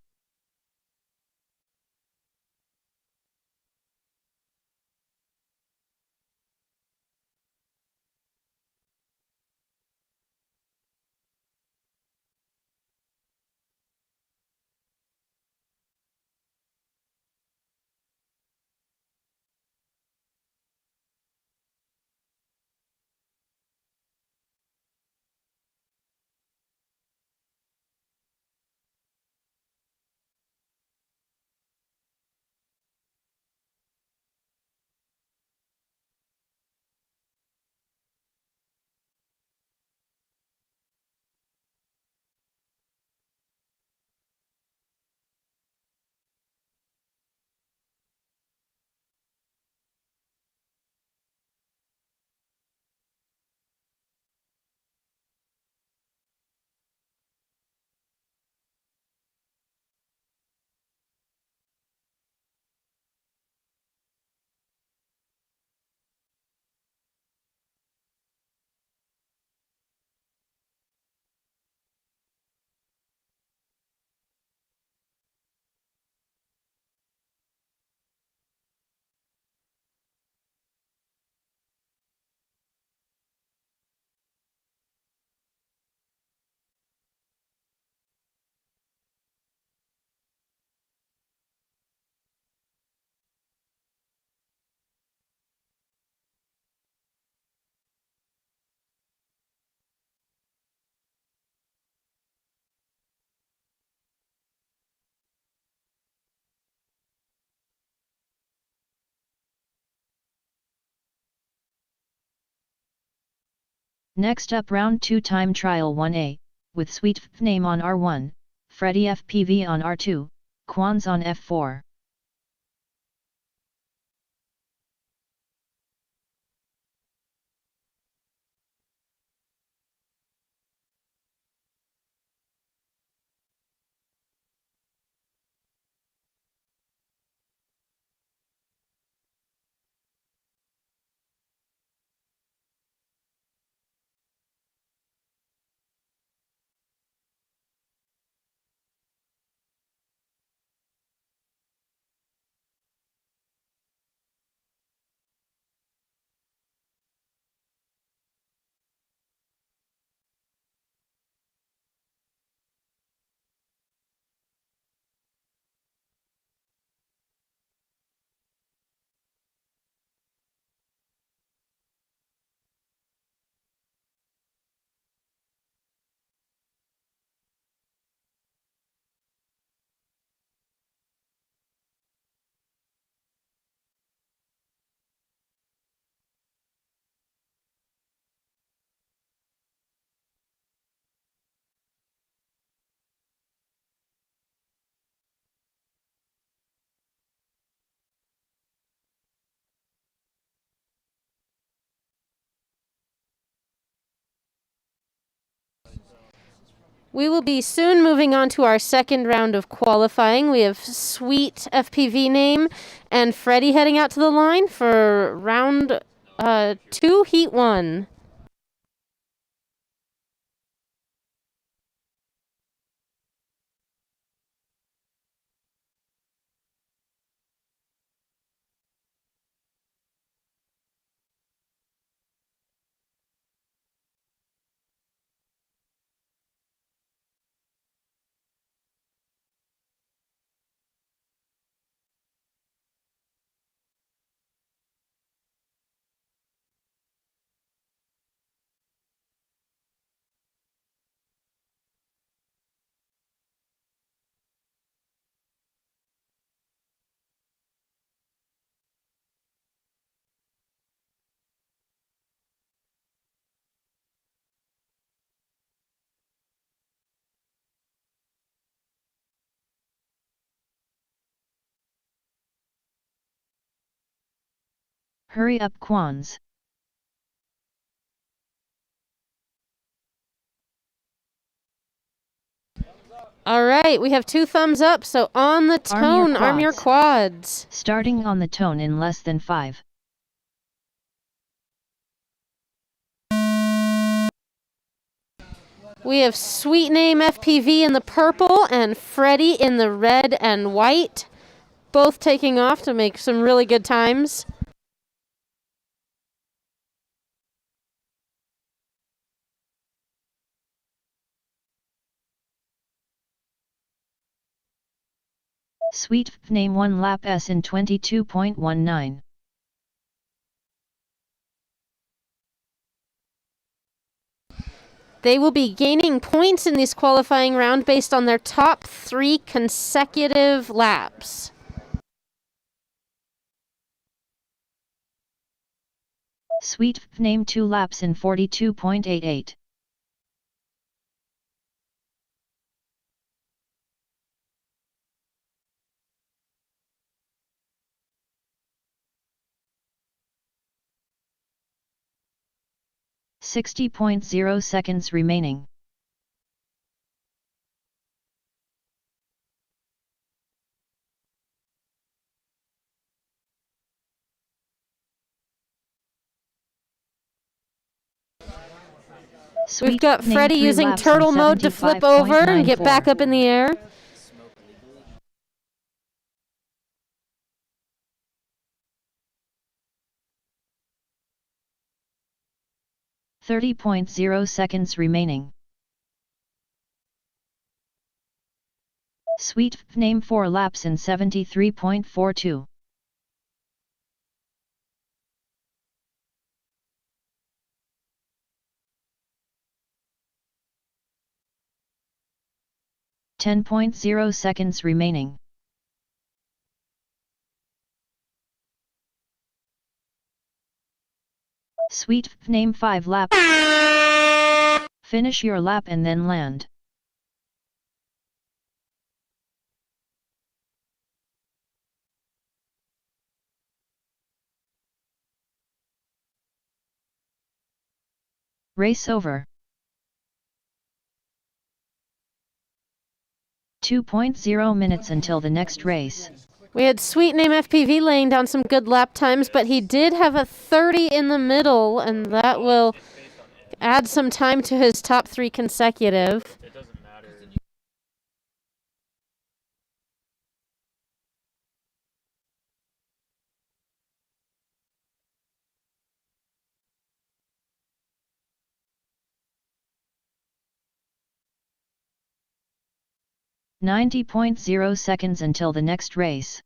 Next up round 2 time trial 1A, with Sweet name on R1, Freddy FPV on R2, Quans on F4. We will be soon moving on to our second round of qualifying. We have Sweet FPV name and Freddy heading out to the line for round 2, heat 1. Hurry up, Quans. All right, we have 2 thumbs up, so on the tone, arm your quads. Starting on the tone in less than 5. We have Sweet Name FPV in the purple and Freddy in the red and white, both taking off to make some really good times. Sweet name 1 lap S in 22.19. They will be gaining points in this qualifying round based on their top 3 consecutive laps. Sweet name 2 laps in 42.88. .0 seconds remaining. We've got Freddy using turtle mode to flip over and get back up in the air. .0 seconds remaining. Sweet name 4 laps in 73.42. .0 seconds remaining. Sweet name 5 laps. Finish your lap and then land. Race over. 2.0 minutes until the next race. We had Sweet Name FPV laying down some good lap times, but he did have a 30 in the middle, and that will add some time to his top 3 consecutive. It doesn't matter. 90.0 seconds until the next race.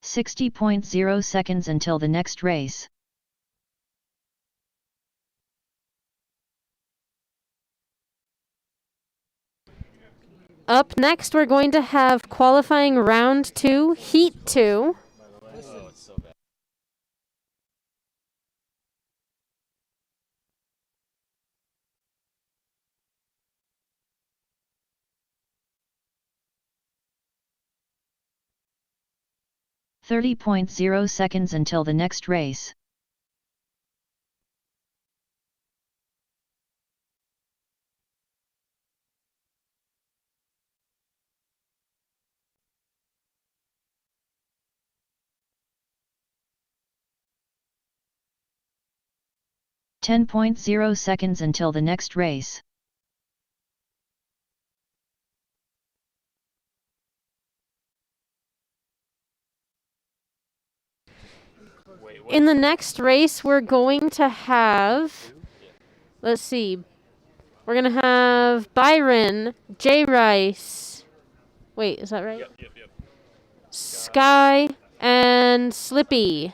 .0 seconds until the next race. Up next, we're going to have qualifying round 2, heat 2. .0 seconds until the next race. .0 seconds until the next race. In the next race, we're going to have, let's see, we're going to have Byron, J Rice, wait, is that right? Yep. Sky, and Slippy.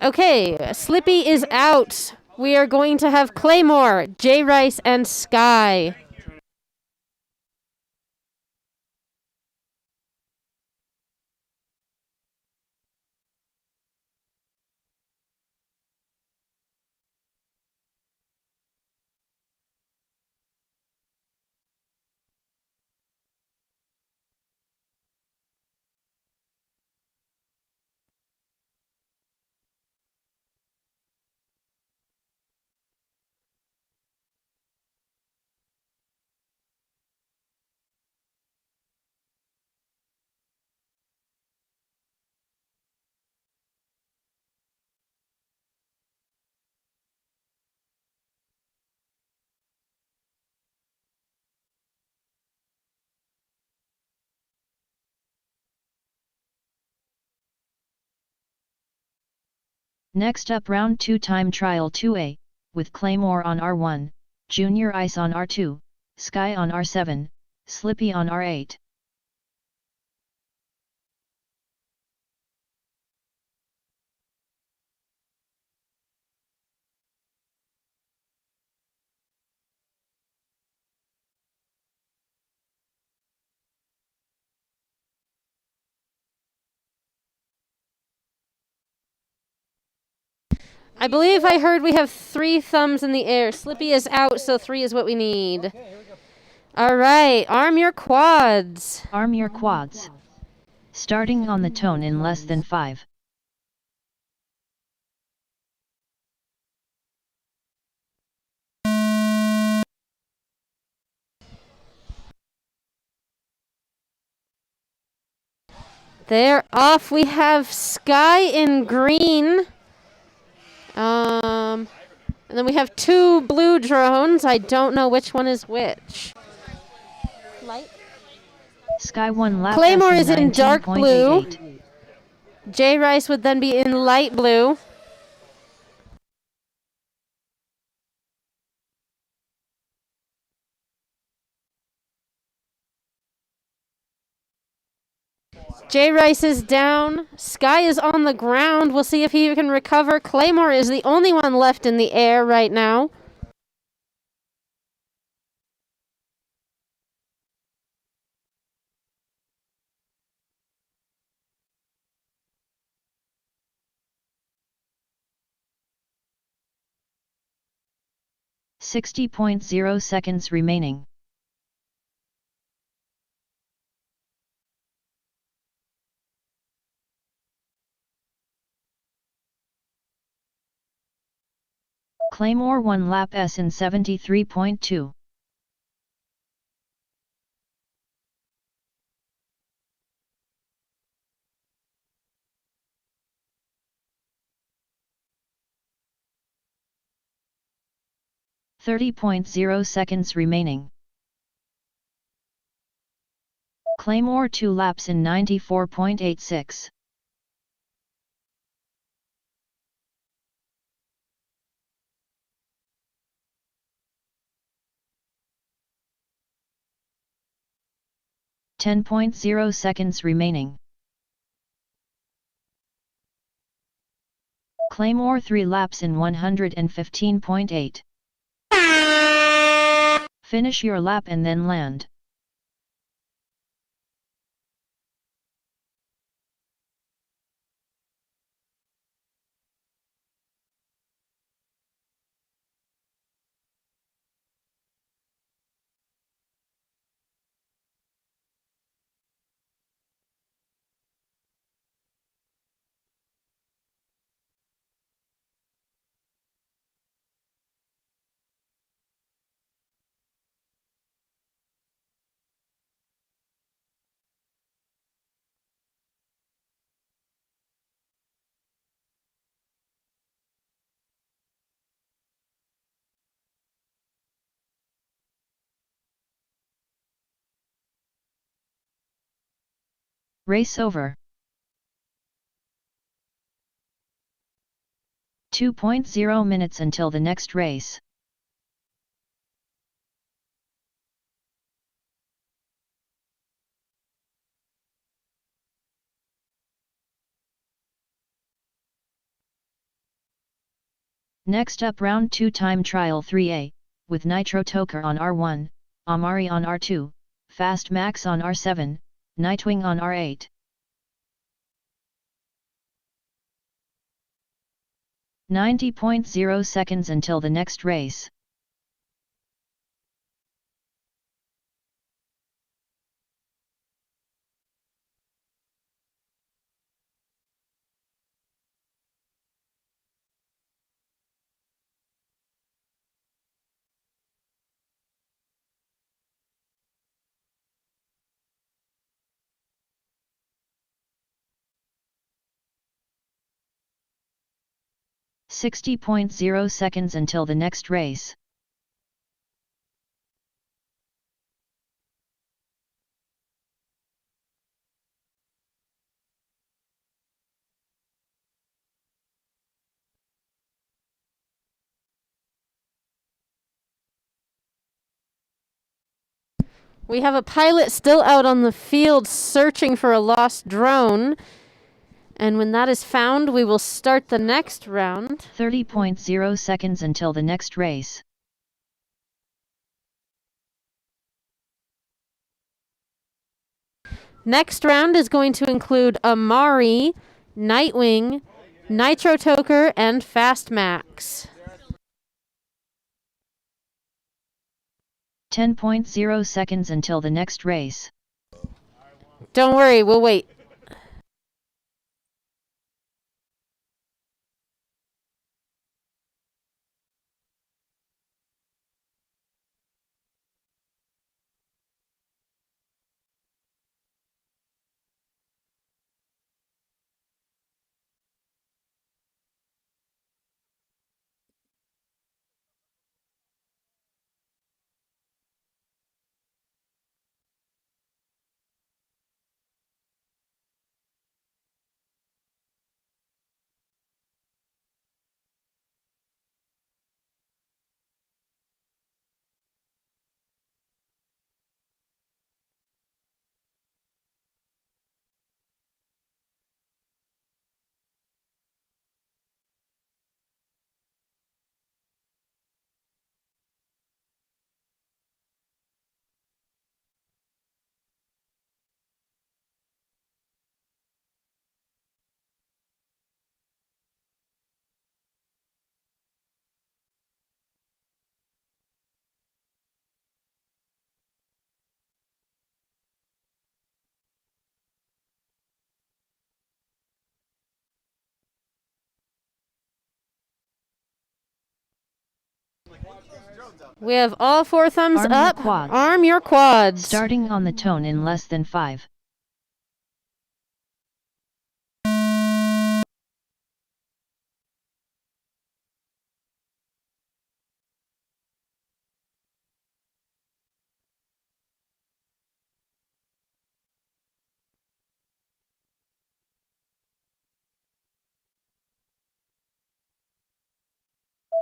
Okay, Slippy is out. We are going to have Claymore, J Rice, and Sky. Next up, round 2 time trial 2A, with Claymore on R1, Junior Ice on R2, Sky on R7, Slippy on R8. I believe I heard we have 3 thumbs in the air. Slippy is out, so 3 is what we need. All right, arm your quads. Arm your quads. Starting on the tone in less than 5. They're off. We have Sky in green. And then we have 2 blue drones. I don't know which one is which. Light. Sky 1 lap. Claymore is in dark blue. J Rice would then be in light blue. J Rice is down. Sky is on the ground. We'll see if he can recover. Claymore is the only one left in the air right now. .0 seconds remaining. Claymore 1 lap S in 73.2. .0 seconds remaining. Claymore 2 laps in 94.86. .0 seconds remaining. Claymore 3 laps in 115.8. Finish your lap and then land. Race over. 2.0 minutes until the next race. Next up round 2 time trial 3A, with Nitro Toker on R1, Amari on R2, Fast Max on R7, Nightwing on R8. .0 seconds until the next race. .0 seconds until the next race. We have a pilot still out on the field searching for a lost drone. And when that is found, we will start the next round. 30.0 seconds until the next race. Next round is going to include Amari, Nightwing, Nitro Toker, and Fast Max. 10.0 seconds until the next race. Don't worry, we'll wait. We have all 4 thumbs Arm up. your quads. Arm your quads. Starting on the tone in less than 5.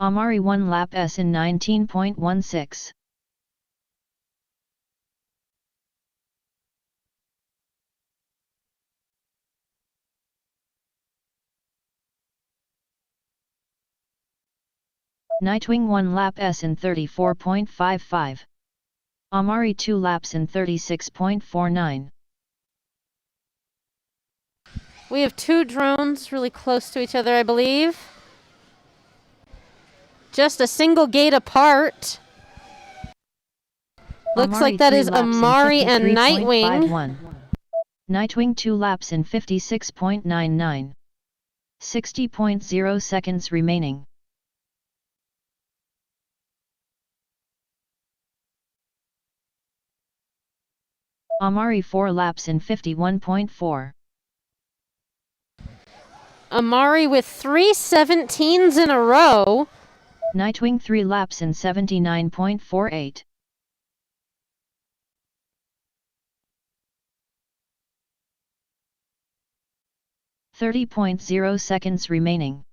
Amari 1 lap S in 19.16. Nightwing 1 lap S in 34.55. Amari 2 laps in 36.49. We have 2 drones really close to each other, I believe. Just a single gate apart. Looks Amari like that 3 is laps in Amari and 53.51. Nightwing. Nightwing 2 laps in 56.99. 60.0 seconds remaining. Amari 4 laps in 51.4. Amari with 3 17s in a row. Nightwing 3 laps in 79.48. .0 seconds remaining.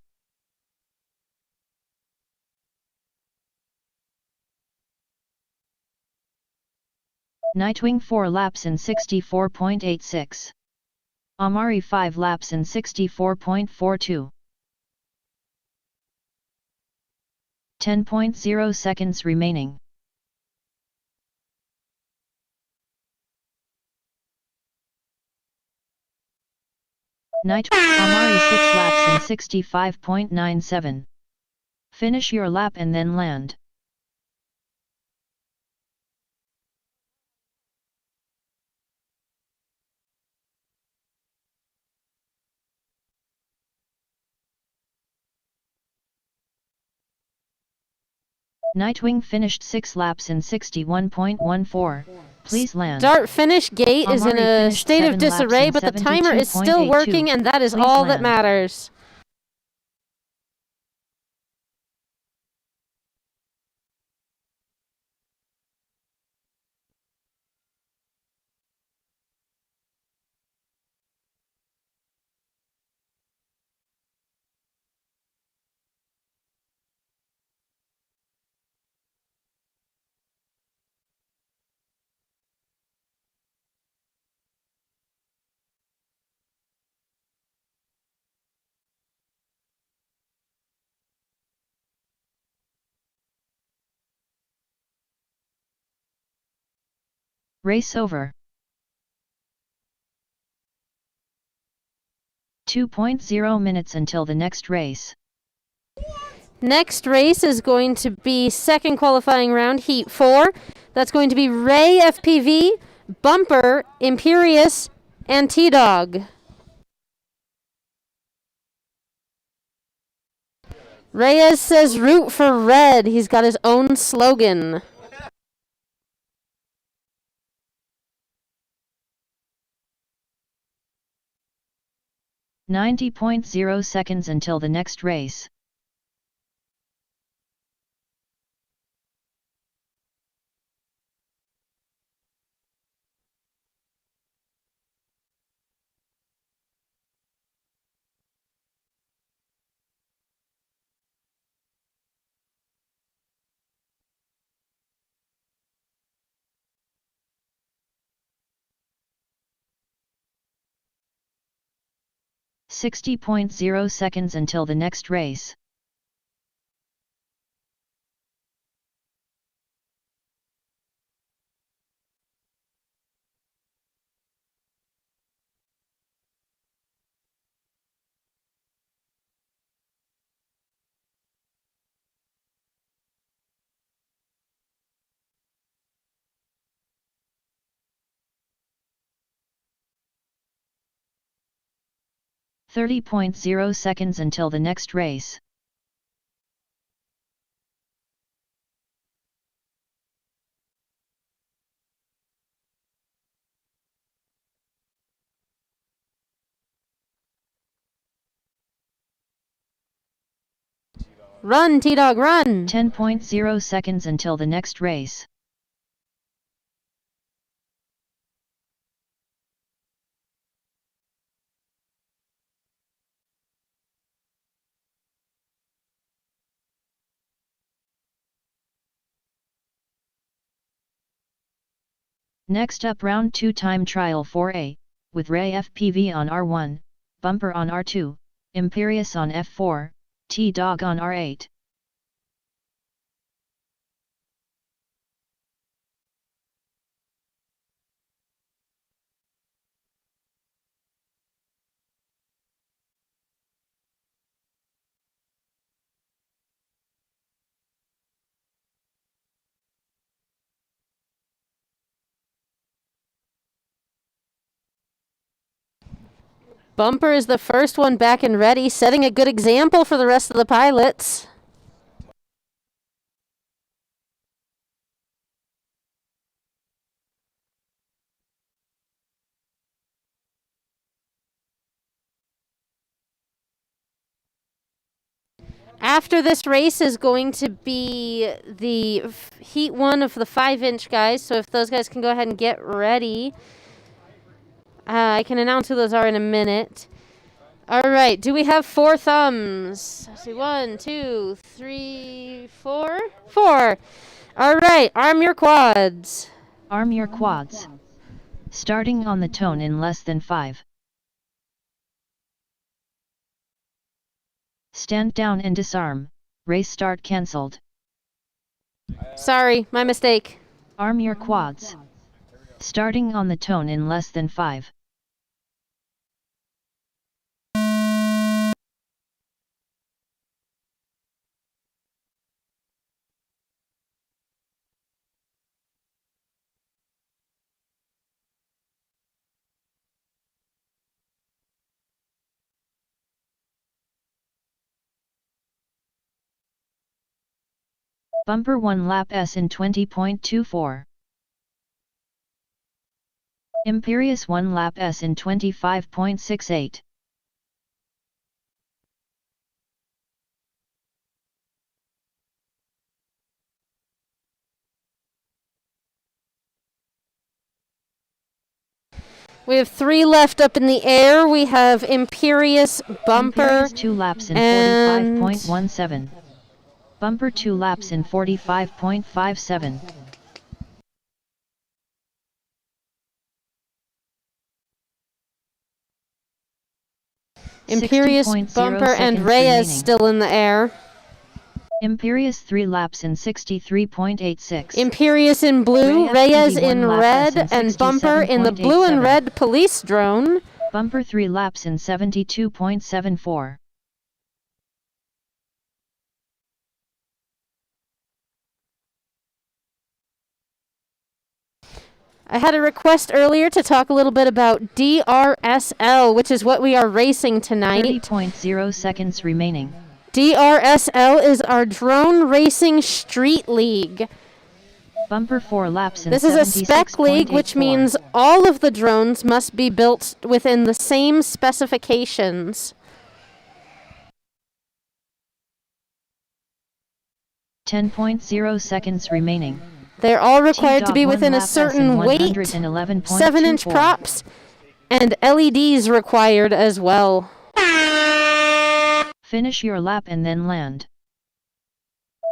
Nightwing 4 laps in 64.86. Amari 5 laps in 64.42. 10.0 seconds remaining. Amari 6 laps in 65.97. Finish your lap and then land. Nightwing finished 6 laps in 61.14. Please land. Start finish gate is in a state of disarray, but the timer is still working, and that is all that matters. Race over. 2.0 minutes until the next race. Next race is going to be second qualifying round, Heat 4. That's going to be Ray FPV, Bumper, Imperious, and T-Dog. Reyes says root for red. He's got his own slogan. .0 seconds until the next race. .0 seconds until the next race. .0 seconds until the next race. Run, T-Dog, run! 10.0 seconds until the next race. Next up, round 2 time trial 4A, with Ray FPV on R1, Bumper on R2, Imperious on F4, T-Dog on R8. Bumper is the first one back and ready, setting a good example for the rest of the pilots. After this race is going to be the Heat 1 of the 5-inch guys, so if those guys can go ahead and get ready. I can announce who those are in a minute. All right, do we have 4 thumbs? Let's see, 1, 2, 3, 4. 4. All right, arm your quads. Arm your quads. Starting on the tone in less than 5. Stand down and disarm. Race start cancelled. Sorry, my mistake. Arm your quads. Starting on the tone in less than 5. Bumper 1 lap S in 20.24. Imperious 1 lap S in 25.68. We have 3 left up in the air. We have Imperious, Bumper, Imperious 2 laps in 45.17. Bumper 2 laps in 45.57. Imperious, Bumper, and Reyes still in the air. Imperious 3 laps in 63.86. Imperious in blue, Reyes in red, and Bumper in the blue and red police drone. Bumper 3 laps in 72.74. I had a request earlier to talk a little bit about DRSL, which is what we are racing tonight. 30.0 seconds remaining. DRSL is our Drone Racing Street League. Bumper 4 laps in 76.84. This is a spec league, which means all of the drones must be built within the same specifications. 10.0 seconds remaining. They're all required to be within a certain weight, 7-inch props, and LEDs required as well. Finish your lap and then land.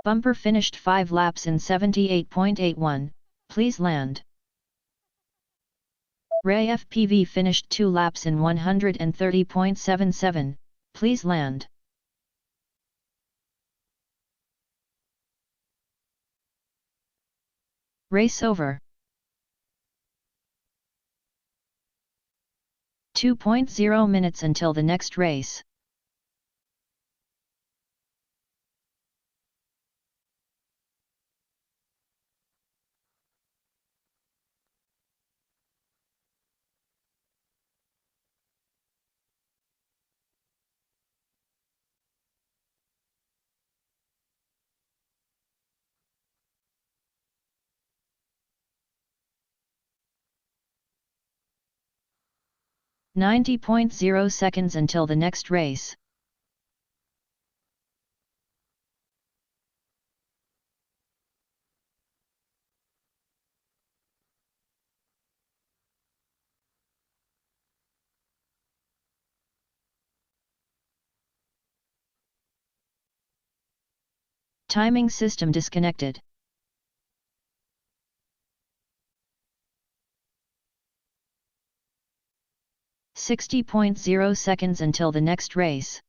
Bumper finished 5 laps in 78.81, please land. Ray FPV finished 2 laps in 130.77, please land. Race over. 2.0 minutes until the next race. .0 seconds until the next race. Timing system disconnected. .0 seconds until the next race.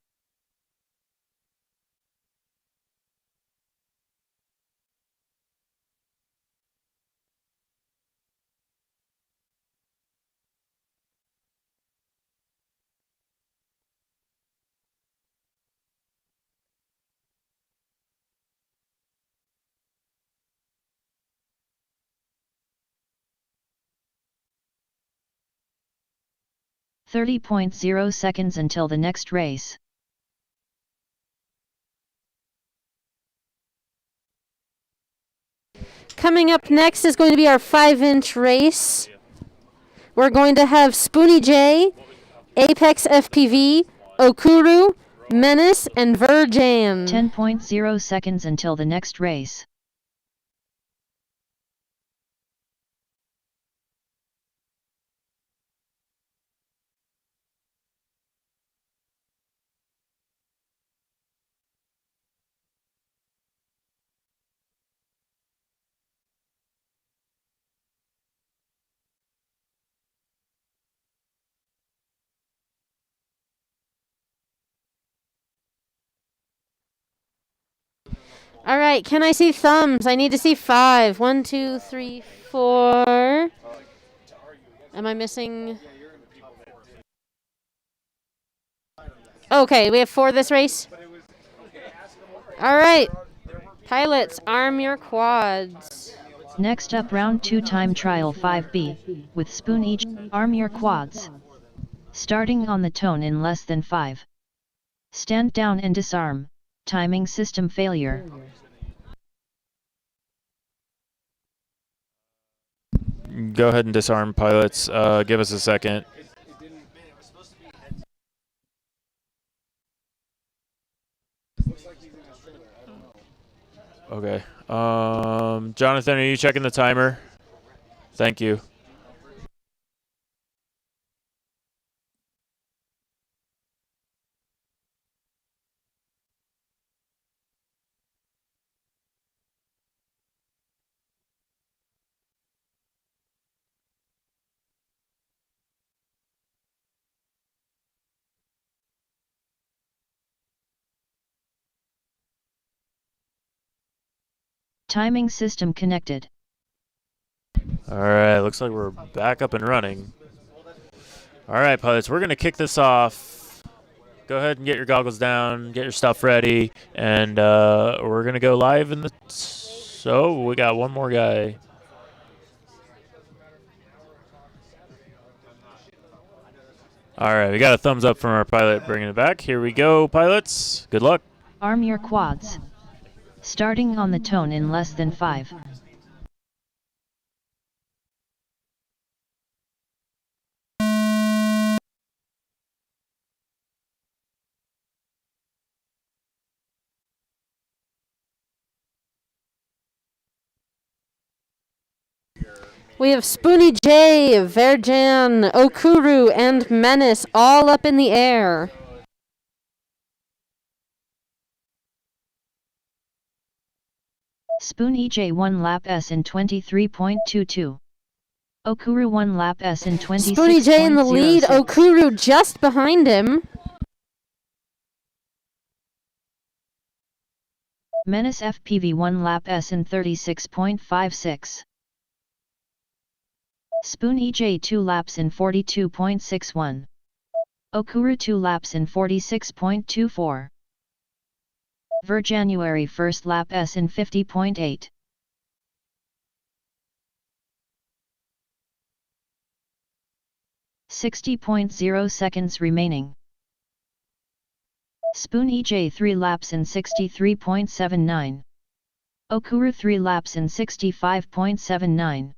.0 seconds until the next race. Coming up next is going to be our 5-inch race. We're going to have Spoony J, Apex FPV, Okuru, Menace, and Virjan. 10.0 seconds until the next race. All right, can I see thumbs? I need to see 5. 1, 2, 3, 4. Am I missing? Okay, we have 4 this race. All right, pilots, arm your quads. Next up, round 2 time trial 5B, with spoon each, arm your quads. Starting on the tone in less than 5. Stand down and disarm, timing system failure. Go ahead and disarm, pilots. Give us a second. Okay. Jonathan, are you checking the timer? Thank you. Timing system connected. All right, looks like we're back up and running. All right, pilots, we're going to kick this off. Go ahead and get your goggles down, get your stuff ready, and we're going to go live in the... So, we got one more guy. All right, we got a thumbs up from our pilot bringing it back. Here we go, pilots. Good luck. Arm your quads. Starting on the tone in less than 5. We have Spoony J, Virjan, Okuru, and Menace all up in the air. Spoon EJ 1 lap S in 23.22. Okuru 1 lap S in 26.07. Spoony J in the lead, Okuru just behind him. Menace FPV 1 lap S in 36.56. Spoon EJ 2 laps in 42.61. Okuru 2 laps in 46.24. Virjanuary 1st lap S in 50.8. .0 seconds remaining. Spoon EJ 3 laps in 63.79. Okuru 3 laps in 65.79.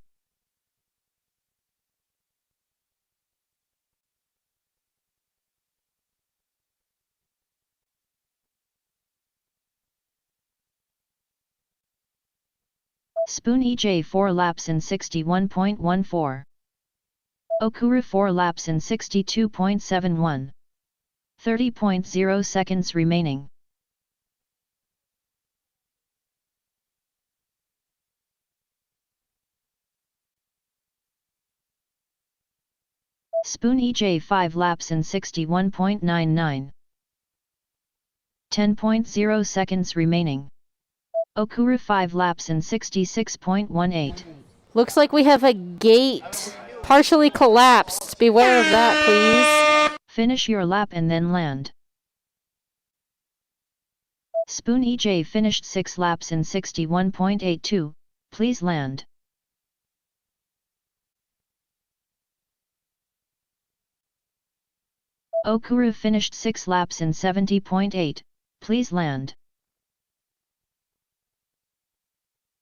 Spoon EJ 4 laps in 61.14. Okuru 4 laps in 62.71. 30.0 seconds remaining. Spoon EJ 5 laps in 61.99. 10.0 seconds remaining. Okura 5 laps in 66.18. Looks like we have a gate partially collapsed. Beware of that, please. Finish your lap and then land. Spoon EJ finished 6 laps in 61.82. Please land. Okura finished 6 laps in 70.8. Please land.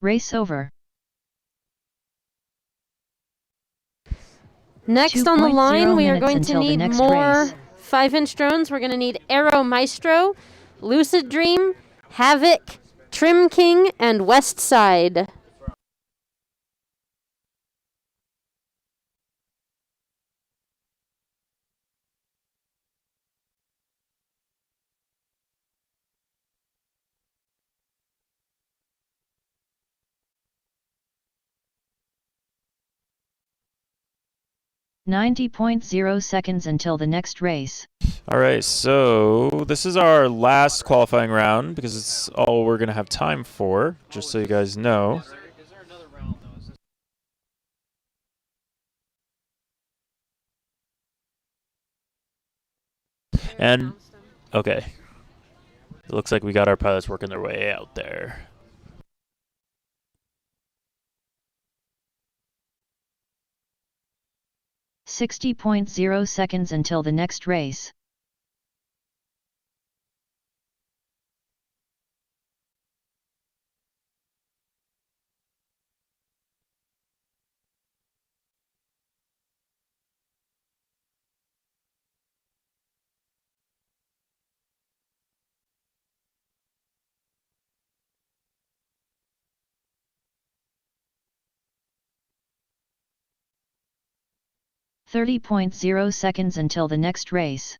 Race over. Next on the line, we are going to until the need next more race. 5-inch drones. We're going to need Aero Maestro, Lucid Dream, Havoc, Trim King, and West Side. .0 seconds until the next race. All right, so this is our last qualifying round because it's all we're going to have time for, just so you guys know. And, okay. It looks like we got our pilots working their way out there. .0 seconds until the next race. .0 seconds until the next race.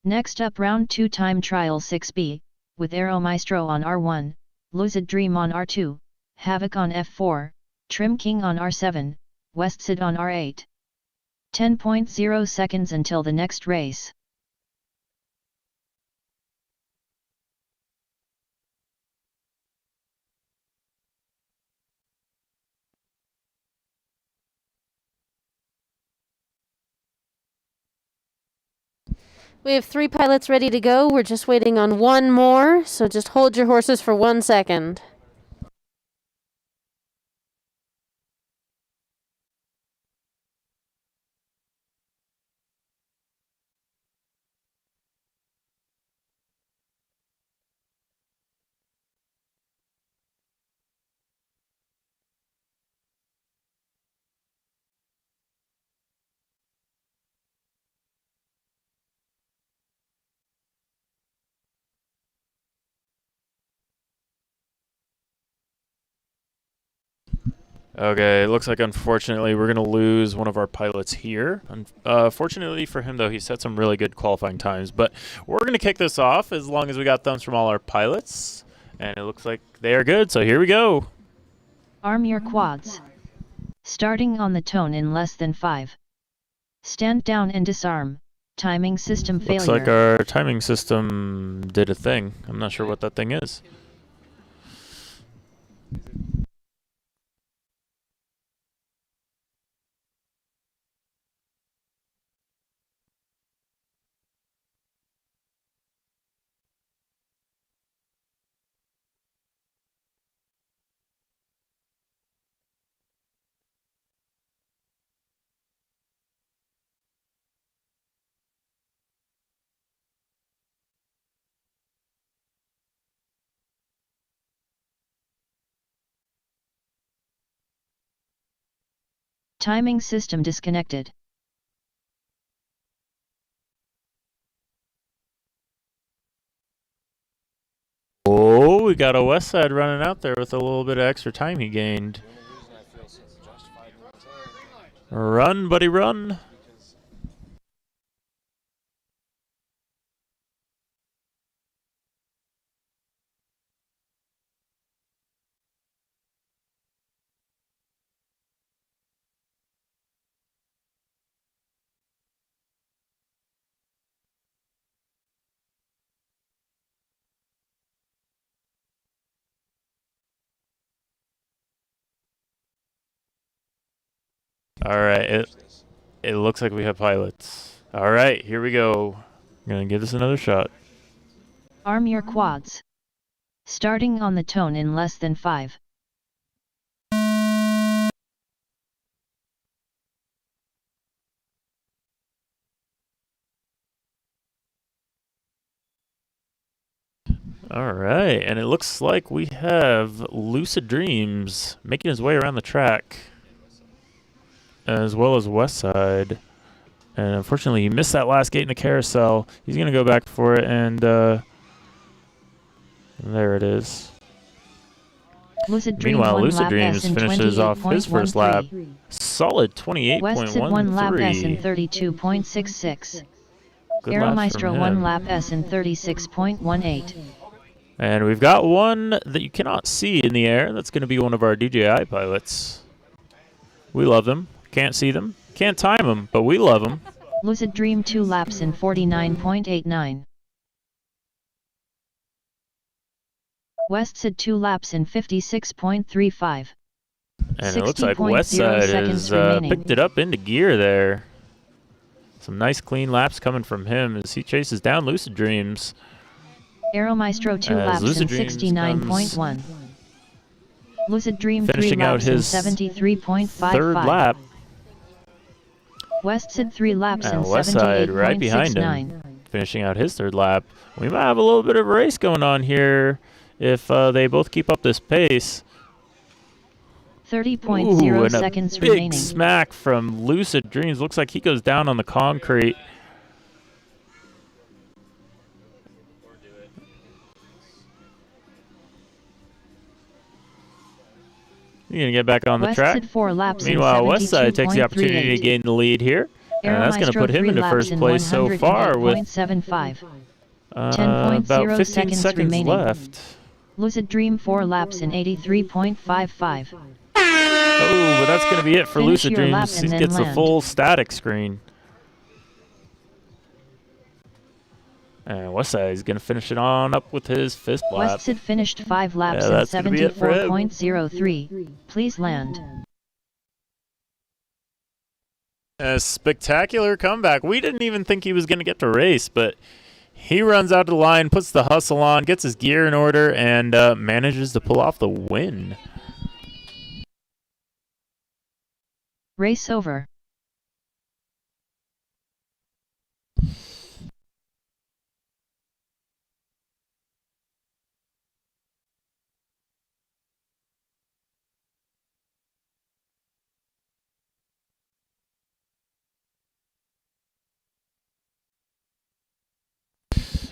Next up, round 2 time trial 6B, with Aero Maestro on R1, Lucid Dream on R2, Havoc on F4, Trim King on R7, Westside on R8. 10.0 seconds until the next race. We have 3 pilots ready to go. We're just waiting on one more, so just hold your horses for 1 second. Okay, it looks like unfortunately we're going to lose one of our pilots here. Fortunately for him, though, he set some really good qualifying times. But we're going to kick this off as long as we got thumbs from all our pilots. And it looks like they are good, so here we go. Arm your quads. Starting on the tone in less than 5. Stand down and disarm. Timing system failure. Looks like our timing system did a thing. I'm not sure what that thing is. Timing system disconnected. Oh, we got a West Side running out there with a little bit of extra time he gained. Run, buddy, run. All right. It looks like we have pilots. All right, here we go. I'm going to give this another shot. Arm your quads. Starting on the tone in less than 5. All right, and it looks like we have Lucid Dreams making his way around the track, as well as Westside. And unfortunately, he missed that last gate in the carousel. He's going to go back for it, and there it is. Meanwhile, Lucid Dreams finishes off his first lap. Solid 28.13. Westside 1 lap S in 32.66. Aeromaestro 1 lap S in 36.18. And we've got one that you cannot see in the air. That's going to be one of our DJI pilots. We love them. Can't see them. Can't time them, but we love them. Lucid Dream 2 laps in 49.89. Westside 2 laps in 56.35. And it looks like Westside has picked it up into gear there. Some nice clean laps coming from him as he chases down Lucid Dreams. Aeromaestro 2 laps in 69.1. Lucid Dream 3 laps in 73.55. Third lap. Westside 3 laps in Westside right behind him, finishing out his third lap. We might have a little bit of a race going on here if they both keep up this pace. 30.0 seconds remaining. Big smack from Lucid Dreams. Looks like he goes down on the concrete. He's going to get back on the track. 4 laps Meanwhile, Westside takes the opportunity to gain the lead here. And that's going to put him into first place so far with about 15 seconds left. Lucid Dream 4 laps in 83.55. Oh, but that's going to be it for Lucid Dreams. He gets the full static screen. And Westside is going to finish it on up with his fifth lap. Westside finished 5 laps in 74.03. Please land. A spectacular comeback. We didn't even think he was going to get to race, but he runs out to the line, puts the hustle on, gets his gear in order, and manages to pull off the win. Race over.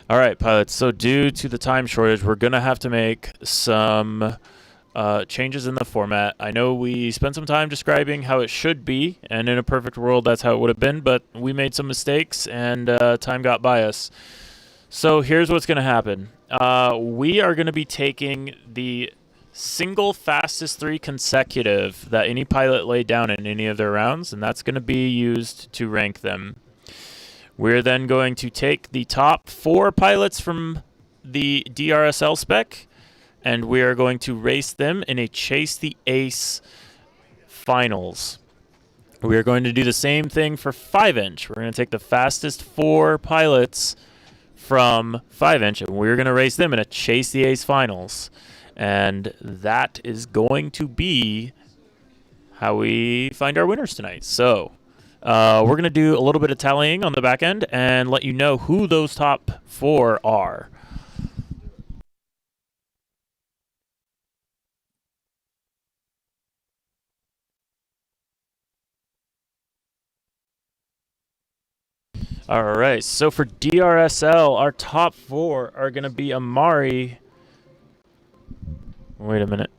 All right, pilots. So due to the time shortage, we're going to have to make some changes in the format. I know we spent some time describing how it should be, and in a perfect world, that's how it would have been, but we made some mistakes, and time got by us. So here's what's going to happen. We are going to be taking the single fastest 3 consecutive that any pilot laid down in any of their rounds, and that's going to be used to rank them. We're then going to take the top 4 pilots from the DRSL spec, and we are going to race them in a Chase the Ace finals. We are going to do the same thing for 5-inch. We're going to take the fastest 4 pilots from 5-inch, and we're going to race them in a Chase the Ace finals. And that is going to be how we find our winners tonight. So we're going to do a little bit of tallying on the back end and let you know who those top 4 are. All right, so for DRSL, our top 4 are going to be Amari. Wait a minute.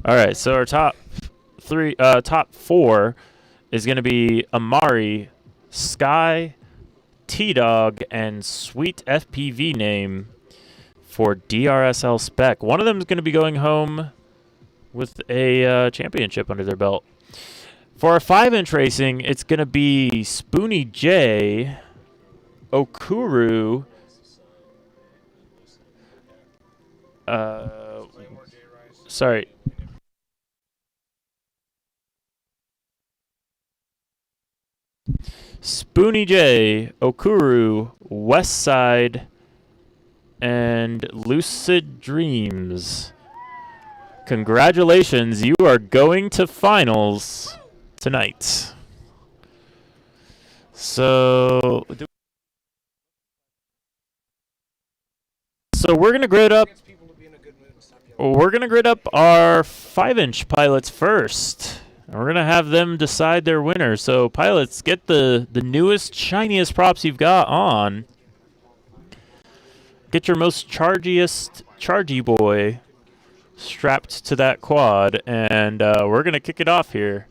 All right, so our top 4 is going to be Amari, Sky, T-Dog, and Sweet FPV name for DRSL spec. One of them is going to be going home with a championship under their belt. For our 5-inch racing, it's going to be Spoonie J, Okuru. Sorry. Spoony J, Okuru, West Side, and Lucid Dreams. Congratulations, you are going to finals tonight. So we're gonna grid up. We're gonna grid up our 5-inch pilots first. And we're gonna have them decide their winner. So pilots, get the newest, shiniest props you've got on. Get your most chargy boy strapped to that quad, and we're gonna kick it off here.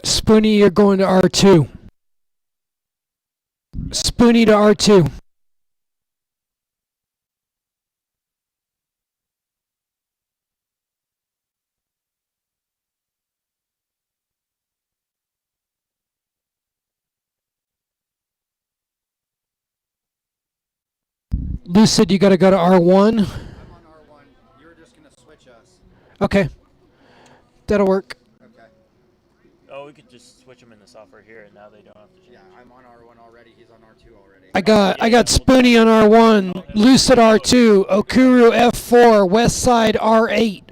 Spoony, you're going to R2. Spoony to R2. Lucid, you got to go to R1. I'm on R1. You're just going to switch us. Okay. That'll work. Okay. Oh, we could just switch them in the software here, and now they don't have to change. Yeah, I'm on R1 already. He's on R2 already. I got Spoony on R1, Lucid R2, Okuru F4, West Side R8.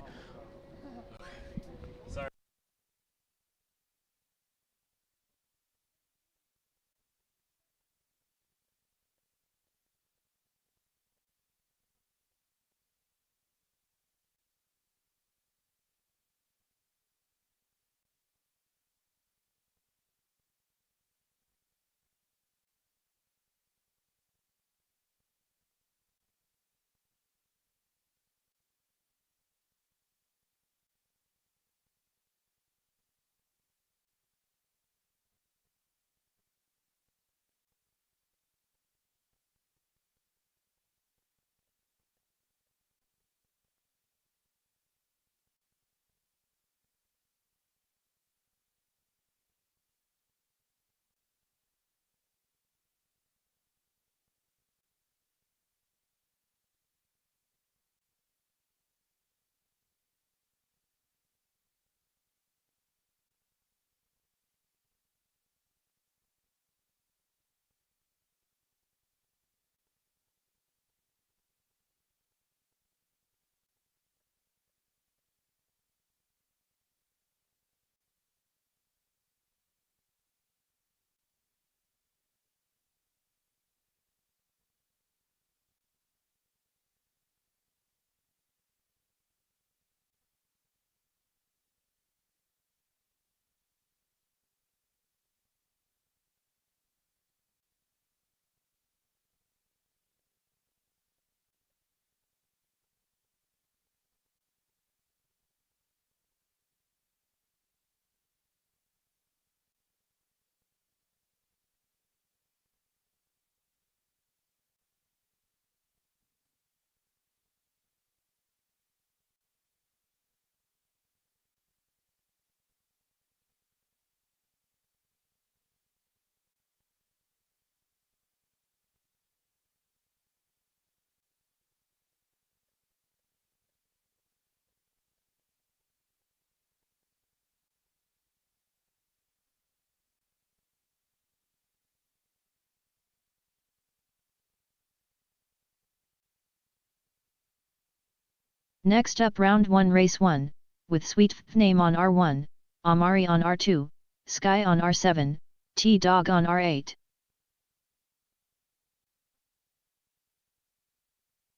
Next up round 1 race 1, with Sweet Name on R1, Amari on R2, Sky on R7, T-Dog on R8.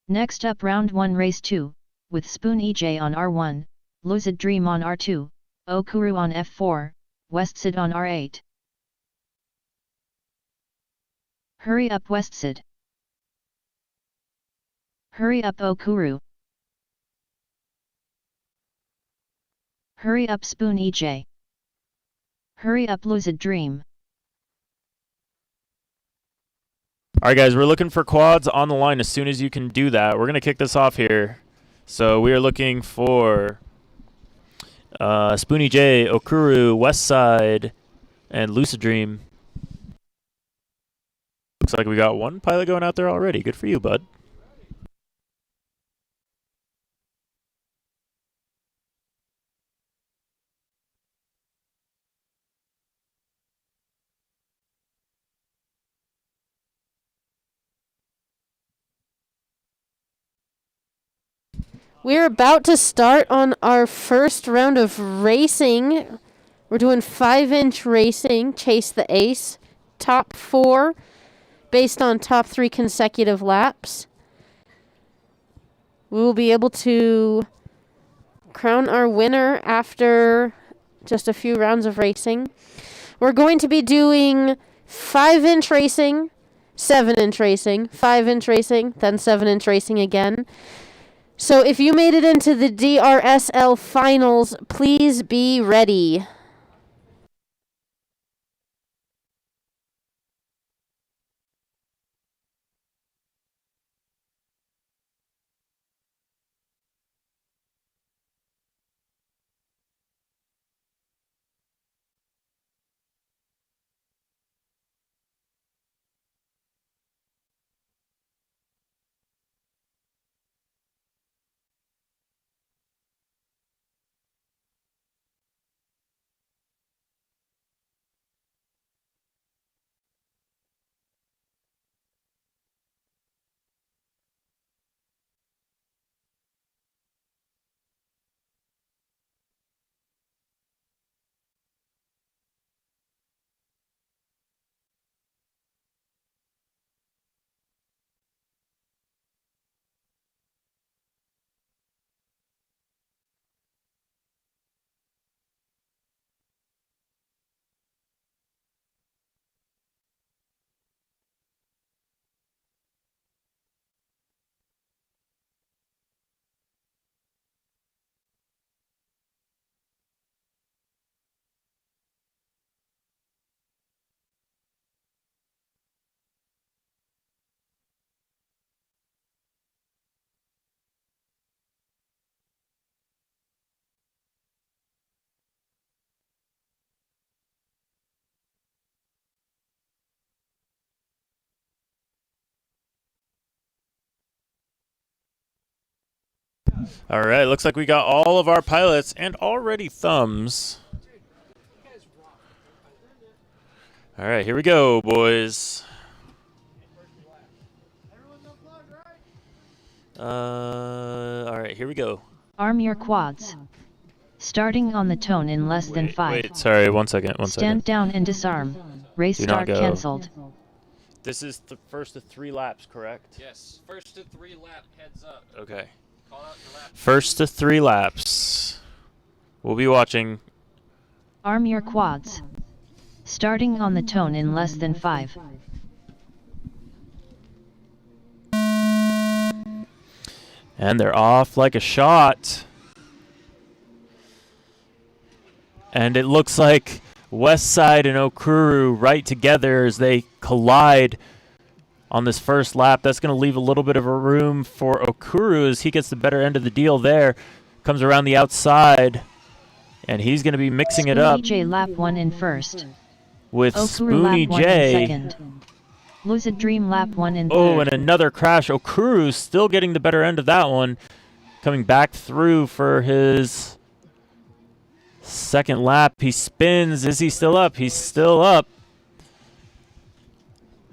Next up round 1 race 2, with Spoon EJ on R1, Lucid Dream on R2, Okuru on F4, Westsid on R8. Hurry up Westsid. Hurry up Okuru. Hurry up Spoon EJ. Hurry up Lucid Dream. All right, guys, we're looking for quads on the line as soon as you can do that. We're going to kick this off here. So we are looking for Spoony J, Okuru, Westside, and Lucid Dream. Looks like we got one pilot going out there already. Good for you, bud. We're about to start on our first round of racing. We're doing 5-inch racing, Chase the Ace. Top 4, based on top 3 consecutive laps. We will be able to crown our winner after just a few rounds of racing. We're going to be doing 5-inch racing, 7-inch racing, 5-inch racing, then 7-inch racing again. So if you made it into the DRSL finals, please be ready. All right, looks like we got all of our pilots and already thumbs. All right, here we go, boys. All right, here we go. Arm your quads. Starting on the tone in less than 5. Wait, sorry, one second. Stand down and disarm. Race Do not start go. cancelled. This is the first of 3 laps, correct? Yes, first to 3 lap, heads up. Okay. Call out your lap. First to 3 laps. We'll be watching. Arm your quads. Starting on the tone in less than 5. And they're off like a shot. And it looks like Westside and Okuru right together as they collide on this first lap. That's going to leave a little bit of a room for Okuru as he gets the better end of the deal there. Comes around the outside, and he's going to be mixing it up. Spoony J lap 1 in first. With Okuru Spoony lap 1 J. in second. Lucid Dream lap 1 in third. Oh, and another crash. Okuru still getting the better end of that one. Coming back through for his second lap. He spins. Is he still up? He's still up.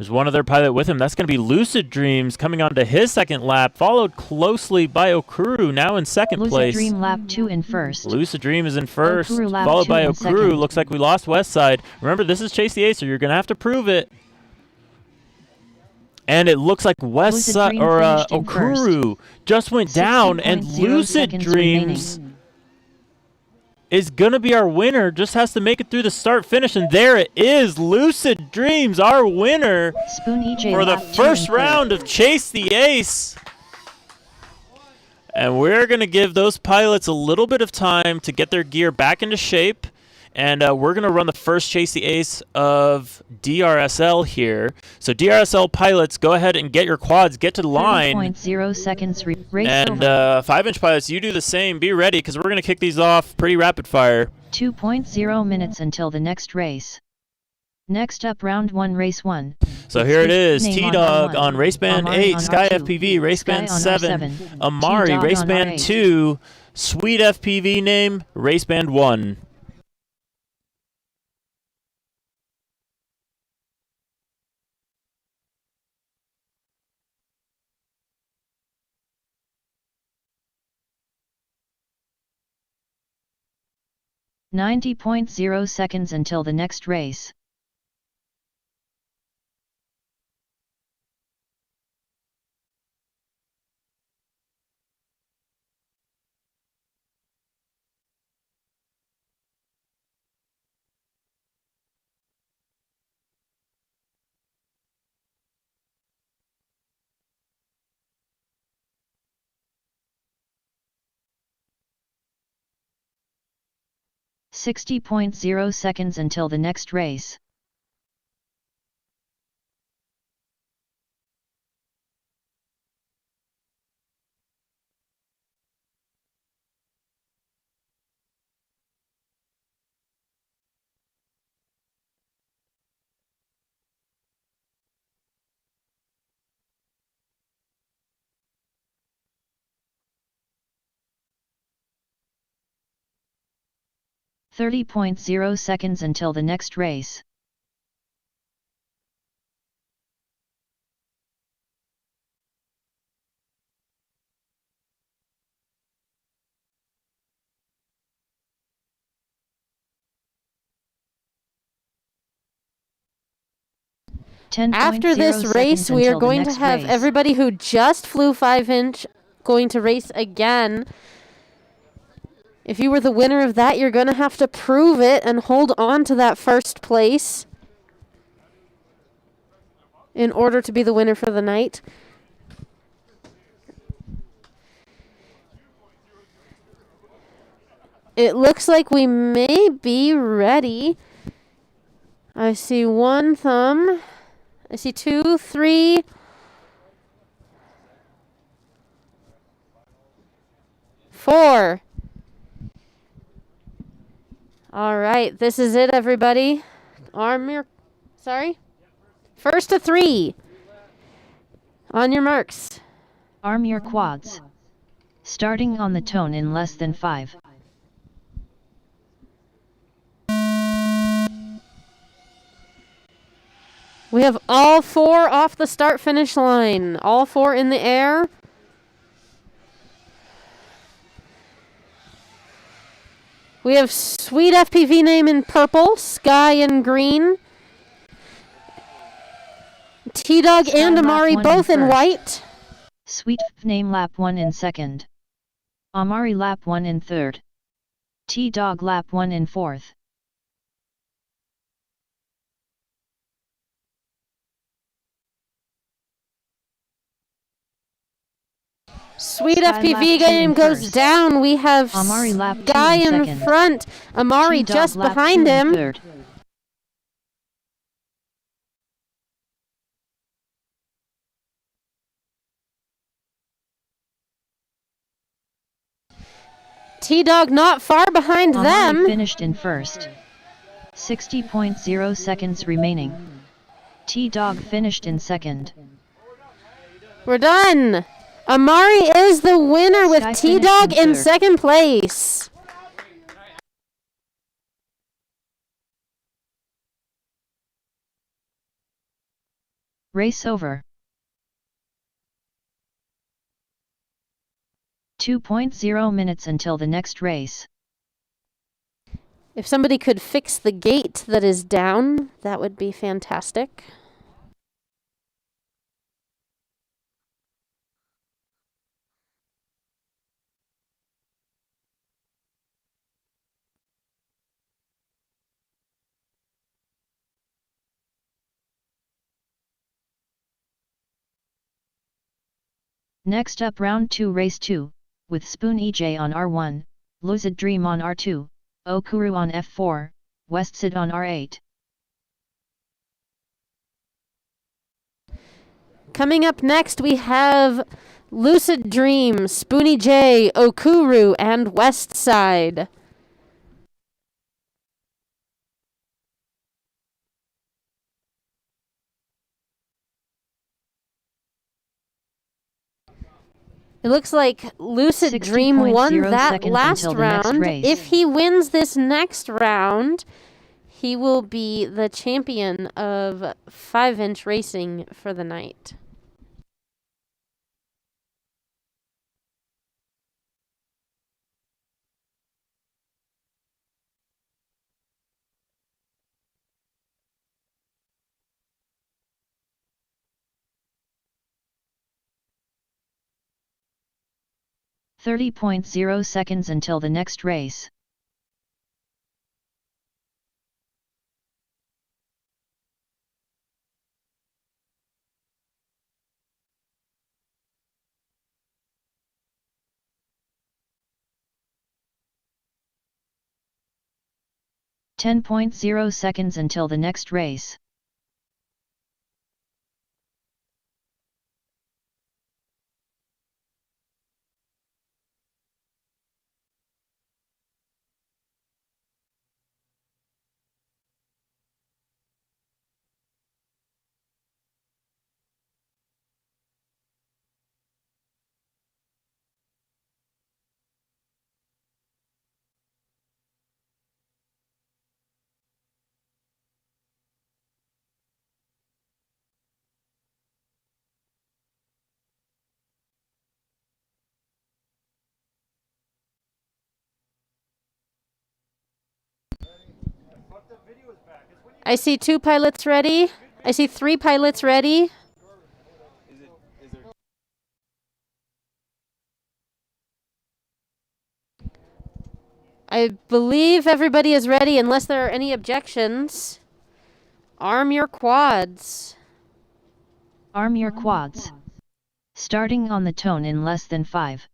There's one other pilot with him. That's going to be Lucid Dreams coming on to his second lap, followed closely by Okuru, now in second place. Lucid Dream lap 2 in first. Lucid Dream is in first, Okuru followed by in Okuru. second. Looks like we lost Westside. Remember, this is Chase the Acer. You're going to have to prove it. And it looks like Westside or Okuru just went down, and Lucid Dreams is going to be our winner. Just has to make it through the start finish, and there it is. Lucid Dreams, our winner for the first round of Chase the Ace. And we're going to give those pilots a little bit of time to get their gear back into shape. And we're going to run the first Chase the Ace of DRSL here. So DRSL pilots, go ahead and get your quads, get to the line. 30.0 seconds race and 5-inch pilots, you do the same. Be ready, because we're going to kick these off pretty rapid fire. 2.0 minutes until the next race. Next up, round 1, race 1. So here it is. T-Dog on race band 8, Sky FPV, race band 7, Amari, race band 2, Sweet FPV name, race band 1. .0 seconds until the next race. .0 seconds until the next race. .0 seconds until the next race. After this race, we are going to have everybody who just flew 5-inch going to race again. If you were the winner of that, you're going to have to prove it and hold on to that first place in order to be the winner for the night. It looks like we may be ready. I see 1 thumb. I see 2, 3. 4. All right, this is it, everybody. First to 3. On your marks. Arm your quads. Starting on the tone in less than 5. We have all 4 off the start-finish line. All 4 in the air. We have Sweet FPV name in purple, Sky in green, T-Dog and Amari both in white. Sweet name lap 1 in second. Amari lap 1 in third. T-Dog lap 1 in fourth. Sweet FPV game goes down. We have Amari lap Sky in front. Amari just behind him. Third. T-Dog not far behind Amari them. Finished in first. 60.0 seconds remaining. T-Dog finished in second. We're done. Amari is the winner with T-Dog in second place. Race over. 2.0 minutes until the next race. If somebody could fix the gate that is down, that would be fantastic. Next up round 2 race 2, with Spoon EJ on R1, Lucid Dream on R2, Okuru on F4, Westsid on R8. Coming up next, we have Lucid Dream, Spoony J, Okuru, and Westside. It looks like Lucid Dream won that last round. If he wins this next round, he will be the champion of 5-inch racing for the night. .0 seconds until the next race. .0 seconds until the next race. I see 2 pilots ready. I see 3 pilots ready. I believe everybody is ready unless there are any objections. Arm your quads. Arm your quads. Starting on the tone in less than 5.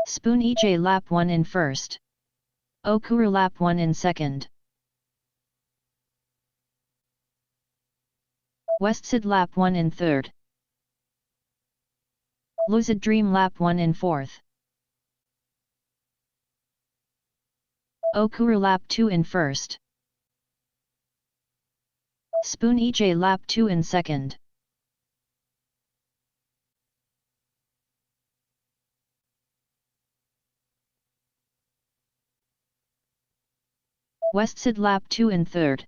Spoon EJ lap 1 in first. Okuru lap 1 in second. Westsid lap 1 in third. Lucid Dream lap 1 in fourth. Okuru lap 2 in first. Spoon EJ lap 2 in second. Westsid lap 2 in third.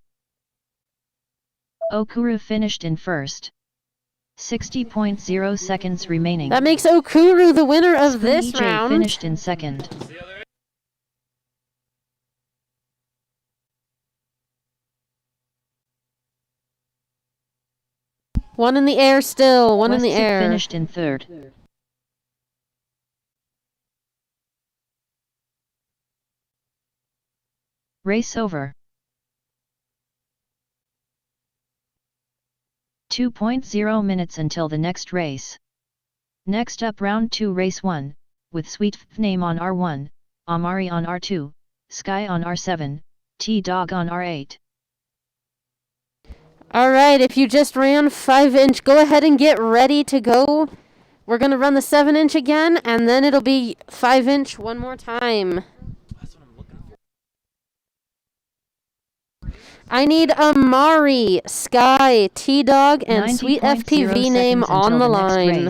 Okuru finished in first. 60.0 seconds remaining. That makes Okuru the winner of this EJ round. Finished in second. One in the air still. One in the Westsid air. Finished in third. Race over. 2.0 minutes until the next race. Next up round 2 race 1, with Sweet Name on R1, Amari on R2, Sky on R7, T-Dog on R8. All right, if you just ran 5-inch, go ahead and get ready to go We're going to run the 7-inch again, and then it'll be 5-inch one more time. I need Amari, Sky, T-Dog, and Sweet FPV name on the line.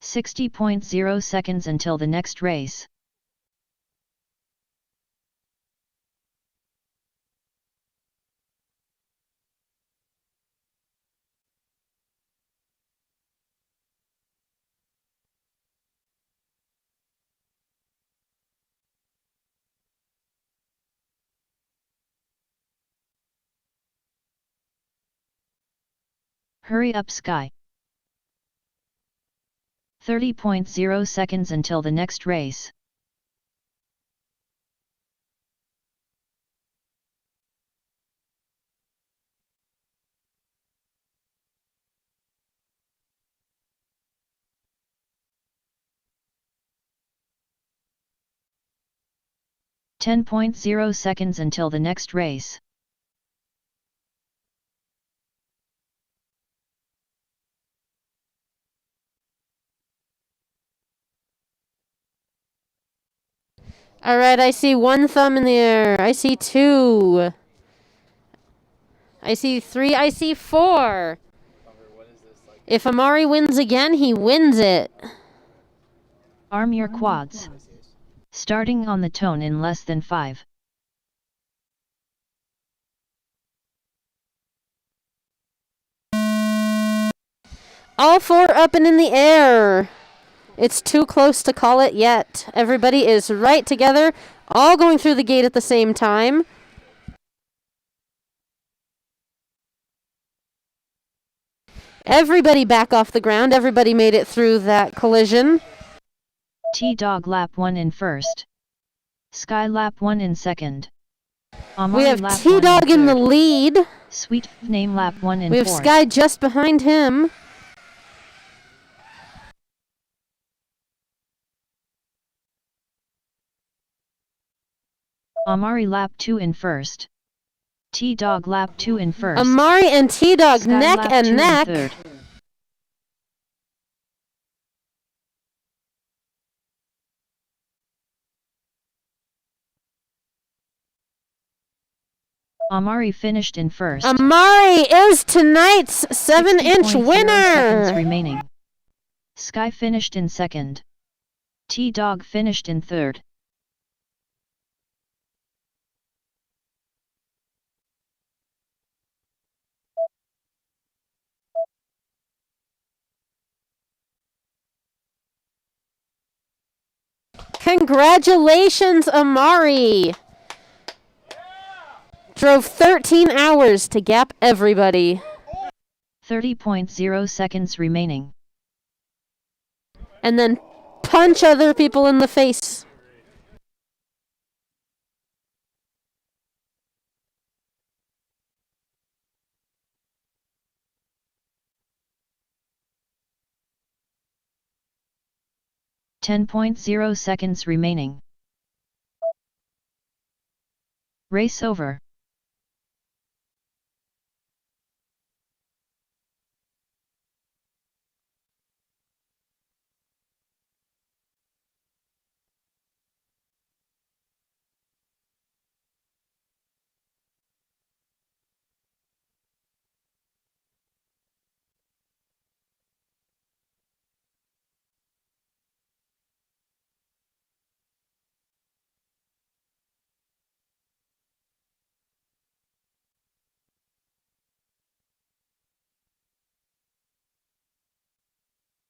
.0 seconds until the next race. Hurry up, Sky. 30.0 seconds until the next race. .0 seconds until the next race. All right, I see 1 thumb in the air. I see 2. I see 3. I see 4. If Amari wins again, he wins it. Arm your quads. Starting on the tone in less than 5. All 4 up and in the air. It's too close to call it yet. Everybody is right together, all going through the gate at the same time. Everybody back off the ground. Everybody made it through that collision. T-Dog lap 1 in first. Sky lap 1 in second. We have T-Dog in the lead. Sweet name lap 1 in fourth. We have fourth. Sky just behind him. Amari lap 2 in first. T-Dog lap 2 in first. Amari and T-Dog Sky neck lap and 2 in neck. third. Amari finished in first. Amari is tonight's 7-inch winner. Seconds remaining. Sky finished in second. T-Dog finished in third. Congratulations, Amari! Drove 13 hours to gap everybody. 30.0 seconds remaining. And then punch other people in the face. .0 seconds remaining. Race over.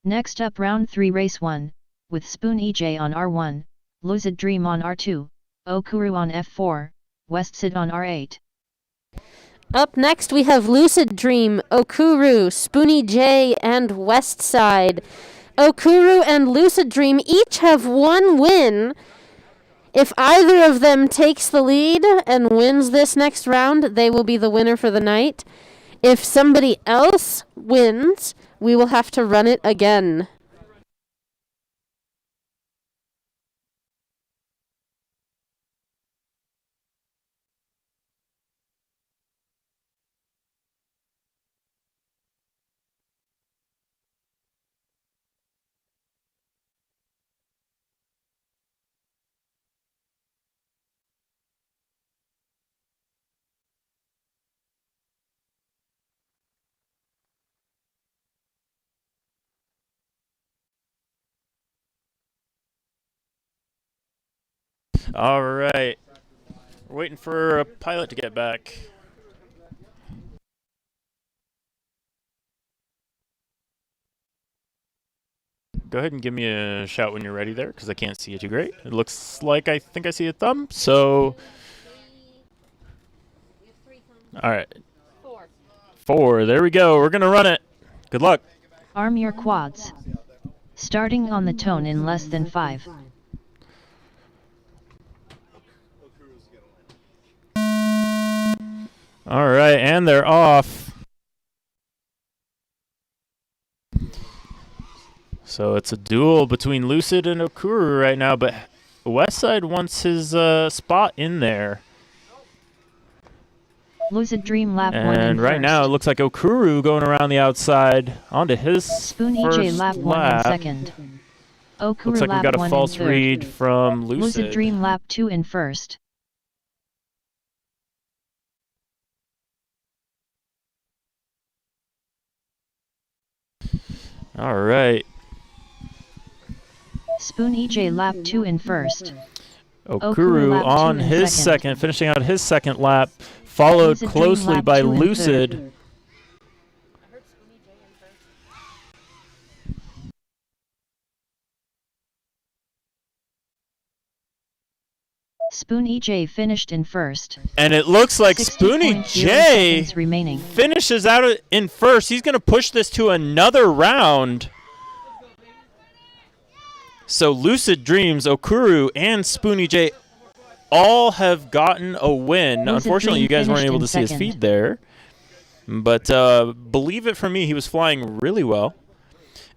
Next up round 3 race 1, with Spoon EJ on R1, Lucid Dream on R2, Okuru on F4, Westsid on R8. Up next we have Lucid Dream, Okuru, Spoony J, and Westside. Okuru and Lucid Dream each have 1 win, If either of them takes the lead and wins this next round, they will be the winner for the night. If somebody else wins, we will have to run it again. All right. We're waiting for a pilot to get back. Go ahead and give me a shout when you're ready there, because I can't see you too great. It looks like I think I see a thumb, so... All right. 4. There we go. We're going to run it. Good luck. Arm your quads. Starting on the tone in less than 5. All right, and they're off. So it's a duel between Lucid and Okuru right now, but Westside wants his spot in there. Lucid Dream lap 1 And right first. now it looks like Okuru going around the outside onto his Spoon first EJ lap 1 in second. Okuru Looks like we lap got a 1 false in third. read from Lucid. Lucid Dream lap 2 in first. All right. Spoon EJ lap 2 in first. Okuru lap 2 on in his second, finishing out his second lap, followed Lucid Dream closely lap by 2 in Lucid. third. Spoon EJ finished in first. And it looks like 60.0 Spoonie J seconds remaining. finishes out in first. He's going to push this to another round. So Lucid Dreams, Okuru, and Spoonie J all have gotten a win. Lucid Unfortunately, Dream you guys weren't finished able in to see his second. feed there. But believe it for me, he was flying really well.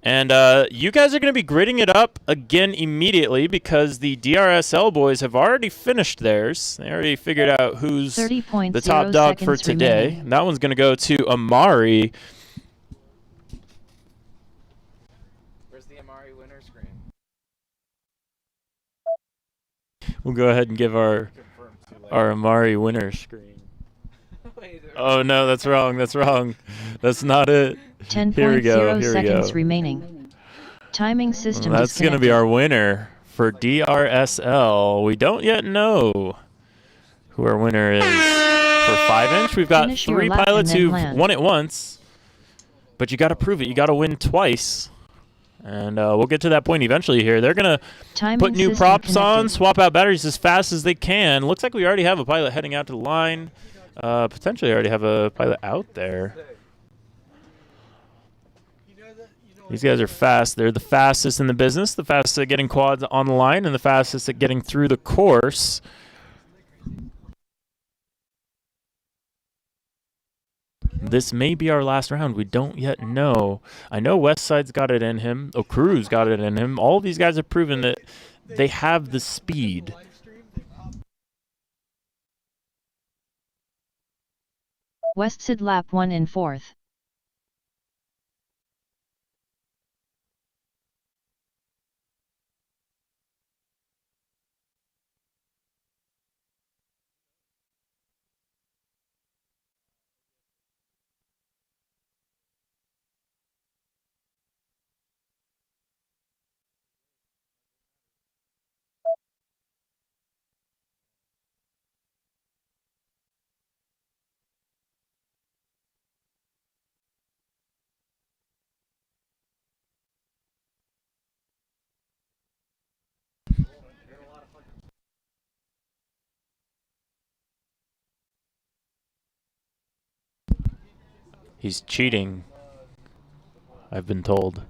And you guys are going to be gridding it up again immediately because the DRSL boys have already finished theirs. They already figured out who's the 30.0 top dog for seconds today. remaining. That one's going to go to Amari. Where's the Amari winner screen? We'll go ahead and give our Amari winner screen. Oh, no, that's wrong. That's wrong. That's not it. 10.0 Here we go. Here we seconds go. remaining. Timing system That's going to be our winner for DRSL. We don't yet know who our winner is. For 5-inch, we've got Finish your 3 lap and pilots then who've land. won it once. But you got to prove it. You got to win twice. And we'll get to that point eventually here. They're going to Timing put new system props on, connected. swap out batteries as fast as they can. Looks like we already have a pilot heading out to the line. Potentially already have a pilot out there. These guys are fast. They're the fastest in the business, the fastest at getting quads on the line, and the fastest at getting through the course. This may be our last round. We don't yet know. I know Westside's got it in him. Okuru's got it in him. All of these guys have proven that they have the speed. Westside lap 1 in fourth. He's cheating, I've been told.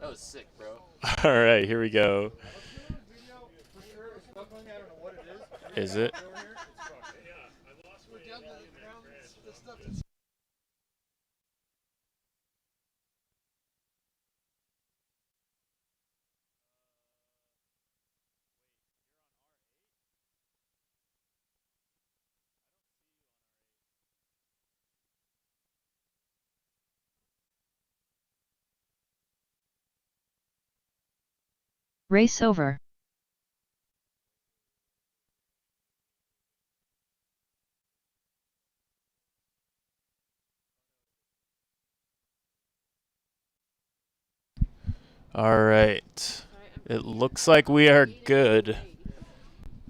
That was sick, bro. All right, here we go. Is it? Race over. All right. It looks like we are good.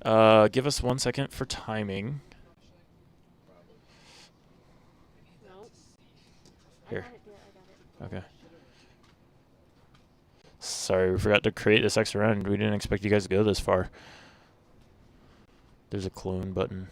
Give us 1 second for timing. Here. Okay. Sorry, we forgot to create this extra round. We didn't expect you guys to go this far. There's a clone button.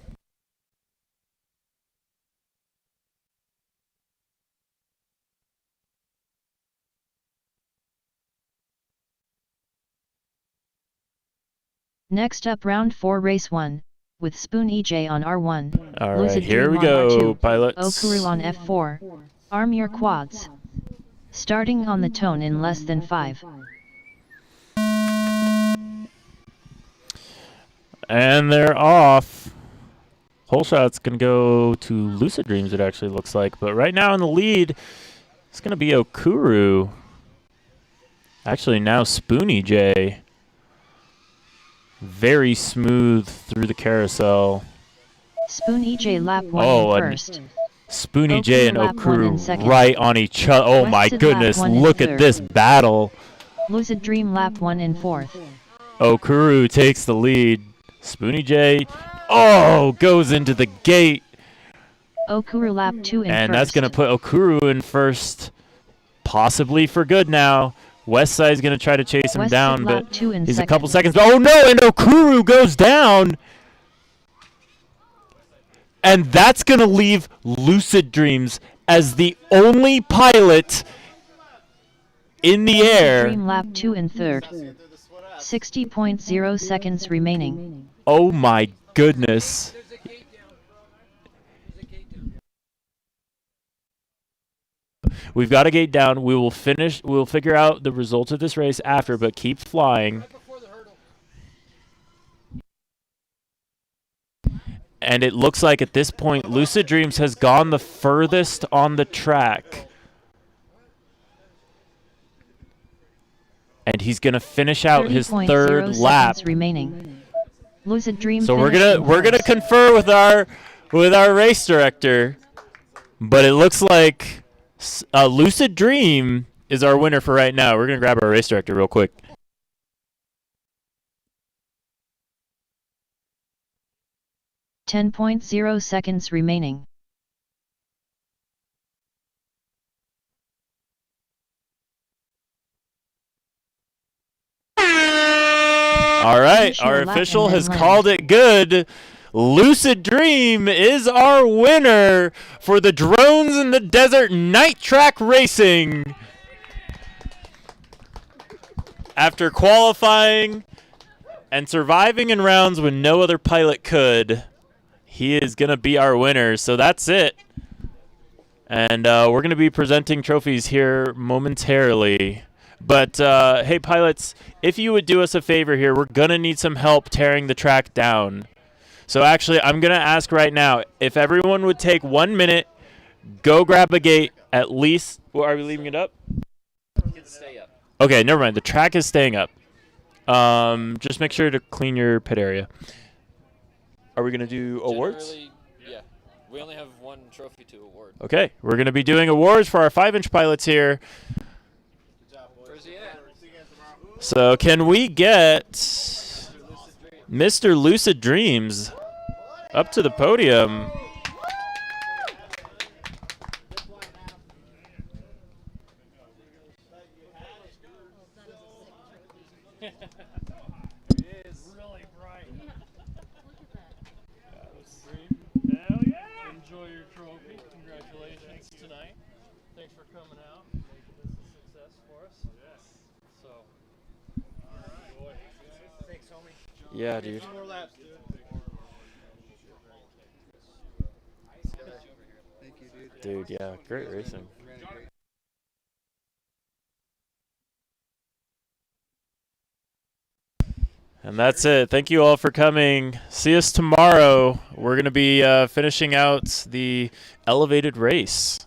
Next up, round 4, race 1, with Spoon EJ on R1. All right, here we go, pilots. Okuru on F4. Arm your quads. Starting on the tone in less than 5. And they're off. Whole shot's going to go to Lucid Dreams, it actually looks like. But right now in the lead, it's going to be Okuru. Actually, now Spoon EJ. Very smooth through the carousel. Spoon EJ lap 1 in first. Spoon EJ and Okuru right on each other. Oh my goodness, look at this battle. Lucid Dream lap 1 in fourth. Okuru takes the lead. Spoon EJ, goes into the gate. Okuru lap 2 in first. And that's going to put Okuru in first, possibly for good now. Westside's going to try to chase him down, but he's a couple seconds. Oh no, and Okuru goes down. And that's going to leave Lucid Dreams as the only pilot in the air. Lucid Dream lap 2 in third. 60.0 seconds remaining. Oh my goodness. We've got a gate down. We will finish. We'll figure out the results of this race after, but keep flying. And it looks like at this point, Lucid Dreams has gone the furthest on the track. And he's going to finish out his third lap. Remaining. Lucid Dreams. So we're gonna confer with our race director, but it looks like Lucid Dream is our winner for right now. We're gonna grab our race director real quick. .0 seconds remaining. All right, our official has called it good. Lucid Dream is our winner for the Drones in the Desert Night Track Racing. After qualifying and surviving in rounds when no other pilot could, he is going to be our winner. So that's it. And we're going to be presenting trophies here momentarily. But, hey, pilots, if you would do us a favor here, we're going to need some help tearing the track down. So, actually, I'm going to ask right now, if everyone would take 1 minute, go grab a gate, at least. Well, are we leaving it up? It can stay up. Okay, never mind. The track is staying up. Just make sure to clean your pit area. Are we going to do awards? Yeah. We only have one trophy to award. Okay, we're going to be doing awards for our 5-inch pilots here. So can we get Mr. Lucid Dreams up to the podium? Hell yeah! Enjoy your trophy. Congratulations tonight. Thanks for coming out, making this a success for us. Yes. Yeah, dude. Dude, yeah, great racing. And that's it. Thank you all for coming. See us tomorrow. We're going to be finishing out the elevated race.